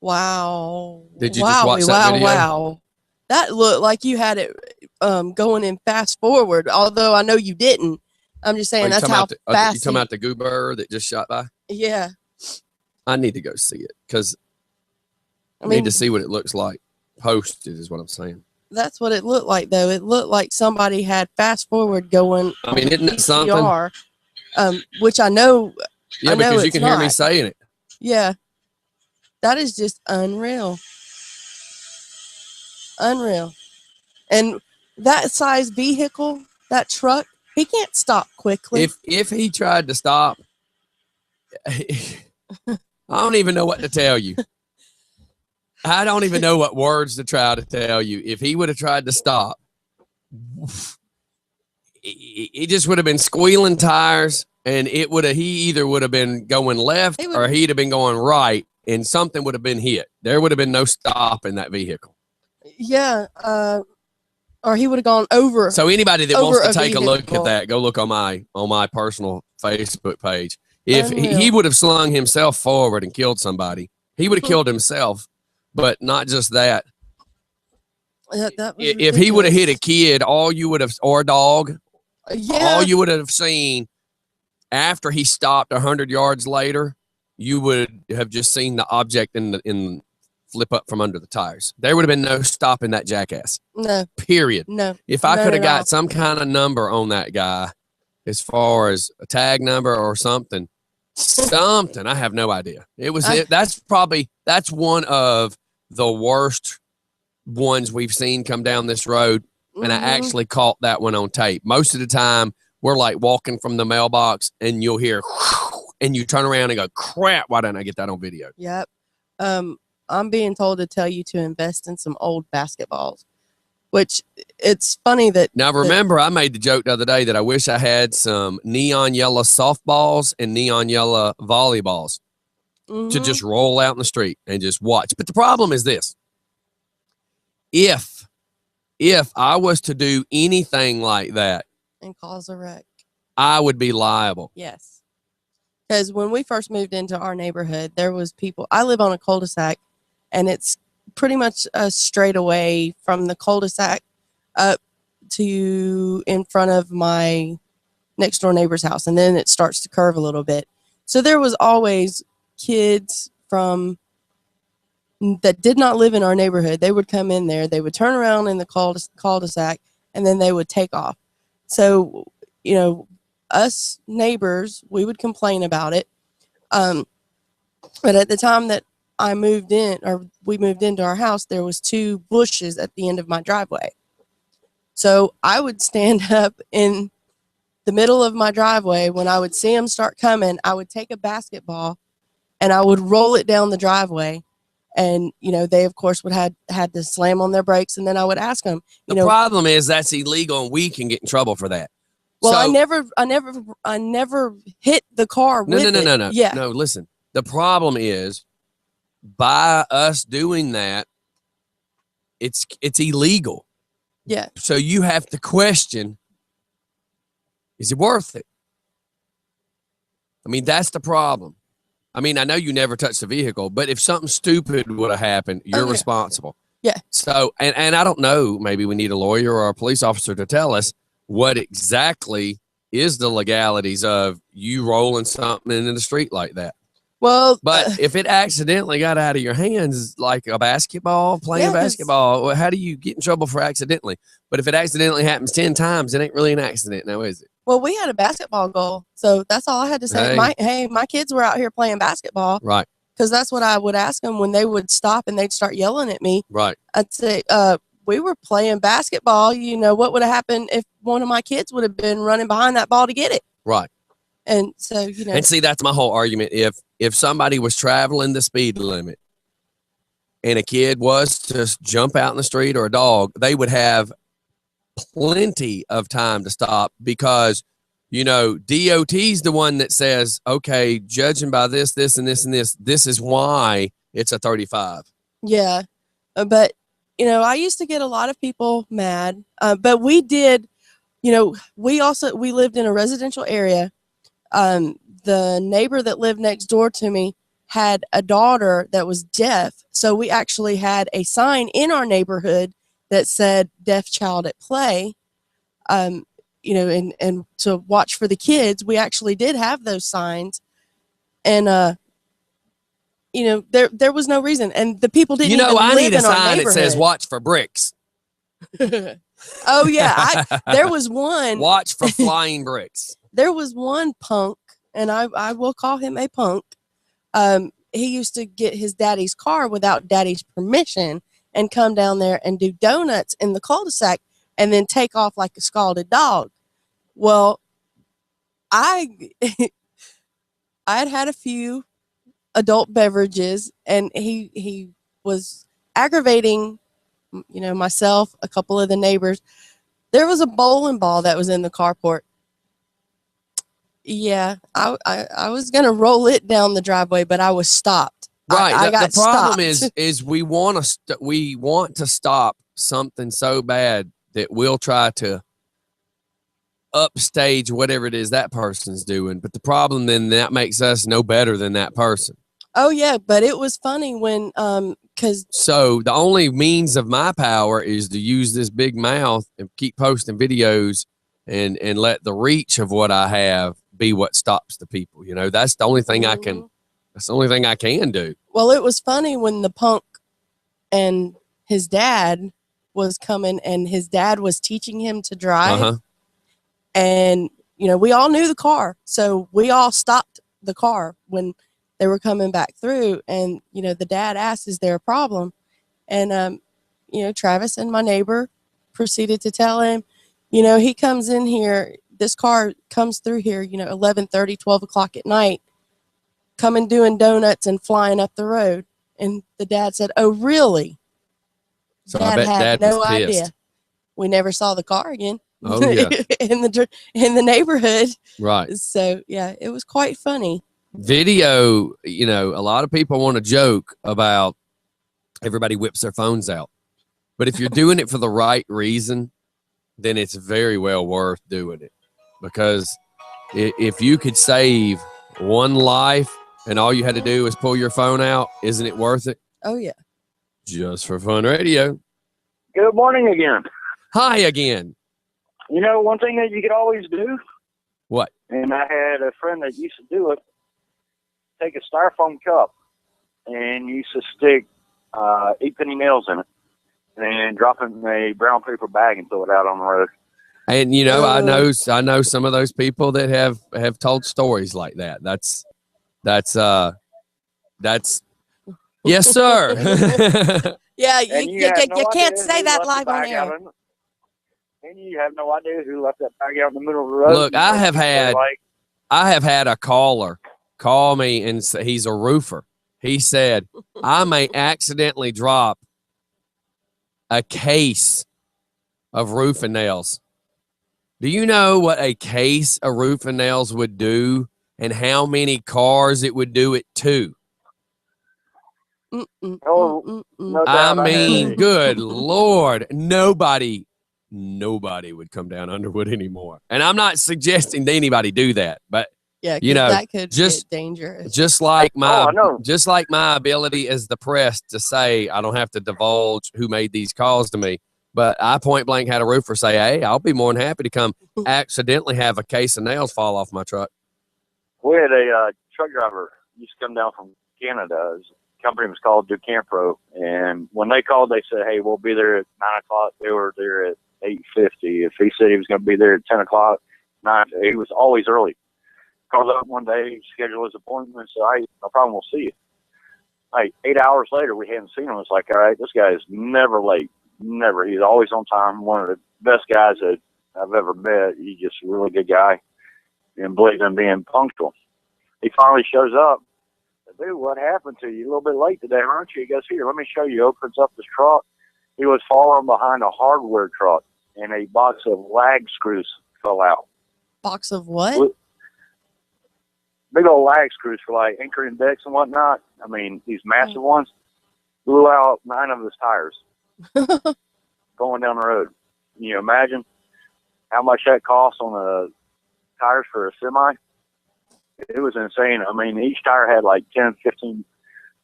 Wow. Did you just watch that video? Wow. That looked like you had it going in fast forward, although I know you didn't. I'm just saying that's how fast. You talking about the goober that just shot by? Yeah. I need to go see it because I I mean, need to see what it looks like. Posted is what I'm saying. that's what it looked like, though. It looked like somebody had fast forward going. I mean, isn't it something? VCR, which I know. Yeah, I know because you it's can hear me not. saying it. Yeah. That is just unreal. Unreal. And that size vehicle, that truck, he can't stop quickly. If he tried to stop, I don't even know what to tell you. I don't even know what words to try to tell you. If he would have tried to stop, it just would have been squealing tires, and he either would have been going left or he'd have been going right, and something would have been hit. There would have been no stop in that vehicle. Yeah. Or he would have gone over. So anybody that wants to take a look vehicle. at that, go look on my personal Facebook page. If Unreal. he would have slung himself forward and killed somebody, he would have killed himself. But not just that. That was If he would have hit a ridiculous. kid, all you would have, or a dog, Yeah. all you would have seen after he stopped 100 yards later, you would have just seen the object in flip up from under the tires. There would have been no stopping that jackass. No. Period. No. If I Not could have at all. got some kind of number on that guy, as far as a tag number or something, I have no idea. That's one of the worst ones we've seen come down this road. And I Mhm. actually caught that one on tape. Most of the time, we're like walking from the mailbox and you'll hear, and you turn around and go, crap, why didn't I get that on video? Yep. I'm being told to tell you to invest in some old basketballs, which it's funny that. Now, remember, I made the joke the other day that I wish I had some neon yellow softballs and neon yellow volleyballs to Mhm. just roll out in the street and just watch. But the problem is this. If I was to do anything like that, And cause a wreck. I would be liable. Yes. Because when we first moved into our neighborhood, there was people. I live on a cul-de-sac, and it's pretty much a straightaway from the cul-de-sac up to in front of my next door neighbor's house, and then it starts to curve a little bit. So there was always kids that did not live in our neighborhood. They would come in there, they would turn around in the cul-de-sac, and then they would take off. So, us neighbors, we would complain about it. But at the time that we moved into our house, there was 2 bushes at the end of my driveway. So I would stand up in the middle of my driveway. When I would see them start coming, I would take a basketball and I would roll it down the driveway. And, they, of course, would had to slam on their brakes. And then I would ask them, The problem is that's illegal and we can get in trouble for that. well, So- I never hit the car with it. No. Yeah. No, listen. The problem is by us doing that, it's illegal. Yeah. So you have to question, is it worth it? I mean, that's the problem. I mean, I know you never touched the vehicle, but if something stupid would have happened, you're yeah. responsible. Yeah. So, and I don't know, maybe we need a lawyer or a police officer to tell us what exactly is the legalities of you rolling something into the street like that. Well, But if it accidentally got out of your hands, like a basketball, playing Yeah, 'cause- basketball, well, how do you get in trouble for accidentally? But if it accidentally happens 10 times, it ain't really an accident now, is it? Well, we had a basketball goal, so that's all I had to say. My kids were out here playing basketball, Right. because that's what I would ask them when they would stop and they'd start yelling at me. Right. I'd say, we were playing basketball. You know, what would have happened if one of my kids would have been running behind that ball to get it? Right. And so, you know. And see, that's my whole argument. If somebody was traveling the speed limit and a kid was to jump out in the street or a dog, they would have plenty of time to stop because, you know, DOT's the one that says, okay, judging by this, this, and this, and this is why it's a 35. Yeah. But, you know, I used to get a lot of people mad, but we did, you know, we lived in a residential area. The neighbor that lived next door to me had a daughter that was deaf. So we actually had a sign in our neighborhood that said deaf child at play. You know, and to watch for the kids, we actually did have those signs. And, you know, there was no reason. And the people didn't even I live need a in our sign that says neighborhood. watch for bricks. Oh, yeah. There was one. Watch for flying bricks. There was one punk, and I will call him a punk. He used to get his daddy's car without daddy's permission and come down there and do donuts in the cul-de-sac and then take off like a scalded dog. Well, I had a few adult beverages, and he was aggravating, you know, myself, a couple of the neighbors. There was a bowling ball that was in the carport. Yeah, I was gonna roll it down the driveway, but I was stopped. Right. I got the problem stopped. is we want to stop something so bad that we'll try to upstage whatever it is that person's doing. But the problem then that makes us no better than that person. Oh yeah, but it was funny when because So the only means of my power is to use this big mouth and keep posting videos and let the reach of what I have be what stops the people. You know, that's the only thing I can. That's the only thing I can do. Well, it was funny when the punk and his dad was coming, and his dad was teaching him to drive. Uh-huh. And, you know, we all knew the car. So we all stopped the car when they were coming back through. And, you know, the dad asked, is there a problem? And, you know, Travis and my neighbor proceeded to tell him, you know, he comes in here, this car comes through here, you know, 11:30, 12 o'clock at night, coming doing donuts and flying up the road. And the dad said, oh, really? So I bet Dad was pissed. idea. We never saw the car again. Oh, yeah. in the neighborhood. Right. So yeah, it was quite funny. Video, you know, a lot of people want to joke about everybody whips their phones out. But if you're doing it for the right reason, then it's very well worth doing it. Because if you could save one life and all you had to do was pull your phone out, isn't it worth it? Oh yeah. Just for Fun Radio. Good morning again. Hi again. You know, one thing that you could always do, What? and I had a friend that used to do it, take a styrofoam cup and used to stick 8-penny nails in it and drop it in a brown paper bag and throw it out on the road. And you know, I know some of those people that have told stories like that. That's yes, sir. Yeah, And you have no can't idea say who that left live the on bag air. out in- And you have no idea who left that bag out in the middle of the road. Look, I have had a caller call me and say he's a roofer. He said, I may accidentally drop a case of roofing nails. Do you know what a case of roofing nails would do and how many cars it would do it to? No doubt I had mean, it. good Lord, nobody would come down Underwood anymore. And I'm not suggesting that anybody do that, but Yeah, you know, that could just- get dangerous. just like I know. my ability as the press to say I don't have to divulge who made these calls to me, but I point blank had a roofer say, hey, I'll be more than happy to come accidentally have a case of nails fall off my truck. We had a truck driver used to come down from Canada. His company was called DuCampro, and when they called, they said, "Hey, we'll be there at 9 o'clock." They were there at 8:50. If he said he was going to be there at 10 o'clock, He was always early. Called up one day, scheduled his appointment, said, "Hey, no problem, we'll see you." Like 8 hours later, we hadn't seen him. It's like, all right, this guy is never late. Never. He's always on time. One of the best guys that I've ever met. He's just a really good guy and believes in being punctual. He finally shows up. Dude, what happened to you? You're a little bit late today, aren't you? He goes, here, let me show you. Opens up his truck. He was following behind a hardware truck, and a box of lag screws fell out. Box of what? Big old lag screws for like anchoring decks and whatnot. I mean, these massive ones blew out 9 of his tires going down the road. Can you imagine how much that costs on the tires for a semi? It was insane. I mean, each tire had like 10, 15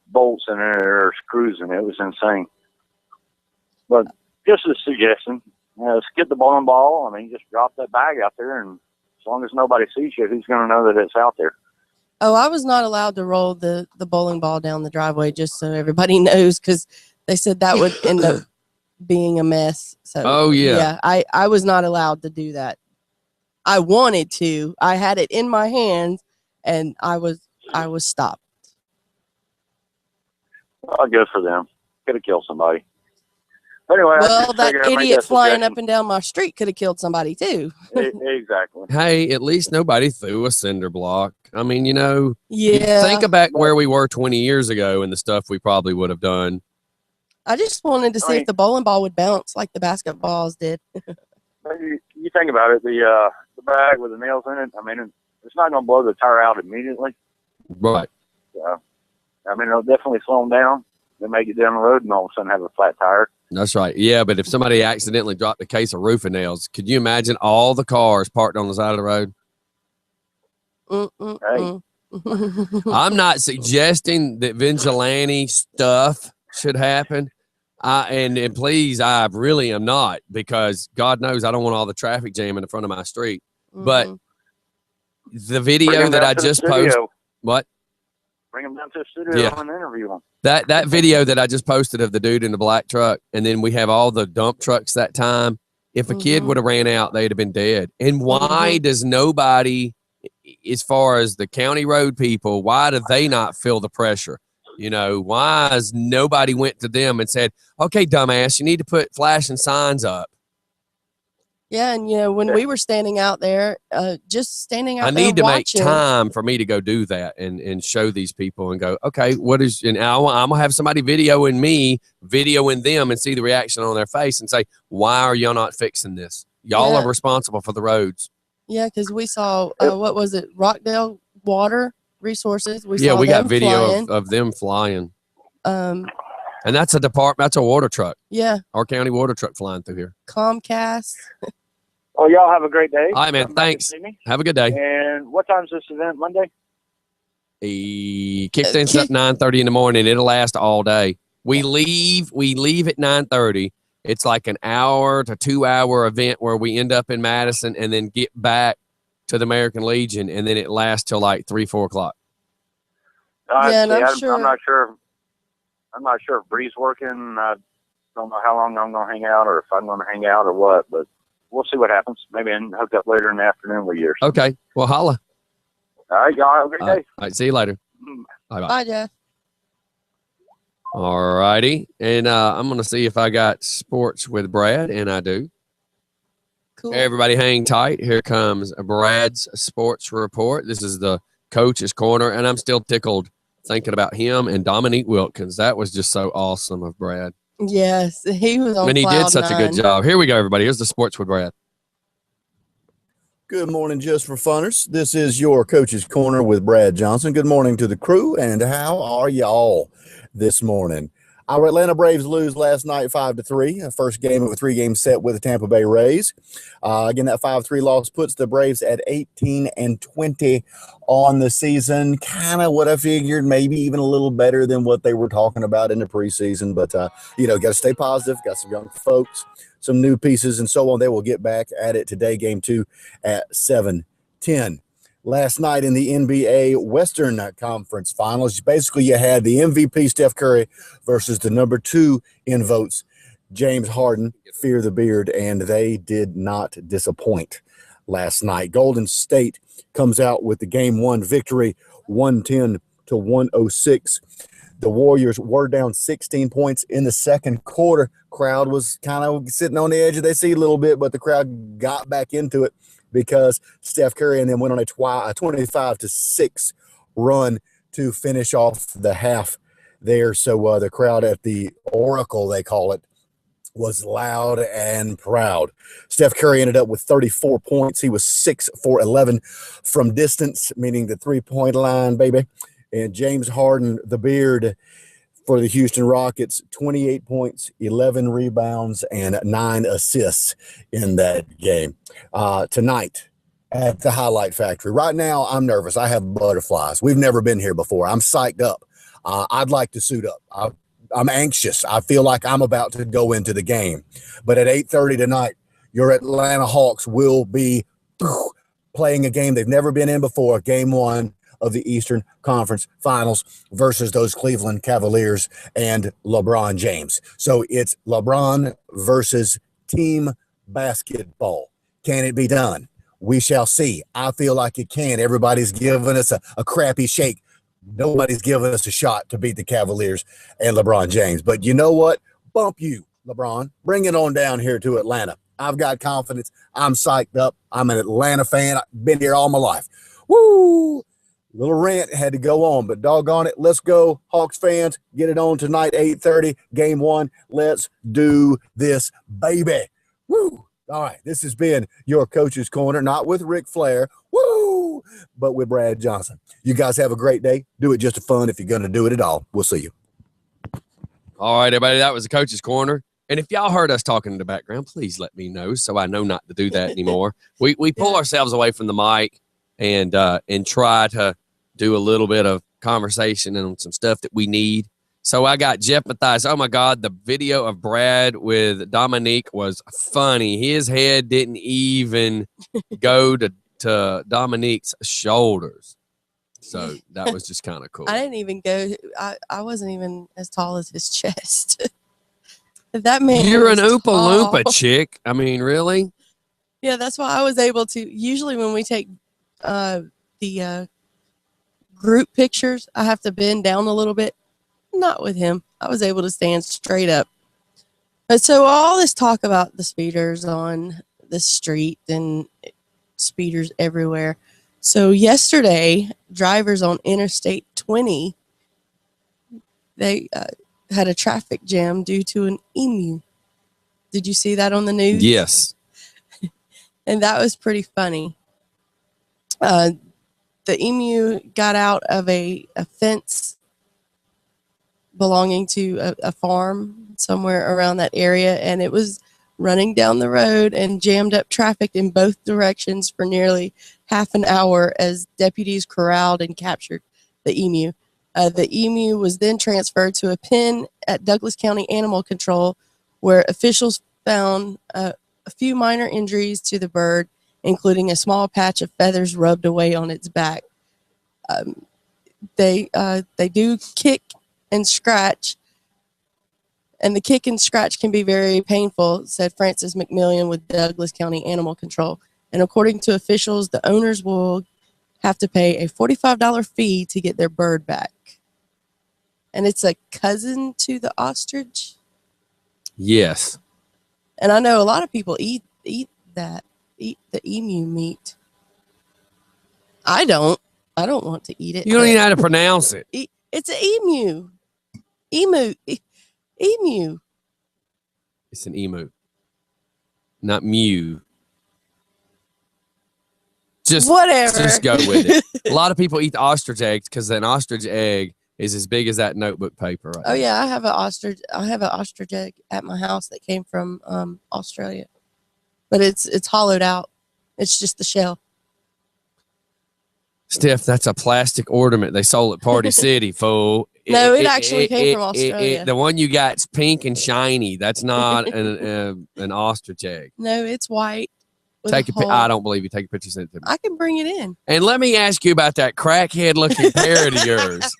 bolts in there or screws in it. It was insane. But just a suggestion, skip the bowling ball. I mean, just drop that bag out there, and as long as nobody sees you, who's going to know that it's out there? Oh, I was not allowed to roll the bowling ball down the driveway, just so everybody knows, because they said that would end up being a mess. So, Oh, yeah. I was not allowed to do that. I wanted to. I had it in my hands, and I was stopped. Oh, good for them. Could have killed somebody. Anyway, Well, that idiot flying up and down my street could have killed somebody too. Exactly. Hey, at least nobody threw a cinder block. I mean, you know, Yeah. think about where we were 20 years ago and the stuff we probably would have done. I just wanted to see if the bowling ball would bounce like the basketballs did. You think about it, the bag with the nails in it, I mean, it's not going to blow the tire out immediately. Right. I mean, it'll definitely slow them down. They make it down the road and all of a sudden have a flat tire. That's right. Yeah, but if somebody accidentally dropped a case of roofing nails, could you imagine all the cars parked on the side of the road? I'm not suggesting that vigilante stuff should happen. And please, I really am not, because God knows I don't want all the traffic jam in the front of my street. But the video that I just posted, what? Bring them down to the studio and interview them. That video that I just posted of the dude in the black truck, and then we have all the dump trucks that time. If a kid would have ran out, they'd have been dead. And why does nobody, as far as the county road people, why do they not feel the pressure? You know, why has nobody went to them and said, okay, dumbass, you need to put flashing signs up? Yeah, and you know, when we were standing out there, just standing out there I need to watching, make time for me to go do that and show these people and go, okay, what is, and I'm going to have somebody videoing them and see the reaction on their face and say, why are y'all not fixing this? Y'all are responsible for the roads. Yeah, because we saw, what was it, Rockdale Water Resources. We got video of them flying. And that's a water truck. Yeah. Our county water truck flying through here. Comcast. Well, y'all have a great day. All right, man. Thanks. Have a good day. And what time's this event? Monday? He kickstands up 9:30 in the morning. It'll last all day. We leave at 9:30. It's like an hour to 2 hour event where we end up in Madison and then get back to the American Legion, and then it lasts till like 3-4 o'clock. And I'm not sure if Bree's working. I don't know how long I'm going to hang out, or if I'm going to hang out, or what. But we'll see what happens. Maybe I can hook up later in the afternoon with you. Okay. Well, holla. All right, y'all have a great day. All right. See you later. Bye-bye. Bye, Jeff. All righty. And I'm going to see if I got sports with Brad, and I do. Cool. Everybody hang tight. Here comes Brad's sports report. This is the Coach's Corner, and I'm still tickled thinking about him and Dominique Wilkins. That was just so awesome of Brad. Yes, he was on And he did such a good 9. job. Here we go, everybody. Here's the sports with Brad. Good morning, Just for Funners. This is your Coach's Corner with Brad Johnson. Good morning to the crew, and how are y'all this morning? Our Atlanta Braves lose last night 5-3, first game of a 3-game set with the Tampa Bay Rays. Again, that 5-3 loss puts the Braves at 18-20 on the season. Kind of what I figured, maybe even a little better than what they were talking about in the preseason. But, got to stay positive, got some young folks, some new pieces, and so on. They will get back at it today, game 2 at 7:10. Last night in the NBA Western Conference Finals, basically you had the MVP, Steph Curry, versus the number 2 in votes, James Harden, Fear the Beard, and they did not disappoint. last night. Golden State comes out with the game 1 victory, 110-106. The Warriors were down 16 points in the second quarter. Crowd was kind of sitting on the edge of their seat a little bit, but the crowd got back into it because Steph Curry and them went on a 25-6 run to finish off the half there. So the crowd at the Oracle, they call it, was loud and proud. Steph Curry ended up with 34 points. He was 6 for 11 from distance, meaning the three-point line, baby. And James Harden, the beard, for the Houston Rockets, 28 points, 11 rebounds, and 9 assists in that game. Tonight at the Highlight Factory. Right now, I'm nervous. I have butterflies. We've never been here before. I'm psyched up. I'd like to suit up. I'm anxious. I feel like I'm about to go into the game. But at 8:30 tonight, your Atlanta Hawks will be playing a game they've never been in before, game 1 of the Eastern Conference Finals versus those Cleveland Cavaliers and LeBron James. So it's LeBron versus team basketball. Can it be done? We shall see. I feel like it can. Everybody's giving us a crappy shake. Nobody's giving us a shot to beat the Cavaliers and LeBron James. But you know what? Bump you, LeBron. Bring it on down here to Atlanta. I've got confidence. I'm psyched up. I'm an Atlanta fan. I've been here all my life. Woo! Little rant had to go on, but doggone it. Let's go, Hawks fans. Get it on tonight, 8:30, game 1. Let's do this, baby. Woo! All right, this has been your Coach's Corner, not with Ric Flair, woo, but with Brad Johnson. You guys have a great day. Do it just for fun if you're going to do it at all. We'll see you. All right, everybody, that was the Coach's Corner. And if y'all heard us talking in the background, please let me know so I know not to do that anymore. We pull ourselves away from the mic and try to do a little bit of conversation and some stuff that we need. So I got Jeff Mathias. Oh, my God, the video of Brad with Dominique was funny. His head didn't even go to Dominique's shoulders. So that was just kind of cool. I didn't even go. I wasn't even as tall as his chest. That man. You're an was Oompa tall. Loompa chick. I mean, really? Yeah, that's why I was able to. Usually when we take the group pictures, I have to bend down a little bit. Not with him. I was able to stand straight up. But so all this talk about the speeders on the street and speeders everywhere. So yesterday, drivers on Interstate 20, they had a traffic jam due to an emu. Did you see that on the news? Yes. And that was pretty funny. The emu got out of a fence belonging to a farm somewhere around that area, and it was running down the road and jammed up traffic in both directions for nearly half an hour as deputies corralled and captured the emu. The emu was then transferred to a pen at Douglas County Animal Control, where officials found a few minor injuries to the bird, including a small patch of feathers rubbed away on its back. They do kick and scratch, and the kick and scratch can be very painful, said Francis McMillian with Douglas County Animal Control. And according to officials, the owners will have to pay a $45 fee to get their bird back. And it's a cousin to the ostrich. Yes. And I know a lot of people eat the emu meat. I don't want to eat it. You don't even know how to pronounce it. It's an emu. Emu. It's an emu, not mew. Whatever. Just go with it. A lot of people eat the ostrich eggs because an ostrich egg is as big as that notebook paper. Right Oh there. yeah, I have an ostrich egg at my house that came from Australia, but it's hollowed out. It's just the shell. Steph, that's a plastic ornament they sold at Party City, fool. No, it actually came from Australia. The one you got's pink and shiny. That's not an ostrich egg. No, it's white. with Take a a pic. hole. I don't believe you. Take a picture, send it to me. I can bring it in. And let me ask you about that crackhead looking parrot of yours.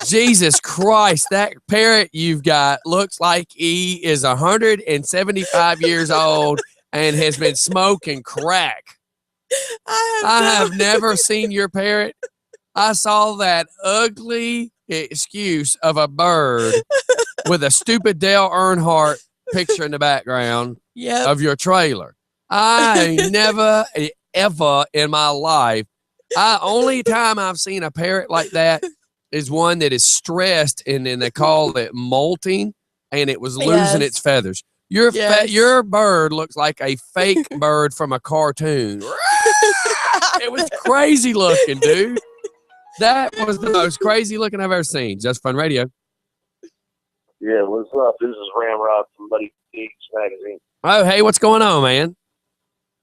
Jesus Christ, that parrot you've got looks like he is 175 years old and has been smoking crack. I have never seen your parrot. I saw that ugly excuse of a bird with a stupid Dale Earnhardt picture in the background Yep. of your trailer. I never, ever in my life, only time I've seen a parrot like that is one that is stressed, and then they call it molting, and it was losing its feathers. Your bird looks like a fake bird from a cartoon. It was crazy looking, dude. That was the most crazy looking I've ever seen. Just Fun Radio. Yeah, what's up? This is Ramrod from Muddy Beach Magazine. Oh, hey, what's going on, man?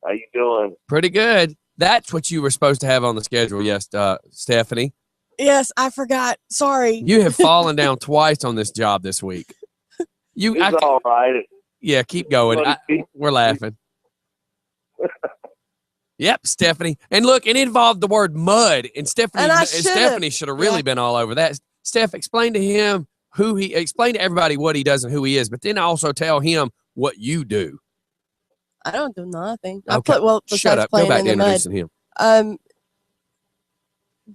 How you doing? Pretty good. That's what you were supposed to have on the schedule, yes, Stephanie. Yes, I forgot. Sorry. You have fallen down twice on this job this week. It's all right. Yeah, keep going. We're laughing. Yep, Stephanie. And look, it involved the word mud, and Stephanie should have really been all over that. Steph, explain to him explain to everybody what he does and who he is, but then also tell him what you do. I don't do nothing. Okay. Shut up. Go back to introducing him.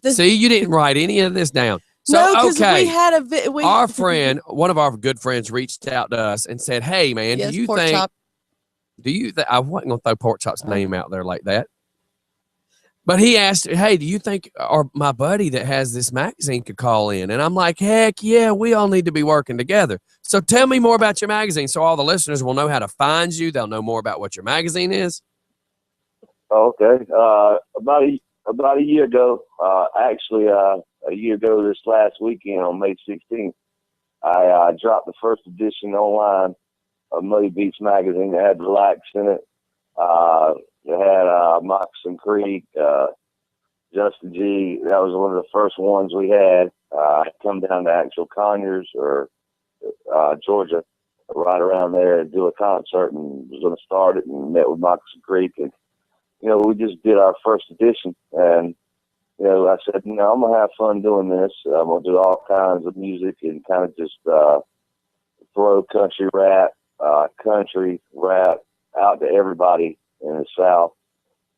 See, you didn't write any of this down. So, no, because okay. we had our friend, one of our good friends, reached out to us and said, "Hey, man, yes, do you think? I wasn't gonna throw Pork Chop's name out there like that." But he asked, "Hey, do you think my buddy that has this magazine could call in?" And I'm like, "Heck yeah, we all need to be working together." So tell me more about your magazine, so all the listeners will know how to find you. They'll know more about what your magazine is. Okay. About a year ago, actually, a year ago this last weekend on May 16th, I dropped the first edition online of Muddy Beach Magazine. It had Relax in it. It had Moccasin Creek, Justin G. That was one of the first ones we had. I come down to actual Conyers or Georgia, right around there, and do a concert, and was going to start it, and met with Moccasin Creek, and we just did our first edition, and I said, I'm gonna have fun doing this. I'm gonna do all kinds of music and kind of just throw country rap out to everybody in the South.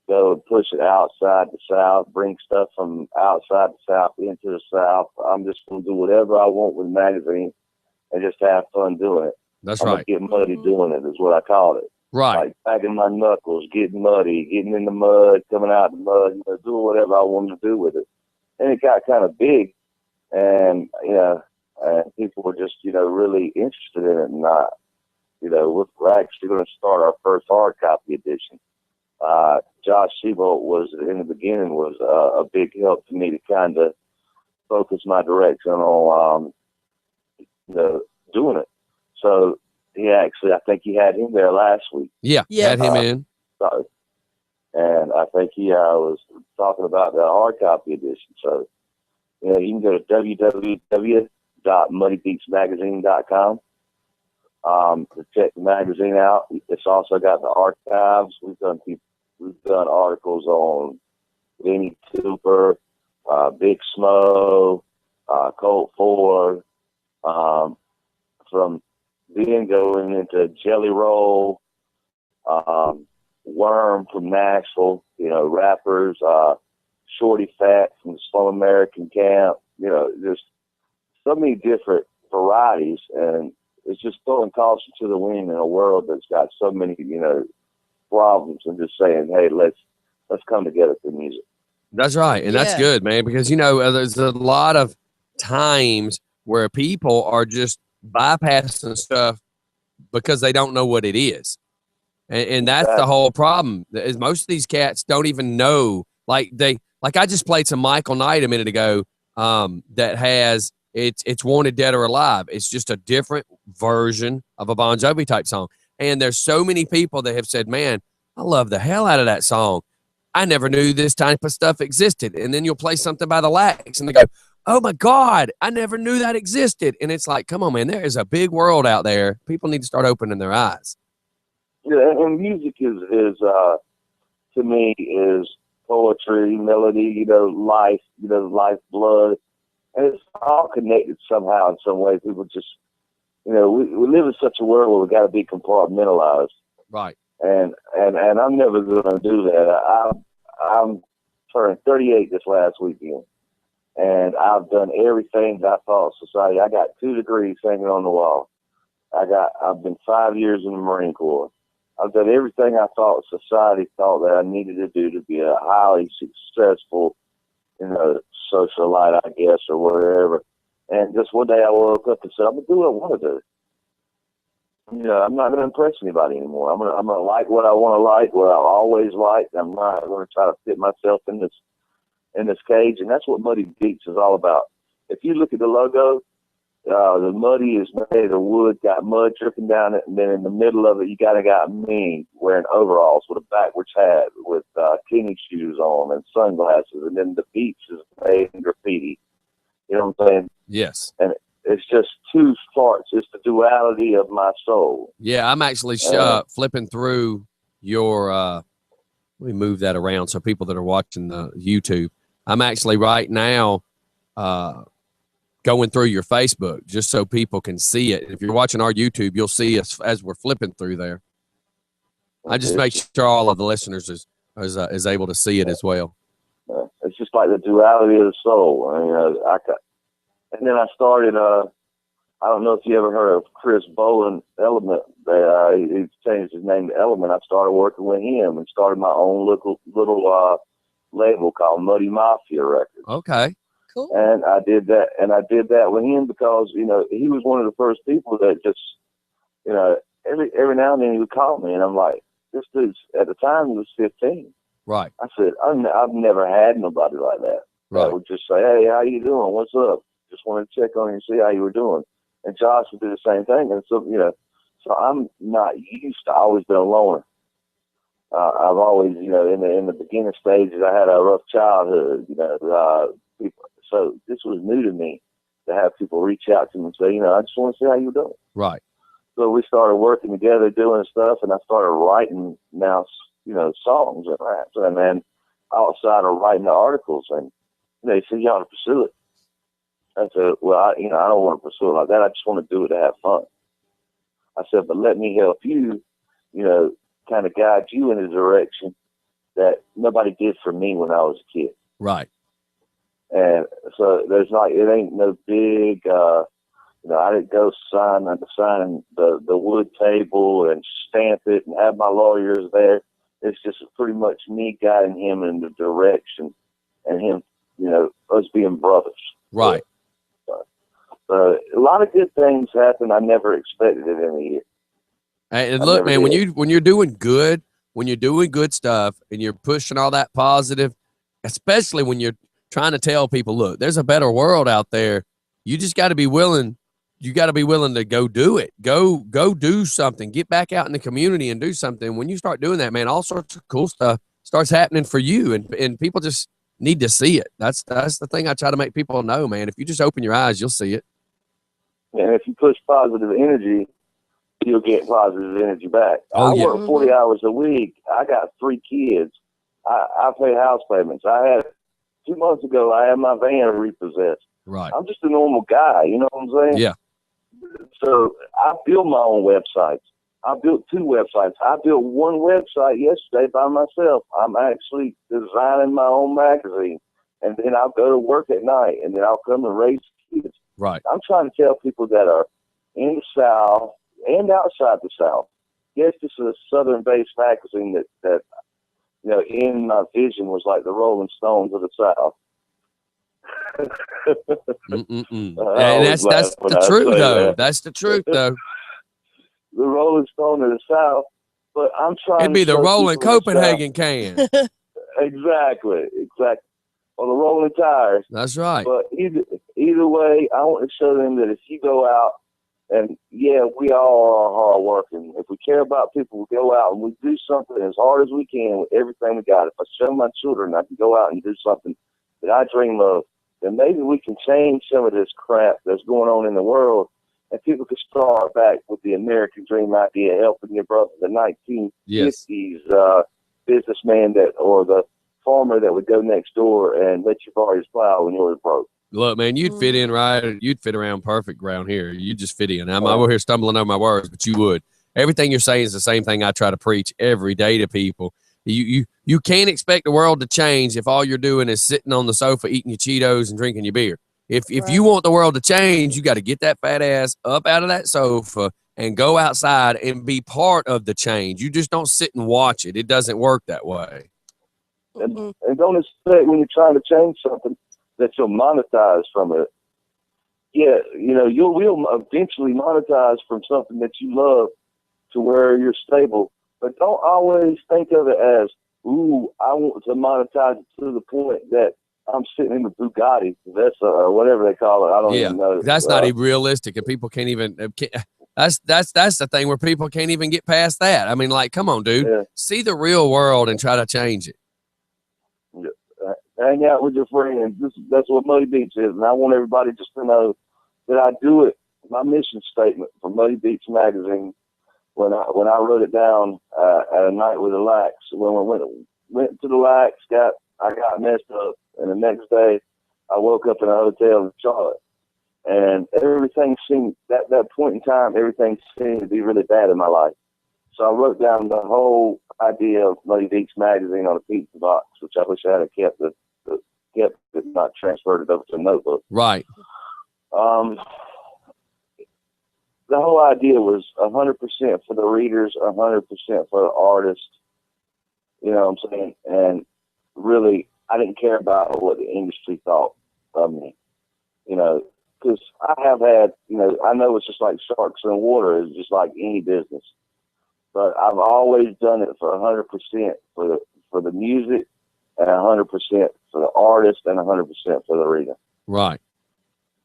Go and push it outside the South, bring stuff from outside the South into the South. I'm just gonna do whatever I want with the magazine and just have fun doing it. That's I'm right. Get muddy doing it is what I call it. Right. Like backing my knuckles, getting muddy, getting in the mud, coming out in the mud, doing whatever I wanted to do with it. And it got kind of big, and people were just really interested in it. And we're actually going to start our first hard copy edition. Josh Seabolt was in the beginning was a big help to me to kind of focus my direction on doing it. So. I think he had him there last week. Yeah, had him in. And I think he was talking about the hard copy edition. So, you can go to www.muddybeachmagazine.com to check the magazine out. It's also got the archives. We've done articles on Vinnie Cooper, Big Smo, Colt Ford, from then going into Jelly Roll, Worm from Nashville, rappers, Shorty Fat from the Slow American Camp, there's so many different varieties, and it's just throwing caution to the wind in a world that's got so many, problems, and just saying, hey, let's come together for music. That's right. And that's good, man, because, there's a lot of times where people are just bypassing stuff because they don't know what it is, and that's the whole problem. Is most of these cats don't even know. Like I just played some Michael Knight a minute ago. That has it's Wanted Dead or Alive. It's just a different version of a Bon Jovi type song. And there's so many people that have said, "Man, I love the hell out of that song. I never knew this type of stuff existed." And then you'll play something by the Lax, and they go, "Oh my God, I never knew that existed." And it's like, come on, man, there is a big world out there. People need to start opening their eyes. Yeah, and music is to me is poetry, melody, life, lifeblood. And it's all connected somehow in some way. People just, we live in such a world where we got to be compartmentalized. Right. And I'm never going to do that. I'm turning 38 this last weekend, and I've done everything that I thought society. I got 2 degrees hanging on the wall. I've been 5 years in the Marine Corps. I've done everything I thought society thought that I needed to do to be a highly successful, socialite, I guess, or whatever. And just one day I woke up and said, I'm gonna do what I want to do. I'm not gonna impress anybody anymore. I'm gonna like what I want to like, what I always liked. I'm not gonna try to fit myself in this cage, and that's what Muddy Beats is all about. If you look at the logo, the Muddy is made of wood, got mud dripping down it, and then in the middle of it, you got me wearing overalls with a backwards hat, with Kenny shoes on and sunglasses, and then the Beats is made in graffiti. You know what I'm saying? Yes. And it's just 2 parts. It's the duality of my soul. Yeah, I'm actually flipping through your let me move that around so people that are watching the YouTube. I'm actually right now going through your Facebook just so people can see it. If you're watching our YouTube, you'll see us as we're flipping through there. I just make sure all of the listeners is able to see it as well. It's just like the duality of the soul. And then I started, I don't know if you ever heard of Chris Bowen, Element. He changed his name to Element. I started working with him and started my own little label called Muddy Mafia Records. Okay. Cool. And I did that with him because, he was one of the first people that just, every now and then he would call me, and I'm like, this dude's, at the time he was 15. Right. I said, I've never had nobody like that. Right. That would just say, hey, how you doing? What's up? Just wanted to check on you and see how you were doing. And Josh would do the same thing. And so, so I'm not used to always been a loner. I've always, in the beginning stages, I had a rough childhood, people. So this was new to me to have people reach out to me and say, I just want to see how you're doing. Right. So we started working together, doing stuff, and I started writing now, songs and raps. And then outside of writing the articles, and they said, you ought to pursue it. I said, well, I don't want to pursue it like that. I just want to do it to have fun. I said, but let me help you, kind of guide you in a direction that nobody did for me when I was a kid. Right. And so it ain't no big, I didn't go sign the wood table and stamp it and have my lawyers there. It's just pretty much me guiding him in the direction, and him, us being brothers. Right. So a lot of good things happen. I never expected it in a year. And look, man, when you're doing good stuff and you're pushing all that positive, especially when you're trying to tell people, look, there's a better world out there. You just got to be willing. You got to be willing to go do it. Go do something. Get back out in the community and do something. When you start doing that, man, all sorts of cool stuff starts happening for you, and people just need to see it. That's the thing I try to make people know, man. If you just open your eyes, you'll see it. And if you push positive energy, you'll get positive energy back. Oh, I yeah. work 40 hours a week. I got 3 kids. I pay house payments. 2 months ago, I had my van repossessed. Right. I'm just a normal guy. You know what I'm saying? Yeah. So I build my own websites. I built 2 websites. I built one website yesterday by myself. I'm actually designing my own magazine. And then I'll go to work at night, and then I'll come and raise kids. Right. I'm trying to tell people that are in the South and outside the South. Yes, this is a Southern-based magazine that in my vision was like the Rolling Stones of the South. And that's the truth, though. That. That's the truth, though. The Rolling Stone of the South, but I'm trying. It'd be to the show Rolling people in the Copenhagen can. Exactly. Or the Rolling Tires. That's right. But either way, I want to show them that if you go out, and yeah, we all are hard working. If we care about people, we go out and we do something as hard as we can with everything we got. If I show my children I can go out and do something that I dream of, then maybe we can change some of this crap that's going on in the world, and people can start back with the American dream idea, helping your brother, the 1950s businessman or the farmer that would go next door and let you borrow his plow when you were broke. Look, man, you'd fit in right. You'd fit around perfect around here. You just fit in. I'm over here stumbling over my words, but you would. Everything you're saying is the same thing I try to preach every day to people. You can't expect the world to change if all you're doing is sitting on the sofa eating your Cheetos and drinking your beer. If you want the world to change, you got to get that fat ass up out of that sofa and go outside and be part of the change. You just don't sit and watch it. It doesn't work that way. And don't expect when you're trying to change something that you'll monetize from it. Yeah, you know, you will eventually monetize from something that you love to where you're stable. But don't always think of it as, ooh, I want to monetize it to the point that I'm sitting in the Bugatti. That's whatever they call it. I don't even know. That's not even realistic, and people can't even. That's the thing where people can't even get past that. I mean, like, come on, dude, see the real world and try to change it. Hang out with your friends. That's what Muddy Beach is, and I want everybody just to know that I do it. My mission statement for Muddy Beach Magazine. When I wrote it down at a night with the Lax, when we went to the Lax, I got messed up, and the next day I woke up in a hotel in Charlotte, and everything seemed that point in time, everything seemed to be really bad in my life. So I wrote down the whole idea of Muddy Beach Magazine on a pizza box, which I wish I had kept it, not transferred it over to a notebook. Right. The whole idea was 100% for the readers, 100% for the artists. You know what I'm saying? And really, I didn't care about what the industry thought of me. You know, because I have had, you know, I know it's just like sharks in water. It's just like any business. But I've always done it for 100% for the music, and 100% for the artist, and 100% for the reader. Right.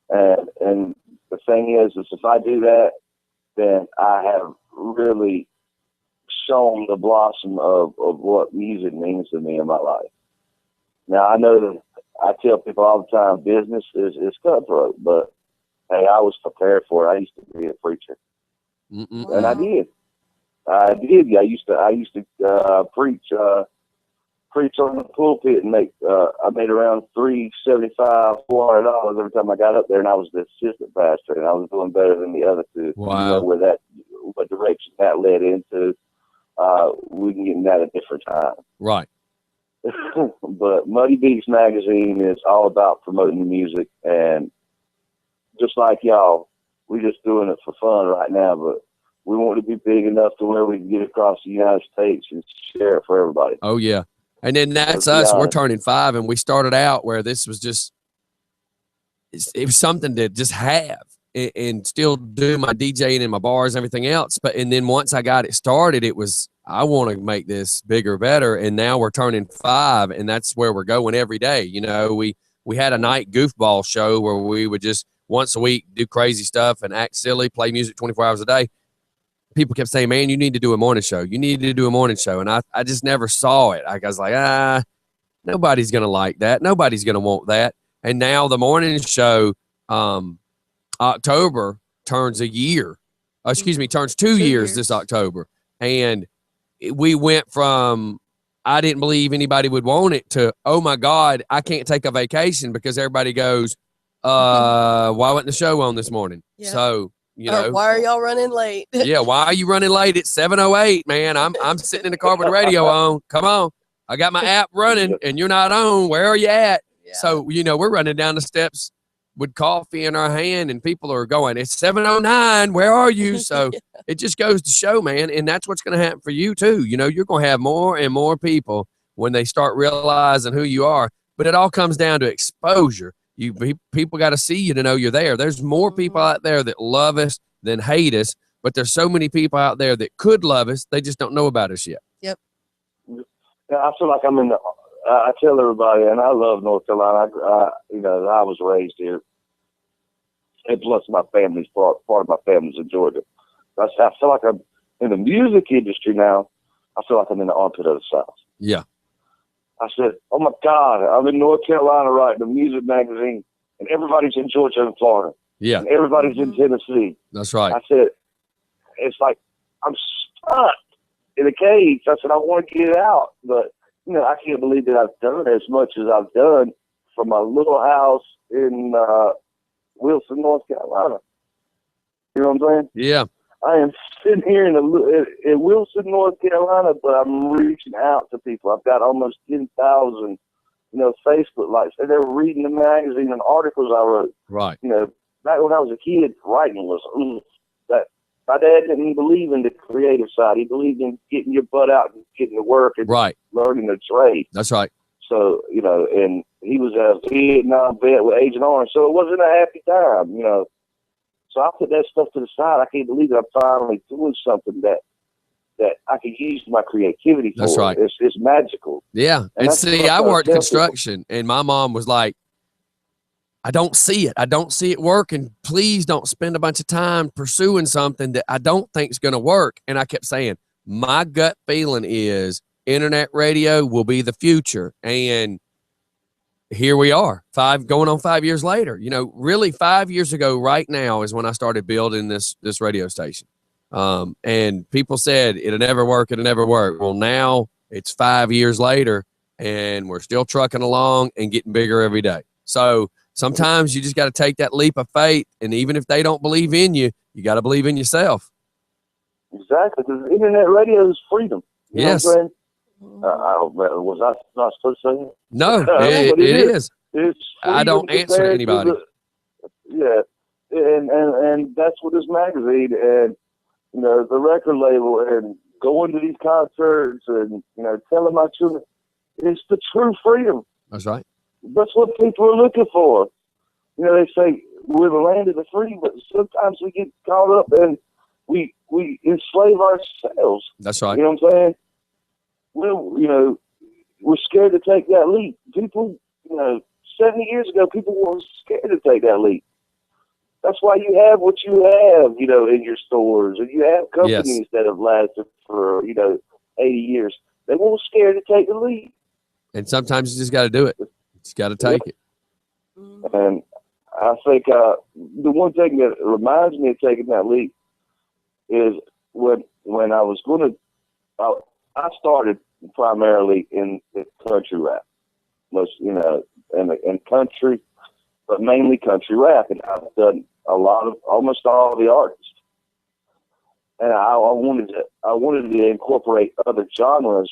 And the thing is if I do that, then I have really shown the blossom of what music means to me in my life. Now, I know that I tell people all the time, business is cutthroat, but hey, I was prepared for it. I used to be a preacher. Wow. And I did. I used to preach on the pulpit and I made around $375-$400 every time I got up there, and I was the assistant pastor, and I was doing better than the other two. Wow. You know, what direction that led into, we can get into that at a different time. Right. But Muddy Beach Magazine is all about promoting the music, and just like y'all, we're just doing it for fun right now, but we want to be big enough to where we can get across the United States and share it for everybody. Oh, yeah. And then that's us. We're turning 5, and we started out where this was just, it was something to just have and still do my DJing and my bars and everything else. And then once I got it started, it was, I want to make this bigger, better. And now we're turning 5, and that's where we're going every day. You know, we had a night goofball show where we would just once a week do crazy stuff and act silly, play music 24 hours a day. People kept saying, man, you need to do a morning show. You need to do a morning show. And I just never saw it. I was like, nobody's going to like that. Nobody's going to want that. And now the morning show, October turns a year. Turns 2 years this October. And we went from, I didn't believe anybody would want it, to, oh my God, I can't take a vacation because everybody goes, why wasn't the show on this morning? Yeah. So, you know, why are y'all running late? Yeah, why are you running late at 7:08, man? I'm sitting in the car with the radio on. Come on, I got my app running, and you're not on. Where are you at? Yeah. So, you know, we're running down the steps with coffee in our hand, and people are going, it's 7:09. Where are you? So it just goes to show, man, and that's what's going to happen for you too. You know, you're going to have more and more people when they start realizing who you are. But it all comes down to exposure. People got to see you to know you're there. There's more people out there that love us than hate us, but there's so many people out there that could love us. They just don't know about us yet. Yep. Yeah, I feel like I'm in the. I tell everybody, and I love North Carolina. You know, I was raised here, and plus my family's part of my family's in Georgia. I feel like I'm in the music industry now. I feel like I'm in the armpit of the South. Yeah. I said, oh my God, I'm in North Carolina writing a music magazine, and everybody's in Georgia and Florida. Yeah. And everybody's in Tennessee. That's right. I said, it's like I'm stuck in a cage. I said, I want to get out, but you know, I can't believe that I've done as much as I've done from my little house in Wilson, North Carolina. You know what I'm saying? Yeah. I am sitting here in Wilson, North Carolina, but I'm reaching out to people. I've got almost 10,000, Facebook likes. And they're reading the magazine and articles I wrote. Right. Back when I was a kid, writing was that. My dad didn't believe in the creative side. He believed in getting your butt out and getting to work and Right. learning a trade. That's right. So, and he was a Vietnam vet with Agent Orange, so it wasn't a happy time, So I put that stuff to the side. I can't believe that I'm finally doing something that I can use my creativity for. That's right. It's magical. Yeah. And that's see, what I I worked tell construction, and my mom was like, I don't see it. I don't see it working. Please don't spend a bunch of time pursuing something that I don't think is going to work. And I kept saying, my gut feeling is internet radio will be the future. And here we are, going on 5 years later. Really 5 years ago right now is when I started building this radio station. And people said it'll never work. It'll never work. Well, now it's 5 years later and we're still trucking along and getting bigger every day. So sometimes you just got to take that leap of faith. And even if they don't believe in you, you got to believe in yourself. Exactly. Because internet radio is freedom. You know Yes. what I'm saying? Was I not supposed to say it? No, But it is. It's I don't freedom answer to compared anybody. Yeah. And that's what this magazine and, the record label and going to these concerts and, telling my children, it's the true freedom. That's right. That's what people are looking for. They say we're the land of the free, but sometimes we get caught up and we enslave ourselves. That's right. You know what I'm saying? Well, we're scared to take that leap. People, 70 years ago, people were scared to take that leap. That's why you have what you have, in your stores, and you have companies that have lasted for, 80 years. They weren't scared to take the leap. And sometimes you just got to do it. You just got to take it. And I think the one thing that reminds me of taking that leap is when I was going to, I started primarily in country rap, most in country, but mainly country rap, and I've done almost all the artists. And I wanted to incorporate other genres,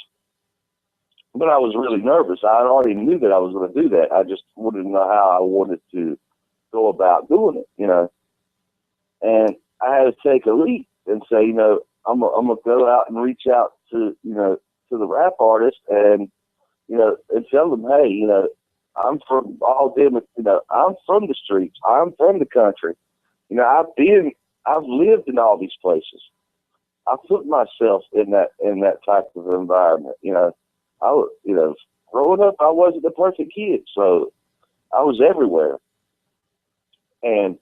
but I was really nervous. I already knew that I was going to do that. I just wanted to know how I wanted to go about doing it, And I had to take a leap and say, I'm gonna go out and reach out to the rap artist and and tell them, hey, I'm from all them, I'm from the streets, I'm from the country, I've lived in all these places. I put myself in that type of environment. Growing up, I wasn't the perfect kid, so I was everywhere, and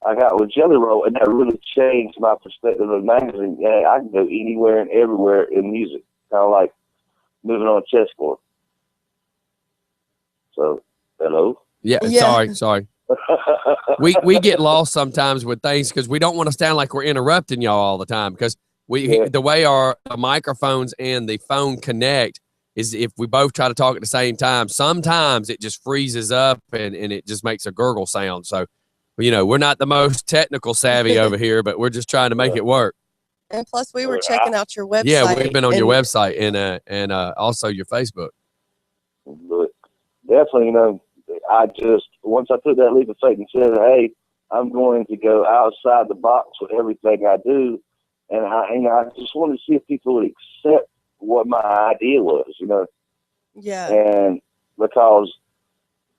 I got with Jelly Roll, and that really changed my perspective of the magazine. Yeah, I can go anywhere and everywhere in music, kind of like moving on a chessboard. So, hello? Yeah. Sorry. We get lost sometimes with things because we don't want to sound like we're interrupting y'all all the time because the way our microphones and the phone connect is if we both try to talk at the same time, sometimes it just freezes up and it just makes a gurgle sound. So, we're not the most technical savvy over here, but we're just trying to make it work. And plus, we were checking out your website. Yeah, we've been on your website and also your Facebook. But definitely, I just, once I took that leap of faith and said, hey, I'm going to go outside the box with everything I do, and I just wanted to see if people would accept what my idea was, Yeah. And because,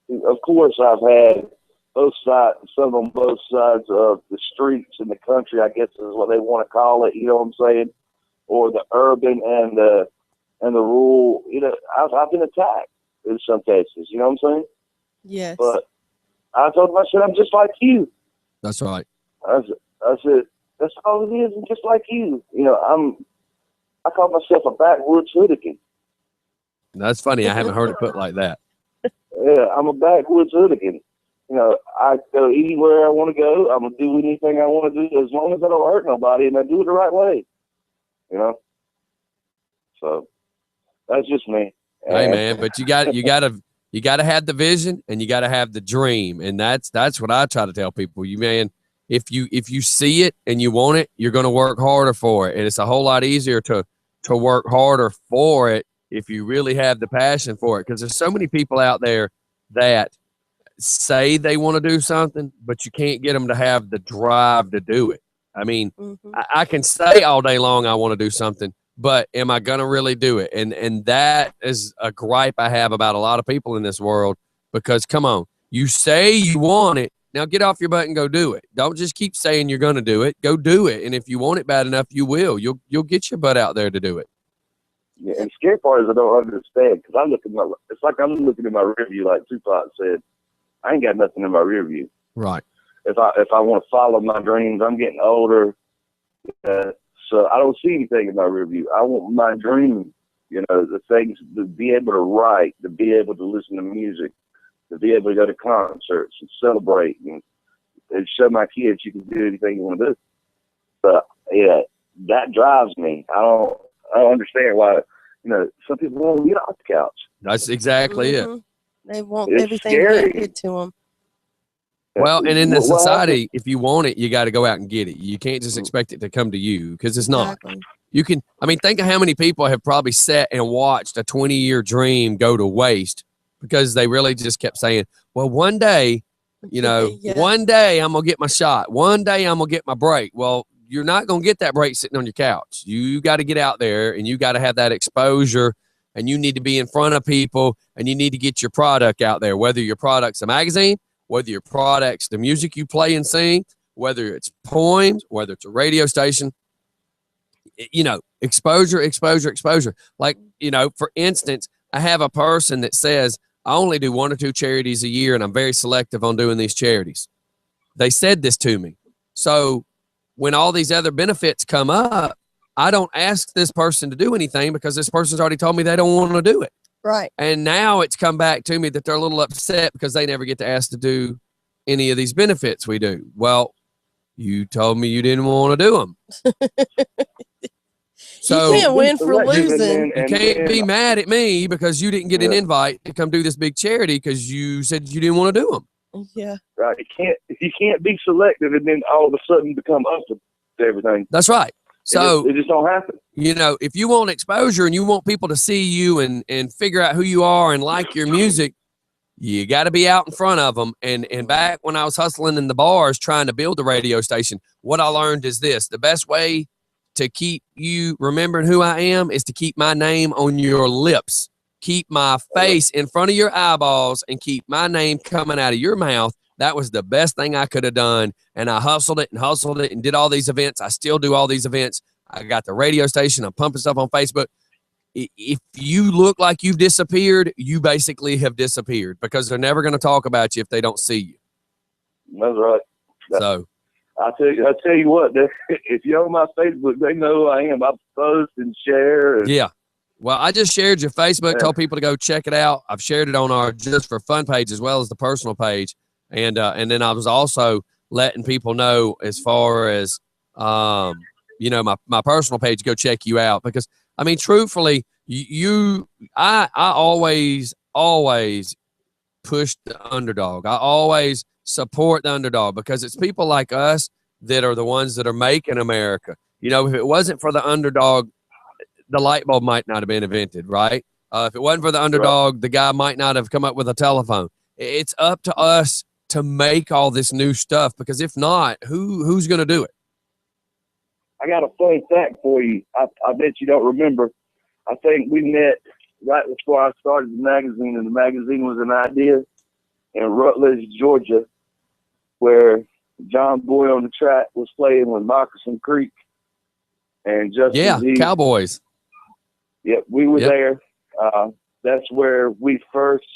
of course, I've had both sides, some on both sides of the streets in the country, I guess is what they want to call it, you know what I'm saying? Or the urban and the rural, I've been attacked in some cases, you know what I'm saying? Yes. But I told him, I said, I'm just like you. That's right. I said, that's all it is, I'm just like you. I call myself a backwoods hooligan. That's funny. I haven't heard it put like that. Yeah, I'm a backwoods hooligan. I go anywhere I want to go. I'm going to do anything I want to do as long as I don't hurt nobody and I do it the right way. So that's just me. Hey man, but you got to have the vision and you got to have the dream. And that's what I try to tell people. if you see it and you want it, you're going to work harder for it. And it's a whole lot easier to work harder for it if you really have the passion for it. Because there's so many people out there that say they want to do something, but you can't get them to have the drive to do it. I mean, I can say all day long I want to do something, but am I going to really do it? And that is a gripe I have about a lot of people in this world, because come on, you say you want it. Now get off your butt and go do it. Don't just keep saying you're going to do it. Go do it. And if you want it bad enough, you will. You'll get your butt out there to do it. Yeah, and the scary part is I don't understand, because it's like I'm looking at my rear view, like Tupac said. I ain't got nothing in my rear view. Right. If I want to follow my dreams, I'm getting older, so I don't see anything in my rear view. I want my dreams, the things, to be able to write, to be able to listen to music, to be able to go to concerts and celebrate and show my kids you can do anything you want to do. But yeah, that drives me. I don't understand why. Some people won't get off the couch. That's exactly it. They want It's everything scary. handed to them. Well, and in the Well, society, if you want it, you got to go out and get it. You can't just expect it to come to you, because it's not. Exactly. You can, think of how many people have probably sat and watched a 20-year dream go to waste because they really just kept saying, well, one day, Yeah. one day I'm going to get my shot. One day I'm going to get my break. Well, you're not going to get that break sitting on your couch. You got to get out there and you got to have that exposure, and you need to be in front of people, and you need to get your product out there, whether your product's a magazine, whether your product's the music you play and sing, whether it's poems, whether it's a radio station, exposure. Like, for instance, I have a person that says, I only do 1 or 2 charities a year, and I'm very selective on doing these charities. They said this to me. So when all these other benefits come up, I don't ask this person to do anything because this person's already told me they don't want to do it. Right. And now it's come back to me that they're a little upset because they never get to ask to do any of these benefits we do. Well, you told me you didn't want to do them. So you can't win for losing. you can't be mad at me because you didn't get an invite to come do this big charity because you said you didn't want to do them. Yeah. Right. You can't be selective and then all of a sudden become up to everything. That's right. So it just don't happen. If you want exposure and you want people to see you and figure out who you are and like your music, you got to be out in front of them. And back when I was hustling in the bars trying to build a radio station, what I learned is this: the best way to keep you remembering who I am is to keep my name on your lips, keep my face in front of your eyeballs, and keep my name coming out of your mouth. That was the best thing I could have done. And I hustled it and did all these events. I still do all these events. I got the radio station. I'm pumping stuff on Facebook. If you look like you've disappeared, you basically have disappeared, because they're never going to talk about you if they don't see you. That's right. So I tell you what, if you're on my Facebook, they know who I am. I post and share. Yeah. Well, I just shared your Facebook, told people to go check it out. I've shared it on our Just for Fun page as well as the personal page. And then I was also letting people know, as far as, my personal page, go check you out, because truthfully, I always push the underdog. I always support the underdog, because it's people like us that are the ones that are making America. If it wasn't for the underdog, the light bulb might not have been invented, right? If it wasn't for the underdog, the guy might not have come up with a telephone. It's up to us to make all this new stuff, because if not, who's going to do it? I got a fun fact for you. I bet you don't remember. I think we met right before I started the magazine, and the magazine was an idea in Rutledge, Georgia, where John Boy on the Track was playing with Moccasin Creek and Justin Z. Cowboys. Yep, we were there. That's where we first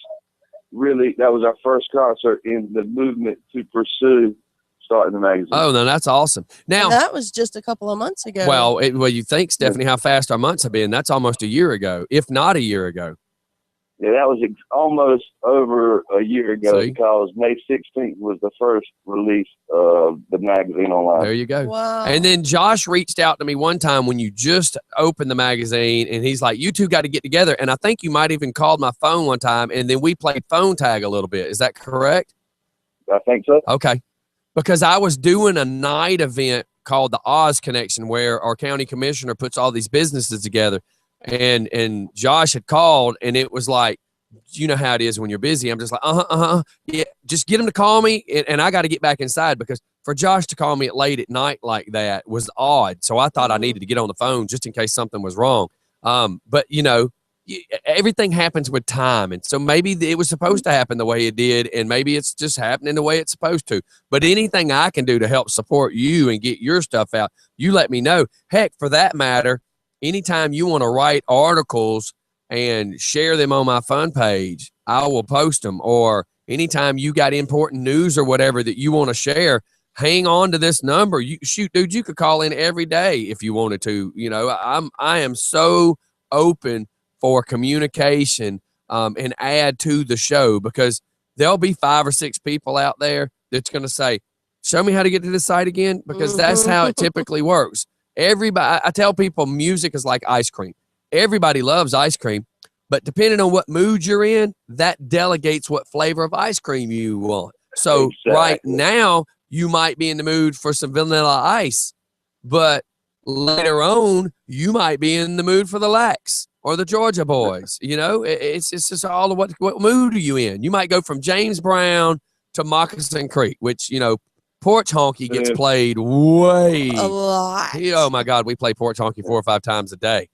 that was our first concert in the movement to pursue starting the magazine. Oh, no, that's awesome. Now, that was just a couple of months ago. Well, you think, Stephanie, how fast our months have been. That's almost a year ago, if not a year ago. Yeah, that was almost over a year ago. See? Because May 16th was the first release of the magazine online. There you go. Wow. And then Josh reached out to me one time when you just opened the magazine, and he's like, you two got to get together. And I think you might even called my phone one time, and then we played phone tag a little bit. Is that correct? I think so. Okay. because I was doing a night event called the Oz Connection, where our county commissioner puts all these businesses together. And Josh had called, and it was like, you know how it is when you're busy. I'm just like, yeah, just get him to call me, and I got to get back inside, because for Josh to call me at late at night like that was odd. So I thought I needed to get on the phone just in case something was wrong. But you know, everything happens with time, and so maybe it was supposed to happen the way it did, and maybe it's just happening the way it's supposed to. But anything I can do to help support you and get your stuff out, you let me know. Heck, for that matter, anytime you want to write articles and share them on my fun page, I will post them. Or anytime you got important news or whatever that you want to share, hang on to this number. You shoot, dude, you could call in every day if you wanted to. You know, I am so open for communication, and add to the show, because there'll be 5 or 6 people out there that's going to say, show me how to get to this site again, because that's how it typically works. Everybody, I tell people, music is like ice cream. Everybody loves ice cream, but depending on what mood you're in, that delegates what flavor of ice cream you want. So right now, you might be in the mood for some vanilla ice, but later on, you might be in the mood for the Lax or the Georgia Boys. You know, it's just all of what mood are you in? You might go from James Brown to Moccasin Creek, which, you know, Porch Honky gets played way a lot. Oh my God, we play Porch Honky 4 or 5 times a day.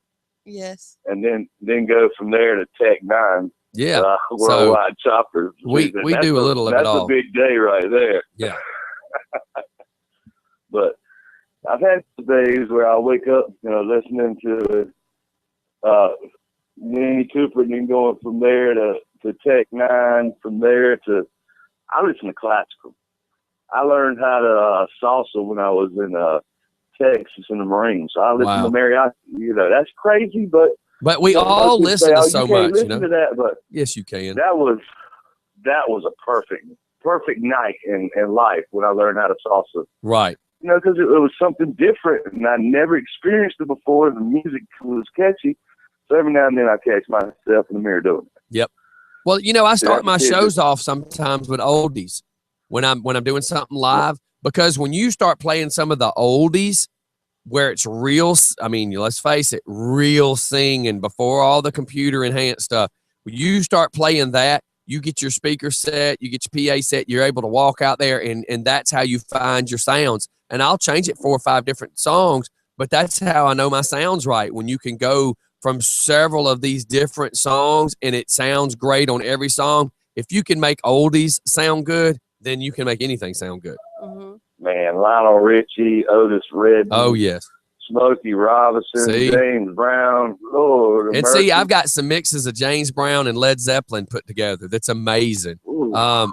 Yes. And then go from there to Tech 9. Yeah. Worldwide Choppers. We do a little of it all. That's a big day right there. Yeah. But I've had days where I wake up, you know, listening to Winnie Cooper, and then going from there to Tech 9, from there to, I listen to classical. I learned how to salsa when I was in Texas in the Marines. So I listened to mariachi. You know, that's crazy, but we all listen to so much. Listen you know? to that, but yes, you can. That was a perfect night in life when I learned how to salsa. Right. You know, because it was something different, and I never experienced it before. The music was catchy, so every now and then I catch myself in the mirror doing it. Yep. Well, you know, I start my shows off sometimes with oldies when I'm doing something live, because when you start playing some of the oldies where it's real, I mean, let's face it, real singing before all the computer enhanced stuff. When you start playing that, you get your speaker set, you get your PA set, you're able to walk out there, and that's how you find your sounds. And I'll change it 4 or 5 different songs, but that's how I know my sound's right. When you can go from several of these different songs and it sounds great on every song. If you can make oldies sound good, then you can make anything sound good. Mm-hmm. Man, Lionel Richie, Otis Redding. Oh, yes. Smokey Robinson, James Brown, Lord. And see, I've got some mixes of James Brown and Led Zeppelin put together. That's amazing.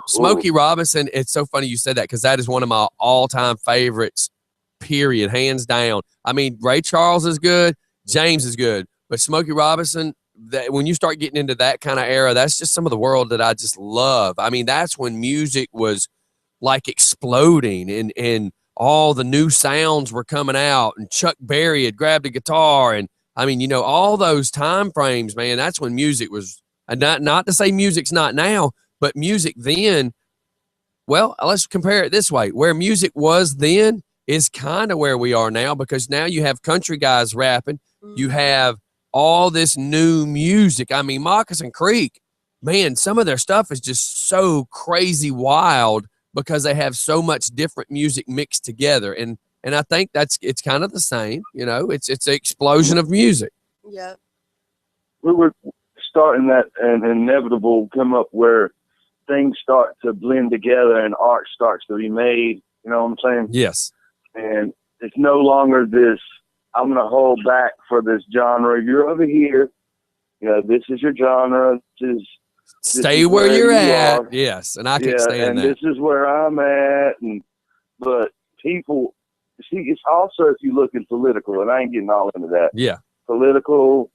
Smokey Robinson, it's so funny you said that, because that is one of my all-time favorites, period, hands down. I mean, Ray Charles is good, James is good, but Smokey Robinson, that when you start getting into that kind of era, that's just some of the world that I just love. I mean, that's when music was like exploding, and all the new sounds were coming out, and Chuck Berry had grabbed a guitar, and I mean, you know, all those time frames, man, that's when music was, not to say music's not now, but music then, well, let's compare it this way. Where music was then is kind of where we are now, because now you have country guys rapping. You have all this new music. I mean, Moccasin Creek, man, some of their stuff is just so crazy wild, because they have so much different music mixed together. And I think it's kind of the same, you know, it's an explosion of music. Yeah. We were starting that an inevitable come up where things start to blend together and art starts to be made. You know what I'm saying? Yes. And it's no longer this, I'm going to hold back for this genre. You're over here. You know, this is your genre. Stay where you're at. Yes. And I can stand that. And this is where I'm at. But people, see, it's also, if you look at political, and I ain't getting all into that. Yeah. Political,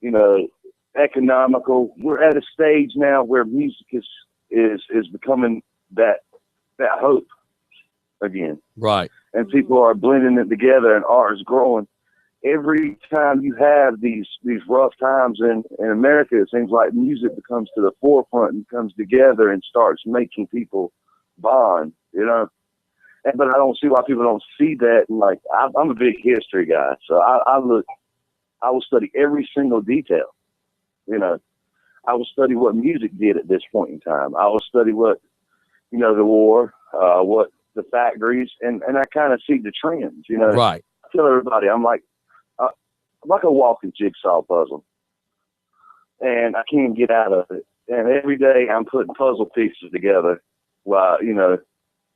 you know, economical. We're at a stage now where music is becoming that hope again. Right. And people are blending it together, and art is growing. Every time you have these rough times in America, it seems like music becomes to the forefront and comes together and starts making people bond, you know. but I don't see why people don't see that. And like, I'm a big history guy, so I will study every single detail. You know, I will study what music did at this point in time. I will study what, you know, the war, what the factories, and I kind of see the trends. You know, Right. I tell everybody I'm like a walking jigsaw puzzle, and I can't get out of it. And every day I'm putting puzzle pieces together, while you know,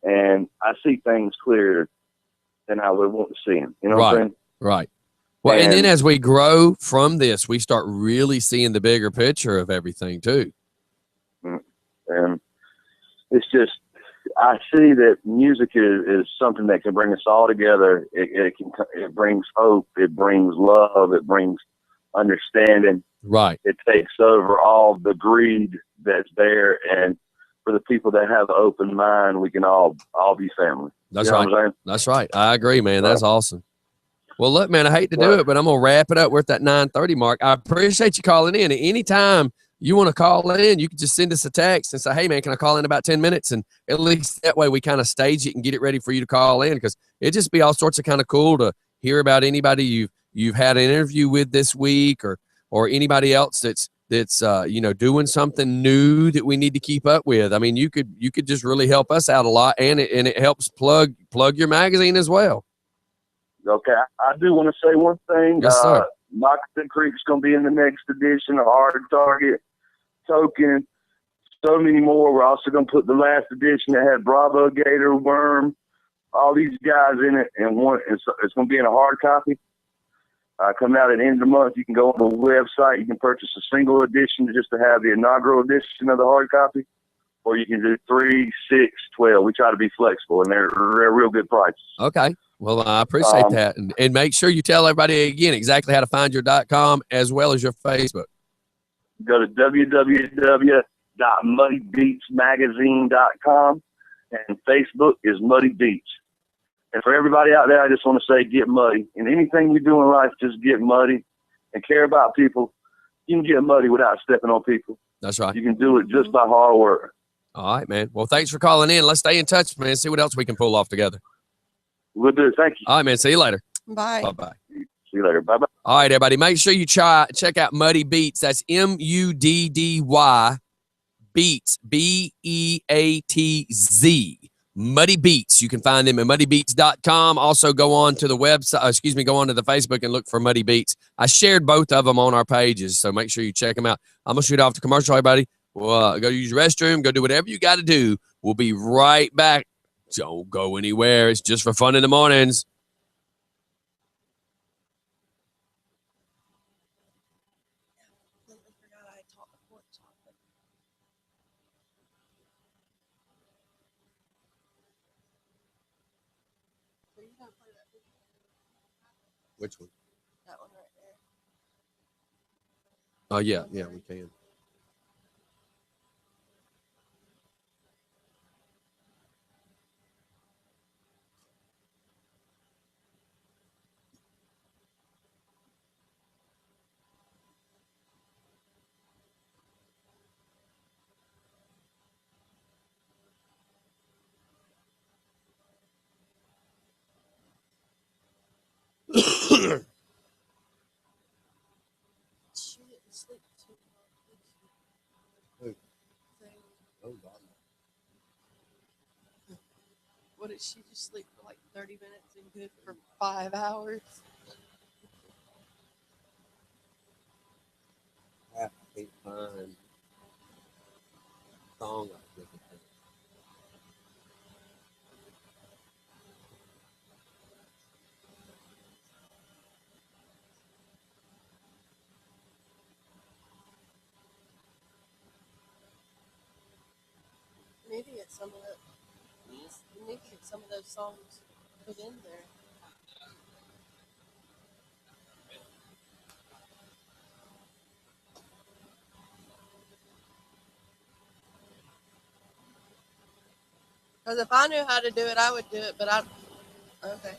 and I see things clearer than I would want to see them. You know what I'm saying? Right. Well, and then And- as we grow from this, we start really seeing the bigger picture of everything too. And it's just, I see that music is something that can bring us all together. It brings hope. It brings love. It brings understanding. Right. It takes over all the greed that's there. And for the people that have an open mind, we can all be family. That's You know right. what I'm saying? That's right. I agree, man. That's awesome. Well, look, man, I hate to do it, but I'm going to wrap it up. We're at that 9:30 mark. I appreciate you calling in. Anytime you want to call in, you can just send us a text and say, hey, man, can I call in about 10 minutes? And at least that way we kind of stage it and get it ready for you to call in, because it'd just be all sorts of kind of cool to hear about anybody you've had an interview with this week, or anybody else that's you know, doing something new that we need to keep up with. I mean, you could just really help us out a lot, and it helps plug your magazine as well. Okay, I do want to say one thing. Yes, sir. Moccasin Creek's going to be in the next edition of Hard Target, Token, so many more. We're also going to put the last edition that had Bravo, Gator, Worm, all these guys in it, and it's going to be in a hard copy. Coming out at the end of the month. You can go on the website. You can purchase a single edition just to have the inaugural edition of the hard copy, or you can do 3, 6, 12. We try to be flexible, and they're real good prices. Okay. Well, I appreciate that. And make sure you tell everybody again exactly how to find your .com as well as your Facebook. Go to www.muddybeatsmagazine.com, and Facebook is Muddy Beats. And for everybody out there, I just want to say, get muddy. In anything you do in life, just get muddy and care about people. You can get muddy without stepping on people. That's right. You can do it just by hard work. All right, man. Well, thanks for calling in. Let's stay in touch, man. See what else we can pull off together. We'll do it. Thank you. All right, man. See you later. Bye. Bye-bye. See you later. Bye-bye. All right, everybody. Make sure you check out Muddy Beats. That's Muddy Beats, Beatz. Muddy Beats. You can find them at muddybeats.com. Also go on to the website, go on to the Facebook and look for Muddy Beats. I shared both of them on our pages, so make sure you check them out. I'm going to shoot off the commercial, everybody. Well, go use your restroom, go do whatever you got to do. We'll be right back. Don't go anywhere. It's just for fun in the mornings. Which one? That one right there. Oh, yeah, we can. She didn't sleep too long. Oh, God. What did she just sleep for like 30 minutes and good for 5 hours? I can't find song. We need to get some of that. We need to get some of those songs put in there. Because if I knew how to do it, I would do it. But okay.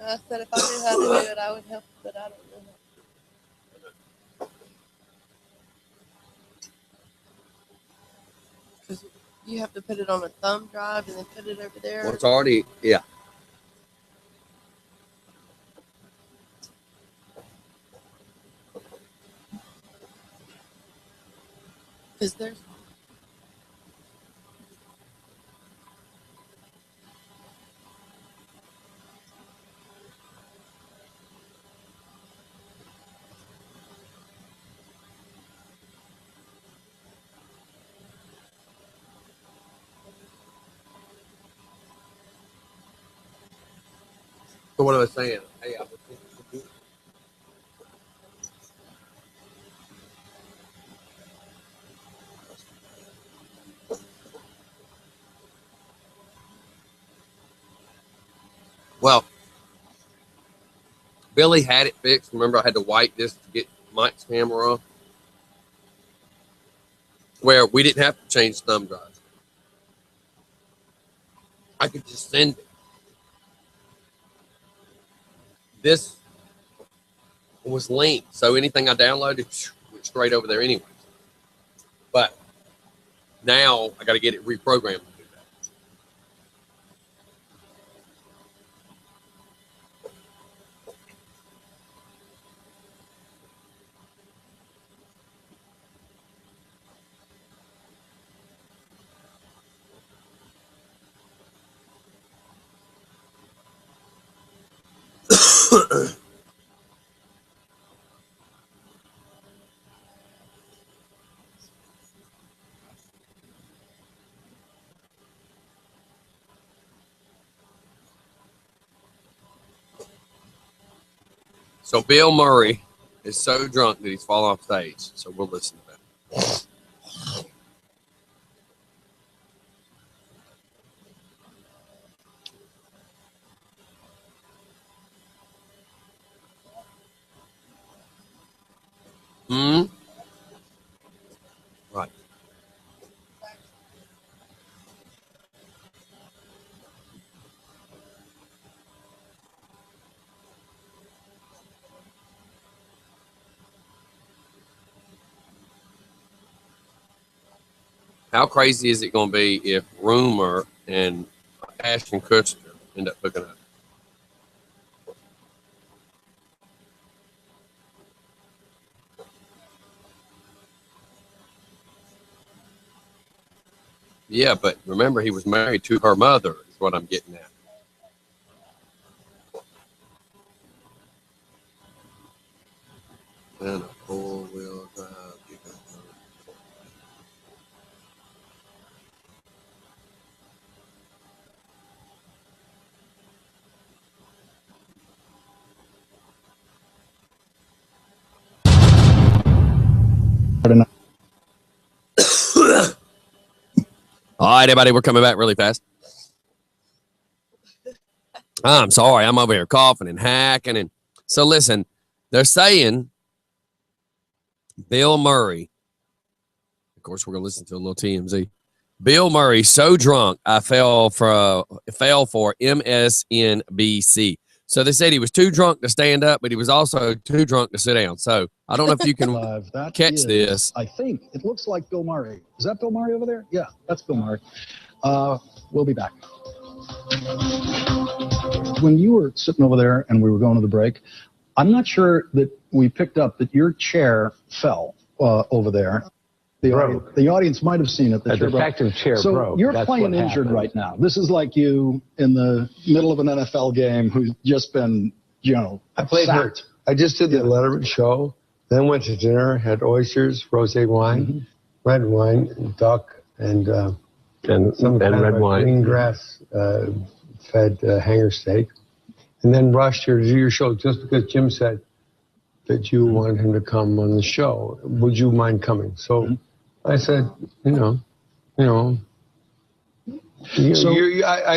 I said if I knew how to do it, I would help, but I don't know how. Because you have to put it on a thumb drive and then put it over there. Well, it's already, yeah. Because there's. So what am I saying? Hey, well, Billy had it fixed. Remember, I had to wipe this to get Mike's camera off, where we didn't have to change thumb drives. I could just send it. This was linked, so anything I downloaded went straight over there anyway. But now I got to get it reprogrammed to do that. So Bill Murray is so drunk that he's fallen off stage. So we'll listen to that. Hmm. Right. How crazy is it going to be if Rumor and Ashton Kutcher end up hooking up? Yeah, but remember, he was married to her mother, is what I'm getting at. And a four-wheel drive. All right, everybody, we're coming back really fast. I'm sorry, I'm over here coughing and hacking. And so listen, they're saying Bill Murray, of course, we're going to listen to a little TMZ. Bill Murray, so drunk, I fell for MSNBC. So they said he was too drunk to stand up, but he was also too drunk to sit down. So I don't know if you can catch this. I think it looks like Bill Murray. Is that Bill Murray over there? Yeah, that's Bill Murray. We'll be back. When you were sitting over there and we were going to the break, I'm not sure that we picked up that your chair fell over there. The audience might have seen it. A defective chair so broke. You're That's playing injured happened. right now. This is like you in the middle of an NFL game who's just been, I played hurt. I just did the Letterman show, then went to dinner, had oysters, rosé wine, red wine, duck, and some kind red of wine. green grass fed hanger steak, and then rushed here to do your show just because Jim said that you wanted him to come on the show. Would you mind coming? So I said, I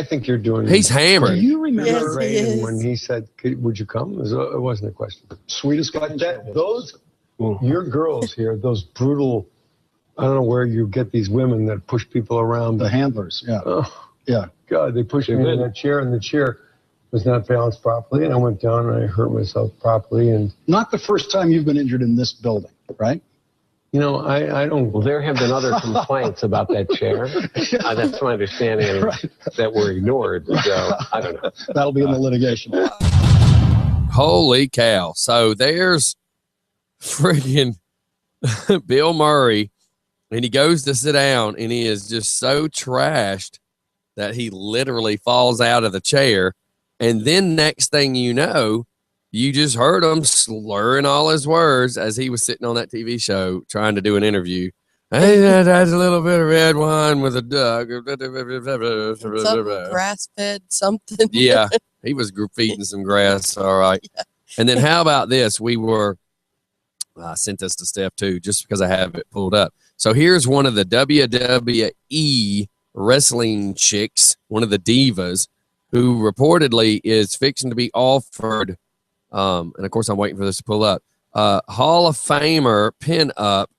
think you're doing. He's hammered. Do you remember Yes, he is. when he said, "Would you come?" It wasn't a question. sweetest guy? Your girls here, those brutal. I don't know where you get these women that push people around. The handlers, yeah. Oh, Yeah. God, they push me in that chair, and the chair was not balanced properly, and I went down and I hurt myself properly. And Not the first time you've been injured in this building, right? you know, I don't. Well, there have been other complaints about that chair. That's my understanding that were ignored. So I don't know. That'll be in the litigation. Holy cow. So there's friggin' Bill Murray, and he goes to sit down, and he is just so trashed that he literally falls out of the chair. And then next thing you know, you just heard him slurring all his words as he was sitting on that TV show trying to do an interview. Hey, that's a little bit of red wine with a duck. Something grass-fed something. Yeah, he was feeding some grass. All right. Yeah. And then how about this? I sent this to Steph too, just because I have it pulled up. So here's one of the WWE wrestling chicks, one of the divas, who reportedly is fixing to be offered. And of course, I'm waiting for this to pull up. Hall of Famer pin-up.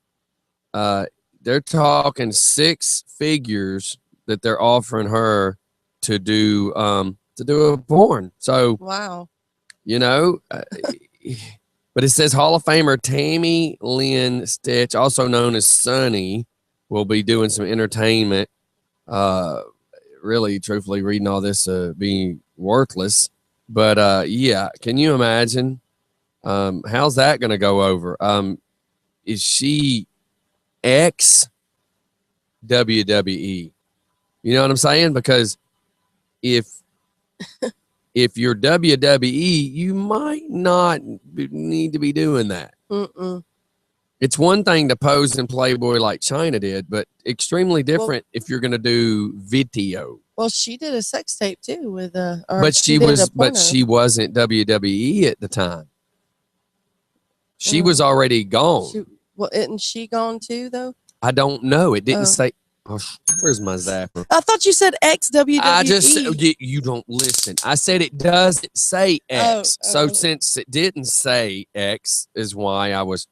They're talking 6 figures that they're offering her to do a porn. So wow, you know, but it says Hall of Famer Tammy Lynn Stitch, also known as Sunny, will be doing some entertainment. Really, truthfully, reading all this being worthless. But yeah, can you imagine? How's that going to go over? Is she ex WWE? You know what I'm saying? Because if you're WWE, you might not need to be doing that. It's one thing to pose in Playboy like China did, but extremely different if you're going to do video. Well, she did a sex tape too with but she wasn't WWE at the time. She was already gone. Well, isn't she gone too though? I don't know. It didn't say. Oh, where's my zapper? I thought you said ex WWE. I just you don't listen. I said it doesn't say X. So since it didn't say X, is why I was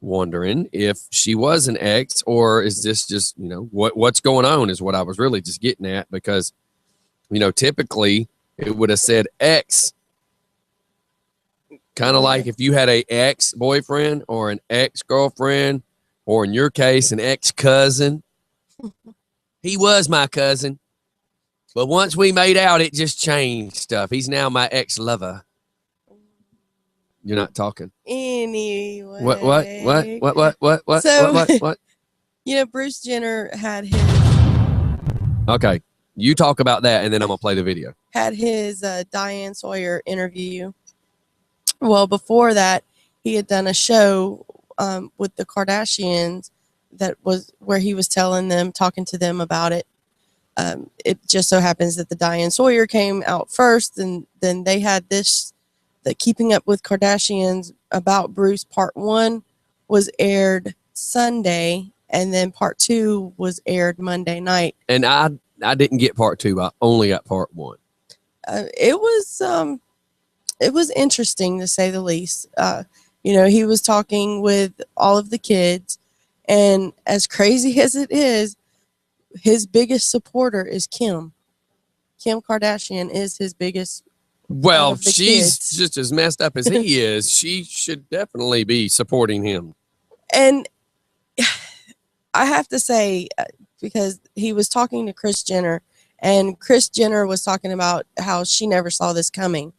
wondering if she was an ex, or is this just, you know, what's going on is what I was really just getting at, because, you know, typically it would have said ex, kind of like if you had a ex-boyfriend or an ex-girlfriend, or in your case, an ex-cousin. He was my cousin, but once we made out, it just changed stuff. He's now my ex-lover. You're not talking. Anyway. What? So, what? You know, Bruce Jenner had his. Okay. You talk about that, and then I'm going to play the video. Had his Diane Sawyer interview. Well, before that, he had done a show with the Kardashians that was where he was talking to them about it. It just so happens that the Diane Sawyer came out first, and then they had this. The Keeping Up with Kardashians about Bruce part 1 was aired Sunday, and then part 2 was aired Monday night. And I didn't get part 2. I only got part 1. It was interesting, to say the least. You know, he was talking with all of the kids, and as crazy as it is, his biggest supporter is Kim. Kim Kardashian is his biggest. Well, she's just as messed up as he is. She should definitely be supporting him. And I have to say, because he was talking to Kris Jenner, and Kris Jenner was talking about how she never saw this coming.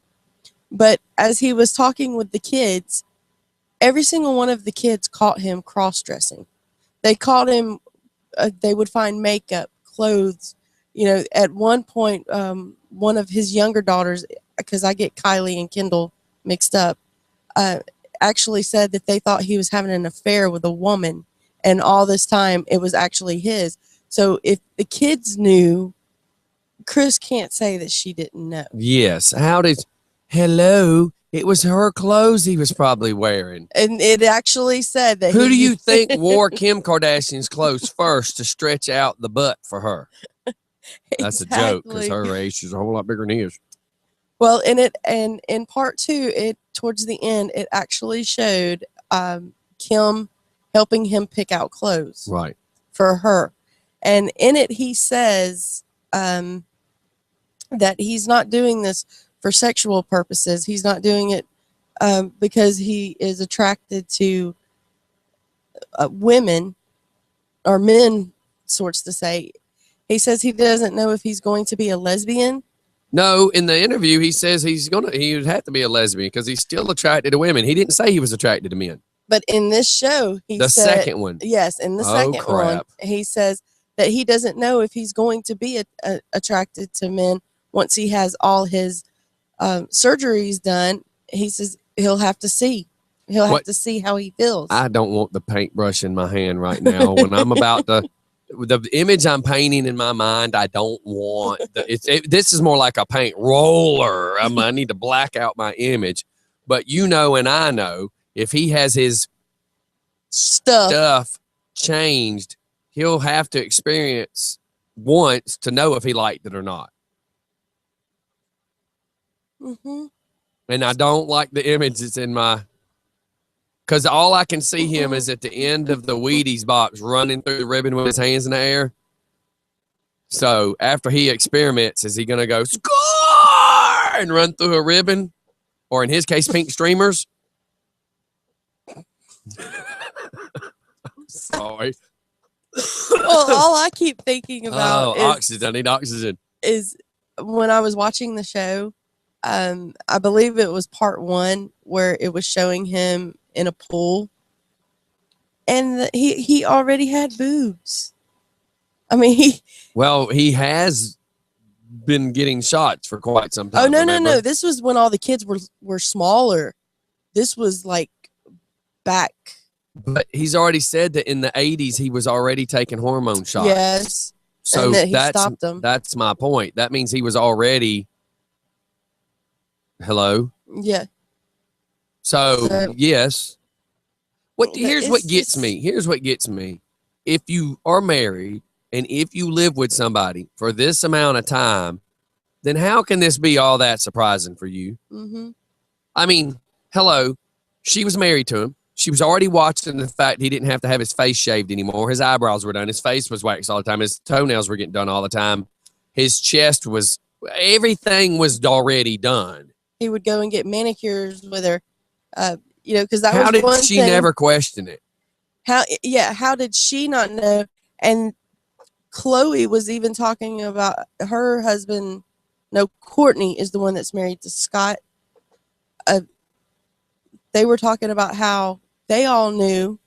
But as he was talking with the kids, every single one of the kids caught him cross-dressing. They caught him, they would find makeup, clothes. You know, at one point, one of his younger daughters, because I get Kylie and Kendall mixed up, actually said that they thought he was having an affair with a woman, and all this time it was actually his. So if the kids knew, Kris can't say that she didn't know. Yes. Hello, it was her clothes he was probably wearing. And it actually said that. Who do you think wore Kim Kardashian's clothes first to stretch out the butt for her? That's a joke, because her age is a whole lot bigger than his. Well, in part 2, towards the end, it actually showed Kim helping him pick out clothes, right, for her, and in it he says that he's not doing this for sexual purposes. He's not doing it because he is attracted to women or men, sorts to say. He says he doesn't know if he's going to be a lesbian. No, in the interview, he says he would have to be a lesbian because he's still attracted to women. He didn't say he was attracted to men. But in this show, The second one. Yes, in the second one, crap. he says that he doesn't know if he's going to be attracted to men once he has all his surgeries done. He says he'll have to see. He'll have to see how he feels. I don't want the paintbrush in my hand right now. When I'm about to, the image I'm painting in my mind, I don't want. This is more like a paint roller. I need to black out my image. But you know, and I know, if he has his stuff changed, he'll have to experience once to know if he liked it or not. Mm-hmm. And I don't like the image that's in my, because all I can see him is at the end of the Wheaties box running through the ribbon with his hands in the air. So after he experiments, is he going to go score and run through a ribbon? Or in his case, pink streamers? I'm sorry. Well, all I keep thinking about oxygen. I need oxygen. Is when I was watching the show, I believe it was part 1 where it was showing him in a pool, and he already had boobs. I mean, he has been getting shots for quite some time. Oh no, remember? no! This was when all the kids were smaller. This was like back. But he's already said that in the 80s he was already taking hormone shots. Yes. So and that he stopped them. That's my point. That means he was already. Hello. Yeah. So yes. Here's what gets me. Here's what gets me. If you are married and if you live with somebody for this amount of time, then how can this be all that surprising for you? Mm-hmm. I mean, hello. She was married to him. She was already watching the fact he didn't have to have his face shaved anymore. His eyebrows were done. His face was waxed all the time. His toenails were getting done all the time. His chest was, everything was already done. He would go and get manicures with her, because that How was did one she thing. never question it? How did she not know? And Chloe was even talking about her husband. No, Courtney is the one that's married to Scott. They were talking about how they all knew,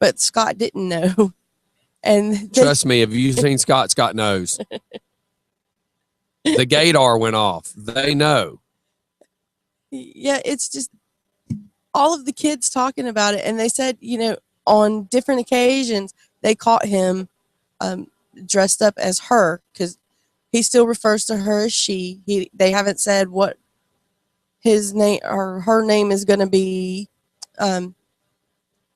but Scott didn't know. And Trust me, have you seen Scott? Scott knows. The gaydar went off. They know. Yeah, it's just all of the kids talking about it. And they said, on different occasions, they caught him dressed up as her because he still refers to her as she. They haven't said what his name or her name is going to be.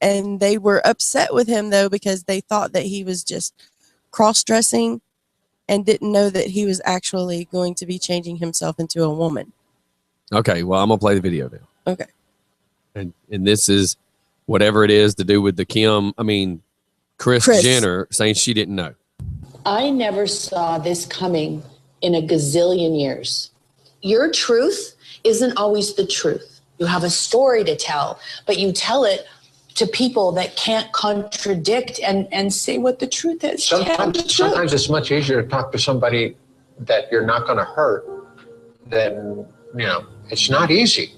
And they were upset with him, though, because they thought that he was just cross-dressing and didn't know that he was actually going to be changing himself into a woman. Okay, well, I'm going to play the video now. Okay. And this is whatever it is to do with the Kris Jenner saying she didn't know. I never saw this coming in a gazillion years. Your truth isn't always the truth. You have a story to tell, but you tell it to people that can't contradict and say what the truth is. Sometimes it's much easier to talk to somebody that you're not going to hurt than, it's not easy.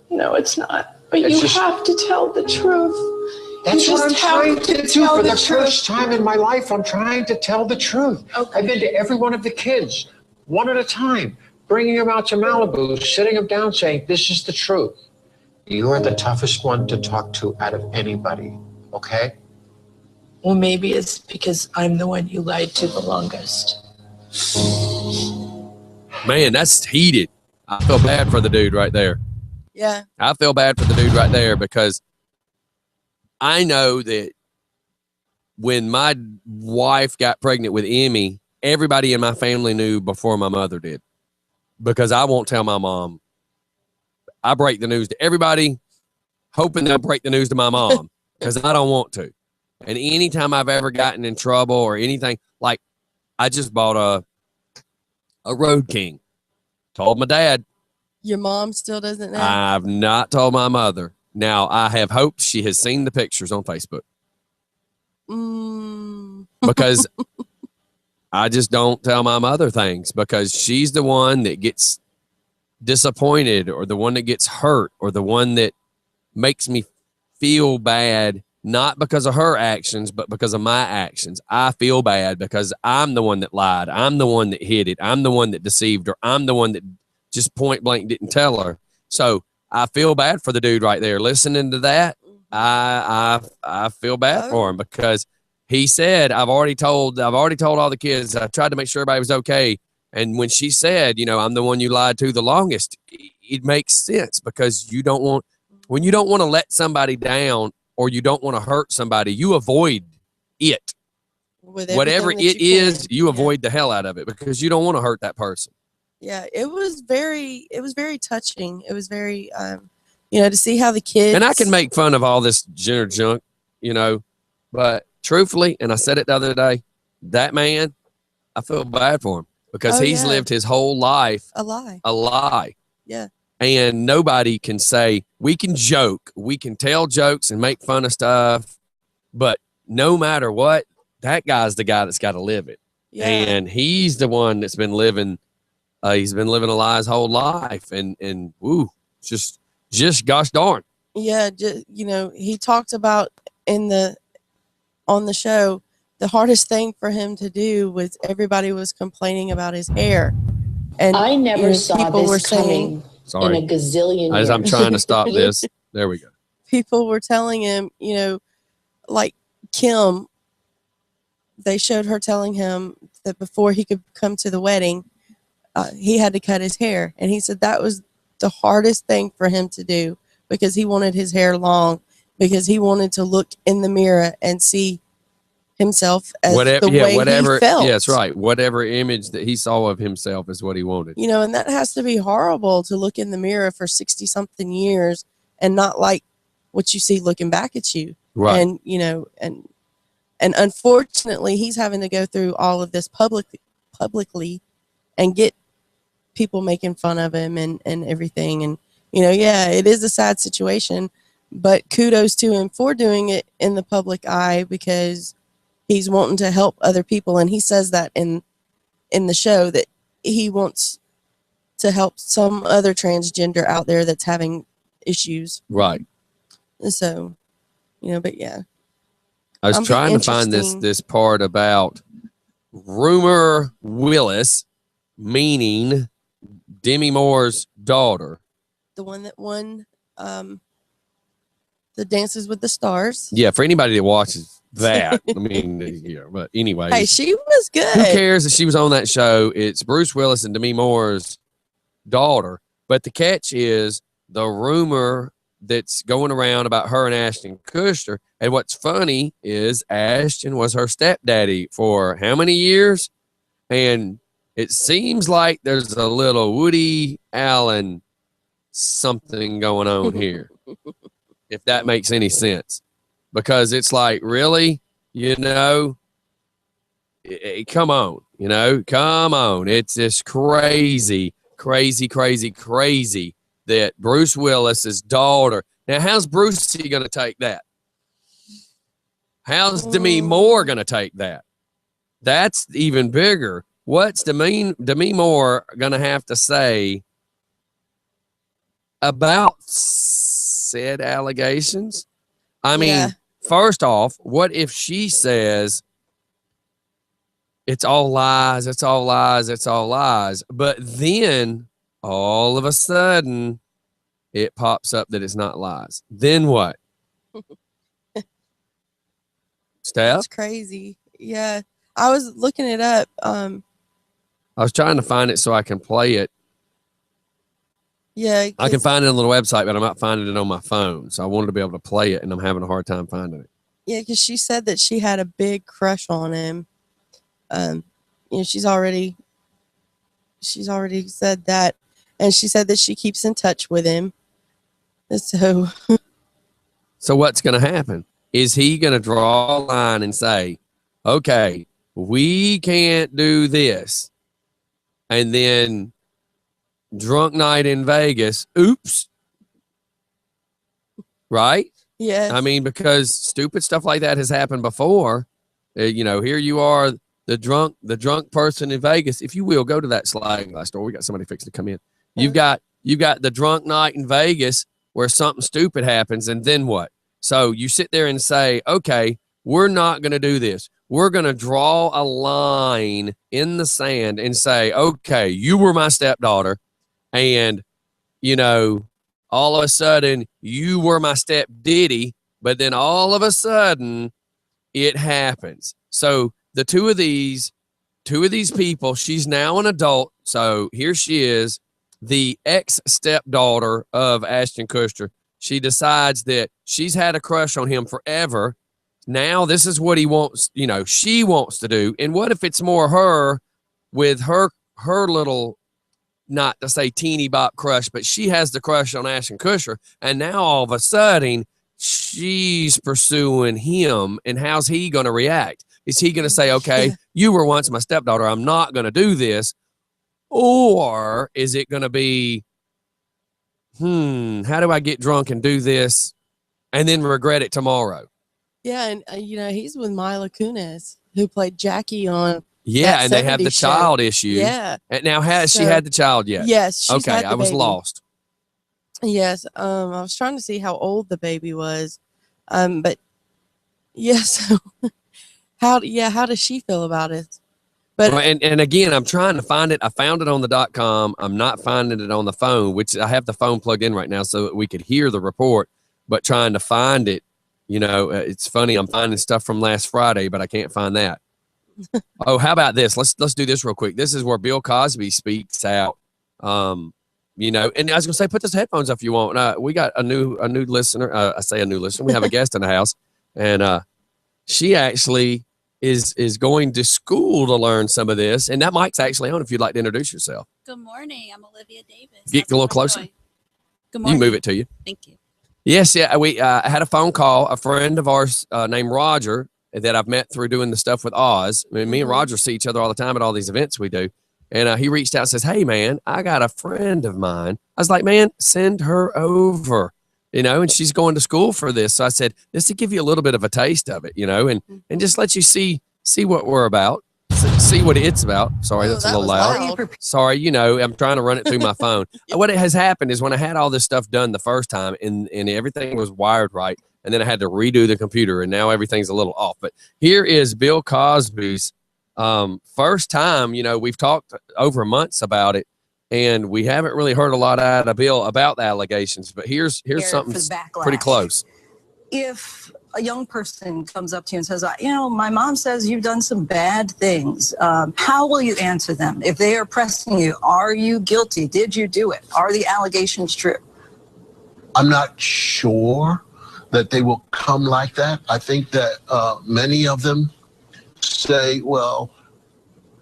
No, it's not. But you have to tell the truth. That's what I'm trying to do. For the first time in my life, I'm trying to tell the truth. Okay. I've been to every one of the kids, one at a time, bringing them out to Malibu, sitting them down, saying, this is the truth. You are the toughest one to talk to out of anybody, okay? Well, maybe it's because I'm the one you lied to the longest. Man, that's heated. I feel bad for the dude right there. Yeah. I feel bad for the dude right there because I know that when my wife got pregnant with Emmy, everybody in my family knew before my mother did because I won't tell my mom. I break the news to everybody, hoping they'll break the news to my mom because I don't want to. And anytime I've ever gotten in trouble or anything, like I just bought a Road King Told my dad. Your mom still doesn't know? I've not told my mother. Now, I have hoped she has seen the pictures on Facebook. Because I just don't tell my mother things because she's the one that gets disappointed or the one that gets hurt or the one that makes me feel bad, not because of her actions, but because of my actions. I feel bad because I'm the one that lied. I'm the one that hid it. I'm the one that deceived her. I'm the one that just point blank didn't tell her. So I feel bad for the dude right there. Listening to that, I feel bad for him because he said, I've already told all the kids. I tried to make sure everybody was okay. And when she said, I'm the one you lied to the longest, it makes sense because when you don't want to let somebody down or you don't want to hurt somebody, you avoid it. Whatever it is, you avoid the hell out of it because you don't want to hurt that person. Yeah, it was very touching. It was very, to see how the kids. And I can make fun of all this Jenner junk, but truthfully, and I said it the other day, that man, I feel bad for him because he's lived his whole life a lie. A lie. Yeah. And nobody can say, we can joke, we can tell jokes and make fun of stuff, but no matter what, that guy's the guy that's got to live it. Yeah. And he's the one that's been living. He's been living a lie his whole life, and woo, just gosh darn. Yeah, he talked about on the show, the hardest thing for him to do was everybody was complaining about his hair, and I never saw this coming in a gazillion years. As I'm trying to stop this, there we go. People were telling him, like Kim. They showed her telling him that before he could come to the wedding, he had to cut his hair. And he said that was the hardest thing for him to do because he wanted his hair long, because he wanted to look in the mirror and see himself as the way he felt. Yeah, that's right. Whatever image that he saw of himself is what he wanted. And that has to be horrible to look in the mirror for 60-something years and not like what you see looking back at you. Right. And unfortunately, he's having to go through all of this publicly and get people making fun of him and everything. And, it is a sad situation, but kudos to him for doing it in the public eye because he's wanting to help other people. And he says that in the show that he wants to help some other transgender out there that's having issues. Right. So, but yeah. I was trying to find this part about Rumor Willis, meaning Demi Moore's daughter. The one that won the Dances with the Stars. Yeah, for anybody that watches that. But anyway. Hey, she was good. Who cares that she was on that show? It's Bruce Willis and Demi Moore's daughter. But the catch is the rumor that's going around about her and Ashton Kutcher. And what's funny is Ashton was her stepdaddy for how many years? And it seems like there's a little Woody Allen something going on here, if that makes any sense. Because it's like, really? Come on. Come on. It's just crazy that Bruce Willis's daughter. Now, how's Brucey going to take that? How's Demi Moore going to take that? That's even bigger. What's Demi Moore going to have to say about said allegations? I mean, first off, what if she says it's all lies, it's all lies, it's all lies, but then all of a sudden it pops up that it's not lies? Then what? Steph? That's crazy. Yeah. I was looking it up. I was trying to find it so I can play it. Yeah. I can find it on the website, but I'm not finding it on my phone. So I wanted to be able to play it, and I'm having a hard time finding it. Yeah, because she said that she had a big crush on him. She's already said that. And she said that she keeps in touch with him. So what's going to happen? Is he going to draw a line and say, okay, we can't do this, and then drunk night in Vegas. Oops. Right? Yes. I mean, because stupid stuff like that has happened before. You know, here you are, the drunk person in Vegas. If you will, go to that sliding glass door. We got somebody fixing to come in. You've got the drunk night in Vegas where something stupid happens, and then what? So you sit there and say, okay, we're not going to do this. We're going to draw a line in the sand and say, okay, you were my stepdaughter, and, you know, all of a sudden you were my stepdaddy, but then all of a sudden it happens. So the two of these people, she's now an adult. So here she is, the ex-stepdaughter of Ashton Kutcher. She decides that she's had a crush on him forever. Now this is what he wants, you know, she wants to do. And what if it's more her with her little, not to say teeny bop crush, but she has the crush on Ashton Kutcher. And now all of a sudden she's pursuing him. And how's he going to react? Is he going to say, okay, you were once my stepdaughter, I'm not going to do this? Or is it going to be, how do I get drunk and do this and then regret it tomorrow? Yeah, and you know, he's with Mila Kunis, who played Jackie on. Yeah, and they have the child issue. Yeah. And now, has she had the child yet? Yes. She's okay, had the I was baby. lost. Yes. I was trying to see how old the baby was. But yes. How does she feel about it? But well, and again, I'm trying to find it. I found it on the .com. I'm not finding it on the phone, which I have the phone plugged in right now so that we could hear the report, but trying to find it, you know, it's funny. I'm finding stuff from last Friday, but I can't find that. Oh, how about this? Let's do this real quick. This is where Bill Cosby speaks out. You know, and I was gonna say, put those headphones up if you want. We got a new listener. I say a new listener. We have a guest in the house, and she actually is going to school to learn some of this. And that mic's actually on. If you'd like to introduce yourself. Good morning. I'm Olivia Davis. Get a little closer. Good You morning. can move it to you. Thank you. Yes, yeah. We had a phone call. A friend of ours named Roger that I've met through doing the stuff with Oz. I mean, me and Roger see each other all the time at all these events we do. And he reached out and says, hey, man, I got a friend of mine. I was like, man, send her over, you know, and she's going to school for this. So I said, this to give you a little bit of a taste of it, you know, and just let you see what we're about, see what it's about. Sorry, that's a little loud. Sorry, you know, I'm trying to run it through my phone. What has happened is when I had all this stuff done the first time and everything was wired right, and then I had to redo the computer, and now everything's a little off. But here is Bill Cosby's first time. You know, we've talked over months about it, and we haven't really heard a lot out of Bill about the allegations. But here's something pretty close. If a young person comes up to you and says, you know, my mom says you've done some bad things, how will you answer them? If they are pressing you, are you guilty? Did you do it? Are the allegations true? I'm not sure that they will come like that. I think that many of them say, well,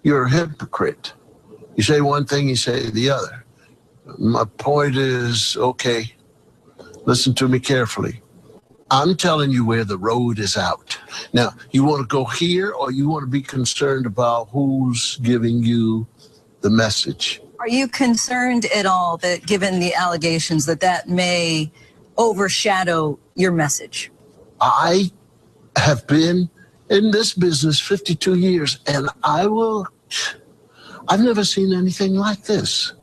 you're a hypocrite. You say one thing, you say the other. My point is, okay, listen to me carefully. I'm telling you where the road is out. Now, you want to go here, or you want to be concerned about who's giving you the message? Are you concerned at all that, given the allegations, that may overshadow your message? I have been in this business 52 years, and I've never seen anything like this.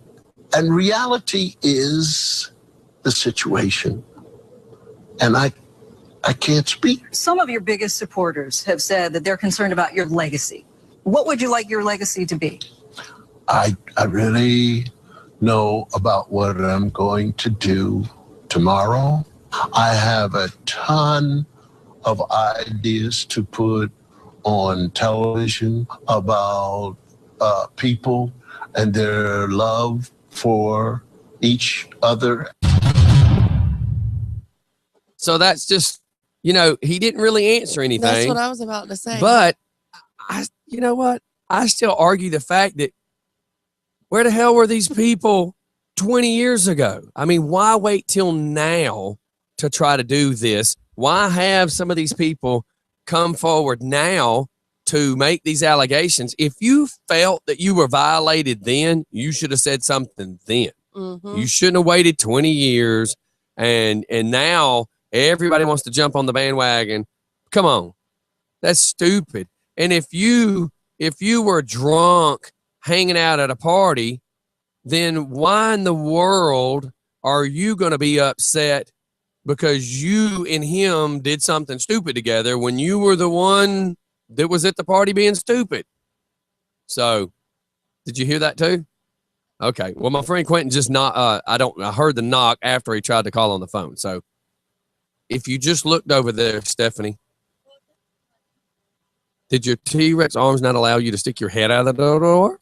And reality is the situation. And I can't speak. Some of your biggest supporters have said that they're concerned about your legacy. What would you like your legacy to be? I really know about what I'm going to do tomorrow. I have a ton of ideas to put on television about people and their love for each other. So that's just, you know, he didn't really answer anything. That's what I was about to say. But you know what? I still argue the fact that where the hell were these people 20 years ago? I mean, why wait till now to try to do this? Why have some of these people come forward now to make these allegations. If you felt that you were violated then, you should have said something then. Mm-hmm. You shouldn't have waited 20 years and now everybody wants to jump on the bandwagon. Come on. That's stupid. And if you were drunk hanging out at a party, then why in the world are you going to be upset because you and him did something stupid together when you were the one that was at the party being stupid? So, did you hear that too? Okay. Well, my friend Quentin just I heard the knock after he tried to call on the phone. So, if you just looked over there, Stephanie, did your T-Rex arms not allow you to stick your head out of the door?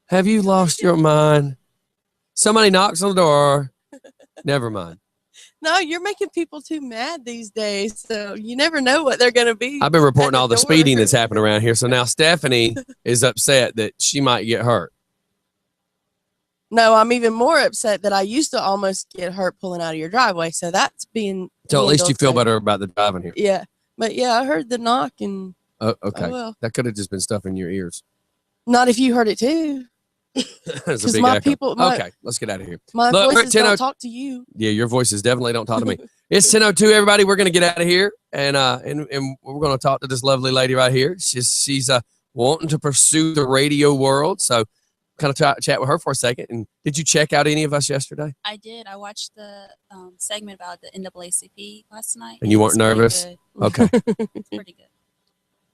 Have you lost your mind? Somebody knocks on the door. Never mind. No, you're making people too mad these days, so you never know what they're going to be. I've been reporting all the speeding that's happening around here, so now Stephanie is upset that she might get hurt. No, I'm even more upset that I used to almost get hurt pulling out of your driveway, so that's being... So at least you feel better about the driving here. Yeah, but yeah, I heard the knock and... Oh, okay. Oh, well. That could have just been stuff in your ears. Not if you heard it too. Because my people... okay, let's get out of here. My Look, voices we're at don't talk to you. Yeah, your voices definitely don't talk to me. It's 10:02, everybody. We're going to get out of here, and we're going to talk to this lovely lady right here. She's wanting to pursue the radio world, so kind of chat with her for a second. And did you check out any of us yesterday? I did. I watched the segment about the NAACP last night. And you weren't nervous? Okay. It's pretty good.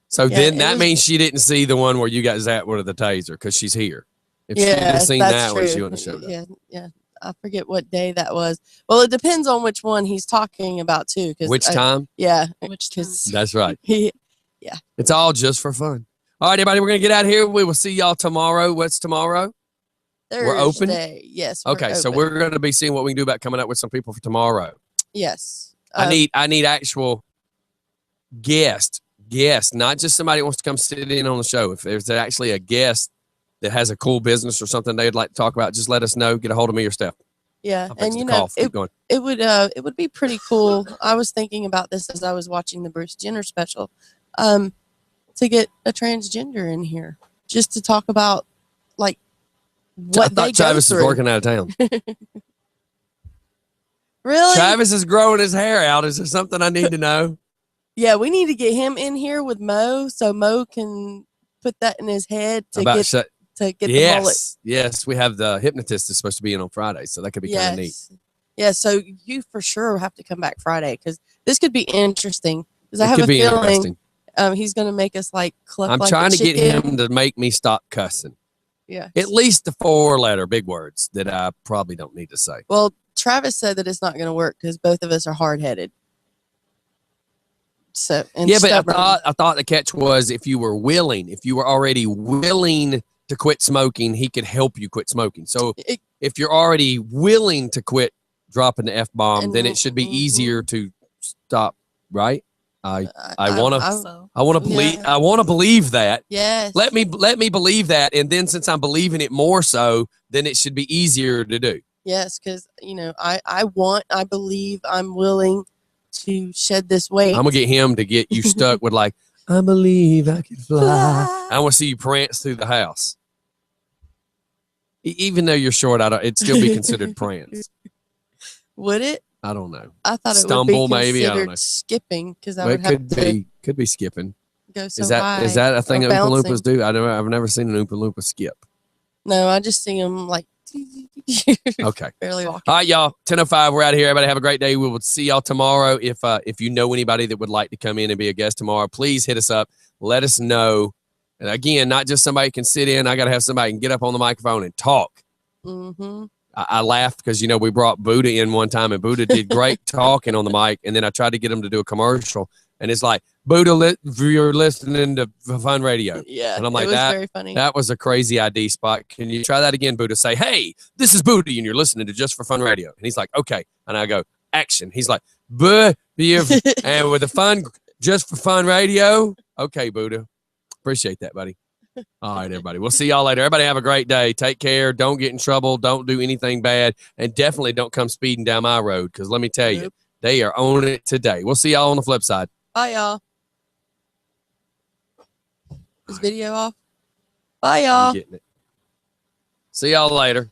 So then that means she didn't see the one where you got zapped with the taser because she's here. If she had seen that one, she wouldn't have showed up. Yeah. I forget what day that was. Well, it depends on which one he's talking about too. Which time? Yeah. Which time? That's right. Yeah. It's all just for fun. All right, everybody, we're going to get out of here. We will see y'all tomorrow. What's tomorrow? Thursday. We're open? Yes. Okay, so we're going to be seeing what we can do about coming up with some people for tomorrow. Yes. I need actual guests, not just somebody who wants to come sit in on the show. If there's actually a guest that has a cool business or something they'd like to talk about, just let us know. Get a hold of me or Steph. Yeah, and you know, it would be pretty cool. I was thinking about this as I was watching the Bruce Jenner special, to get a transgender in here just to talk about like what they go Travis through. is working out of town. Really? Travis is growing his hair out. Is there something I need to know? Yeah, we need to get him in here with Mo so Mo can put that in his head to get the mullet. Yes, we have the hypnotist that's supposed to be in on Friday, so that could be kind of neat. Yeah, so you for sure have to come back Friday because this could be interesting. Because I have a be feeling he's going to make us like cluck I'm like trying a to get chicken. him to make me stop cussing. Yeah. At least the 4-letter big words that I probably don't need to say. Well, Travis said that it's not going to work because both of us are hard-headed. So yeah, but I thought the catch was if you were already willing to quit smoking, he could help you quit smoking. So if you're already willing to quit dropping the F-bomb, then it should be easier to stop, right? I want to believe that. Yes. Let me believe that, and then since I'm believing it more so, then it should be easier to do. Yes, because I believe, I'm willing to shed this weight. I'm gonna get him to get you stuck with like, I believe I can fly. I want to see you prance through the house. Even though you're short, it'd still be considered prance. Would it? I don't know. I thought it Stumble, would be maybe. I don't considered know. skipping because I Well, would have to could be skipping. go so Is that high. is that a thing or that Oompa bouncing. Loompas do? I've never seen an Oompa Loompa skip. No, I just see them like Okay. barely walking. All right, y'all. 10:05. We're out of here. Everybody have a great day. We will see y'all tomorrow. If you know anybody that would like to come in and be a guest tomorrow, please hit us up. Let us know. And again, not just somebody can sit in. I got to have somebody can get up on the microphone and talk. Mm-hmm. I laughed because, we brought Buddha in one time, and Buddha did great talking on the mic. And then I tried to get him to do a commercial. And it's like, Buddha, you're listening to Fun Radio. Yeah, and I'm like, it was that, very funny. that was a crazy ID spot. Can you try that again, Buddha? Say, hey, this is Buddha, and you're listening to Just for Fun Radio. And he's like, okay. And I go, action. He's like, and with the fun, Just for Fun Radio. Okay, Buddha. Appreciate that, buddy. All right, everybody. We'll see y'all later. Everybody have a great day. Take care. Don't get in trouble. Don't do anything bad. And definitely don't come speeding down my road because let me tell you, They are on it today. We'll see y'all on the flip side. Bye, y'all. Is video off? Bye, y'all. I'm getting it. See y'all later.